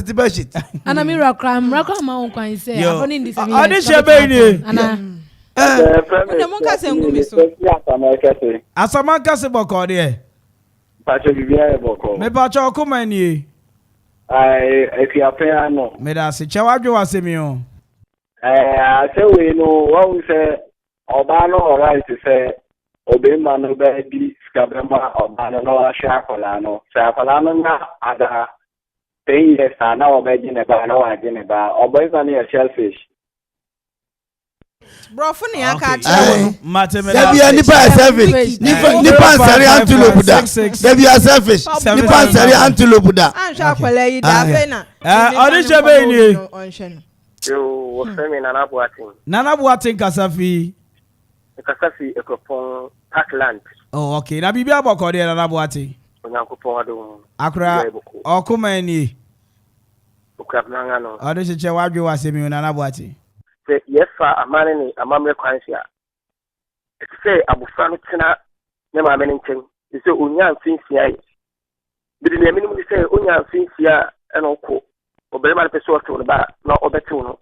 the best. Ana mi rakram ma won kwan say. Afoni ndi say. Ade shebe ni. Ana mo ka se ngumi so. Asama se boko de. Pacho bibia e boko. Me pacho okuma ni. A.K.A no. Me da se chewadwe wasemi o. Say we no what say Obano alright say Obema no be skabema Obano no ashakolano shakolano na ada 10 years na obeji ne ba na waje ne ba oboyza ne shellfish bro funi aka acha matemela Debi ani pa selfish ni pa sari antelope da Debi a selfish ni pa sari antelope da anshakola yi da fe na odi shebe ni yo wo femi nana buatin kasafi ekopon Parkland. Oh, okay. Na bibi aboko de na buati. Onyankopon ado. Akra okuma ni. Okrabnanga no. Ado cheche wadwe wasemi na buati. Se yefa amane ni amamre kwansia. Se abufra no tena ne ma mene nchen. Se onya mfinsia yi. Bidi ne minimum se onya mfinsia enoko. Obere pese oto no ba na obetew no.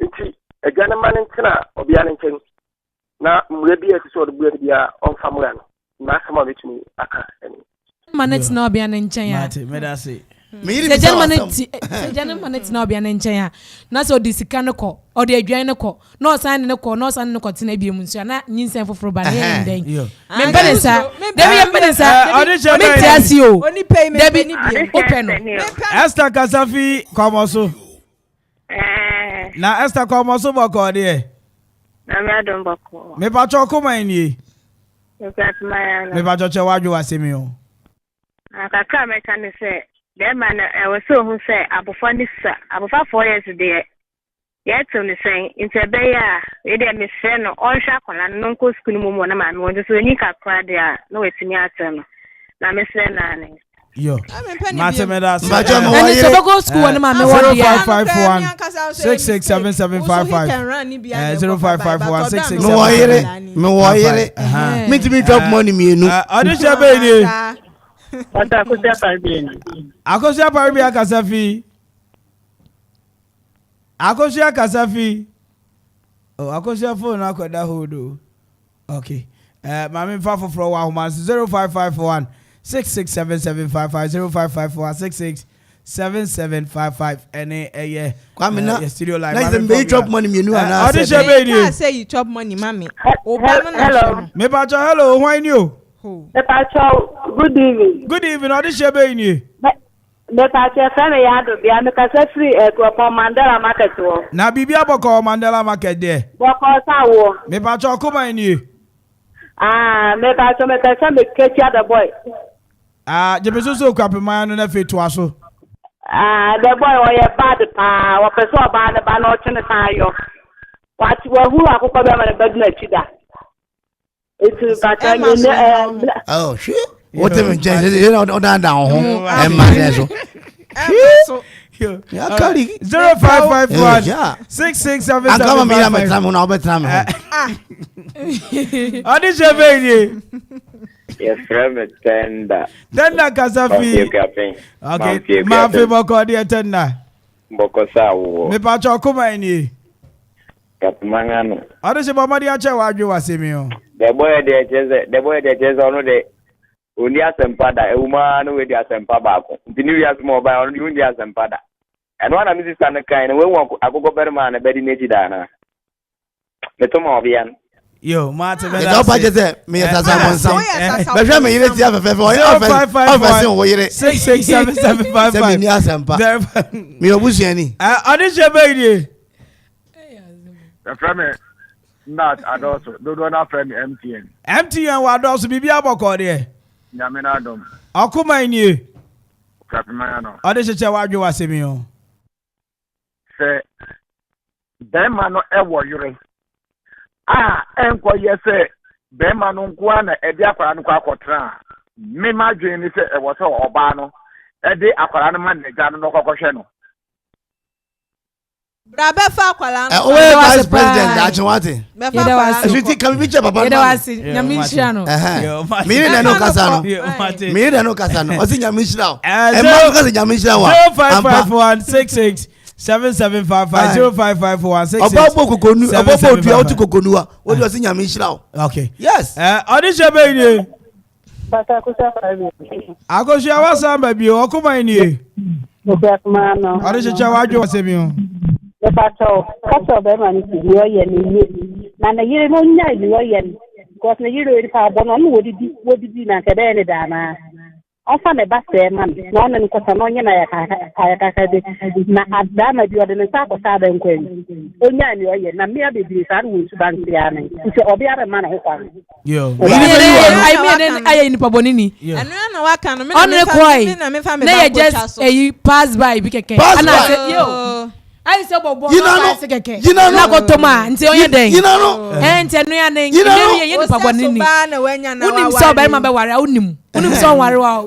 Nti agane mane ntena obia ne nchen. Na mrebi episode buere bia on famula no na sama betumi aka eni manet na obia ne nchen ya mate me da say se jan manet na obia ne nchen ya na so disika ne ko o de adwan ne ko na osan ne ko tena bia munsu na nyinsen foforo ba ne nden me mbenesa debi ye mbenesa oni tiasi o oni pay me debi open no Esther Kasafi komoso na Esther komoso boko de na me adon bako me pa cho kuma ni me pa cho che wadwe wasemi o akaka me kan say dem man e wo so hu say abofo ni sa abofa 4 years de yet to say intebe ya we de me se no on hwa kola no nko school mu mo na ma me won so ni kakra de a no wetimi atem na me se na ne yo matemeda and so go school na ma me won dia 0551 667755 0551 me wo yere me timi drop money me nu ade shebe ni Ata kusia parbi. Akosia parbi akasafi. Akosia kasafi. Oh, akosia phone akoda hodo. Okay. Mami mfa from wa homa 0551 667755 0551 667755 any Kwame na studio line. Nice and very chop money me nu ana. I say you chop money, mommy. Hello. Me pacho hello, why you? Me pacho good evening. Good evening. Audition be ni. Me pacho friend ya do bia me ka say free to Mandela market wo. Na bibia boko Mandela market there. Boko sa wo. Me pacho kuma ni. Me pacho me ka say me kechi the boy. Jebeso so kwapema no na fe to aso. The boy was a bad pa, or person about the banner to the fire. What who are called a bed chida? It's but oh, shit. What the you know, down home and my so. Yeah, 0551 667. I'm coming to my time on our time. Audition baby. Yes, friend, tender. Tender Kasafi. Okay, my favorite cordial tender. Bokosa. Me pacho kuma ini. Kapmangano. Audition Mamadi Acha waju wasimio. The boy de cheze ono de undi asempada uma no we de asempa baako. Ntini wi asmo ba ono undi asempada. And one of Mrs. Sanakai and we want agogo berman a bedi neti dana. Metoma obian. Yo, Martin, it's all budget. Me as I want some. But me, you have a favor. 66775. Me obusiani. Audition baby. The friend not adoso. Do not friend MTN. MTN wa adoso bibi aboko de. Nyamena dom. Akuma ini. Kapimano. Audition che wa dwo wasemi o. Say Bema no ewo yure. Enko yese Bema no nko na edi akwara no kwakotra. Me madwe ni se ewo se oba no. Edi akwara no man ga no kokohwe no. Brabe fa akwara no. Vice President Achwati. Be fa akwara no. Sweetie come picture papa. Nyamishira no. Miri na no kasa no. Miri na no kasa no. Osi nyamishira. E ma kasa nyamishira wa. 055166 7755 0551 Obo kokonu, obo tu auto kokonuwa. Wo do si nyamishira. Okay. Yes. Audition be ni. Pata kusa fabi. Akosia wasamba bi okuma ni. Okuma no. Audition cha wajo wasemi o. The pato, kaso be man ti yo ye ni. Na na yire no nya ni yo ye. Because na yire ri pa bono no wodi na kede ni dana. Ofa me ba se man. Na na nko sa no nya na ya ka de. Na adama bi ode ne sa ko sa da nkwen. Onya ni yo ye na me abibiri sa no nsu ban tia na. Nti obi are man ho kwa. Yo. I ni pa bonini. Anu na waka no me na me fa me ba ko chaso. Na pass by bi keke. Ana say yo. I say bobo na say keke. Na go toma nti onye den. Nti enu ya nen. Ye ni pa bonini. Unim so ba ma be ware unim. Unim so ware wa.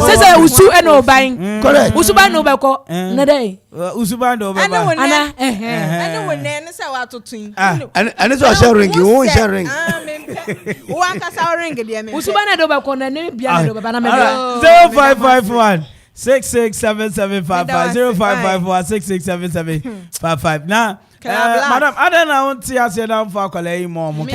Say usu e no ban. Correct. Usu ban no be ko. Na dey. Usu ban no be ba. Ana ana wone ne say wa totun. And so share ring, you won't share ring. Wa ka sa ring de me. Usu ban na do be ko na ne bia do be ba na me. 0551 66775 0551 66775. Now, madam, I don't know what you say down for calling mom.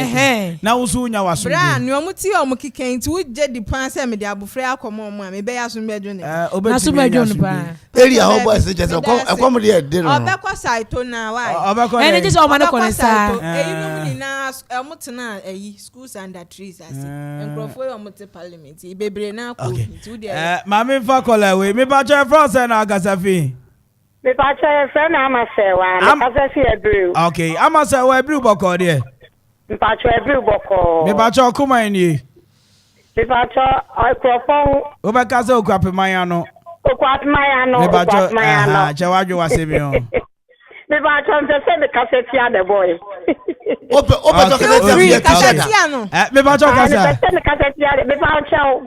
Now, soon you was brand. You want to omu kike nti uje di pan se me di abufre akomo mu me be ya so medwo ne. Na so medwo ne ba. Area how boys just come there dey no. Obekọ site na why? Obekọ. Ene just o ma no konesa. Eyi no ni na omutena eyi schools under trees ase. Enkrofo e omuti parliament. Ibebre na ko nti wo dey. Mama fa call we. Me ba che France na Agasafi. Me pacho e friend Amasewa, me kasesi ebru. Okay, Amasewa ebru boko there. Me pacho ebru boko. Me pacho kuma ni. Me pacho okrofon. Obeka se okwapemaya no. Okwapemaya no. Me pacho chewajo wasemi o. Me pacho se me kaseti a the boy. Ope to kaseti a no. Me pacho kasa. Me kaseti a me pacho.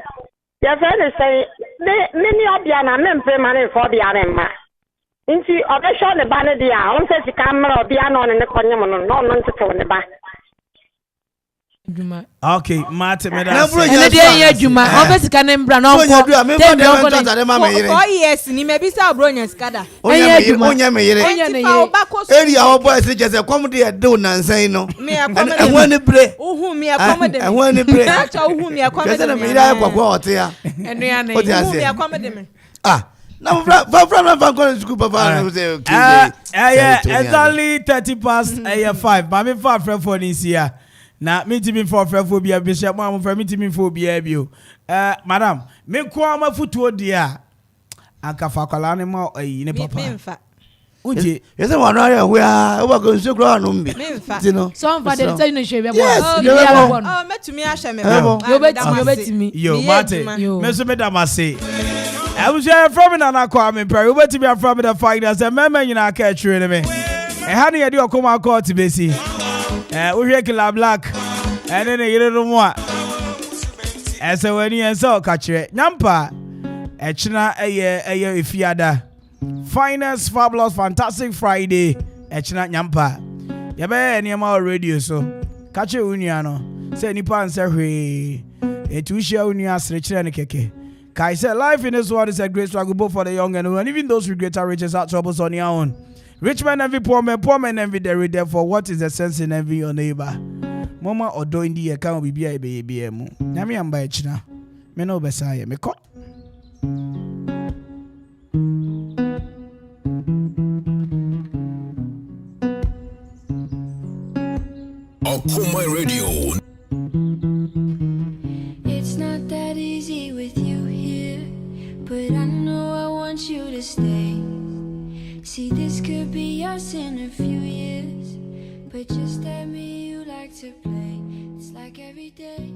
Ya friend say me ni obia na me mpe mane for bia re ma. Inti obesho ne ba ne dia on se sika mra obi ano ne konyem no no ntete ne ba. Okay, Martin me da. Ene dia ye adwuma. Obesika ne mbra no nko. Dem no nko. Oh yes, ni me bi sa obronya skada. Onya me yire. Area ho boys just come there do nansan no. Me akoma. Ehwan ne bre. Uhu me akoma dem. Ehwan ne bre. Acha uhu me akoma dem. Just na me ira kwakwa ote ya. Enu ya ne. Uhu me akoma dem. Now, from going to school, Papa, exactly 30 past 5. But I'm far from for this year. Now, meeting me for phobia, Bishop, Mamma, for meeting me for BABU. Madam, me Kwame footwood, dear. Anka Fakalani, in a papa. Uji, yes, one area where we're going to grow on me. Some for the tension. Oh, met to me, I shall bet me. Yo, Martin, Mr. Medamasi. I was from an Kwame Mpere. We went to be from the fighters. A member in our catch, me. And how do you do Okoman Akwaaba to Bessie? We hear Killa Black. And then a little more. And so when you saw catch it, Nampa, Echna, a Fiada. Finest, fabulous, fantastic Friday. Echna Nampa. Yabe, any more radio so. Catch it, Uniano. Say Nipan, say, a two share Unia, stretch and keke. Kai said, life in this world is a great struggle both for the young and old, and even those with greater riches are troubles on their own. Rich man envy poor man envy the rich. Therefore, what is the sense in envy your neighbor? Mama or doing the account will be a baby. Nami am by China. Me no beside me caught. Okoman Radio. It's not that easy with you here, but I know I want you to stay. See, this could be us in a few years, but just tell me you like to play. It's like every day.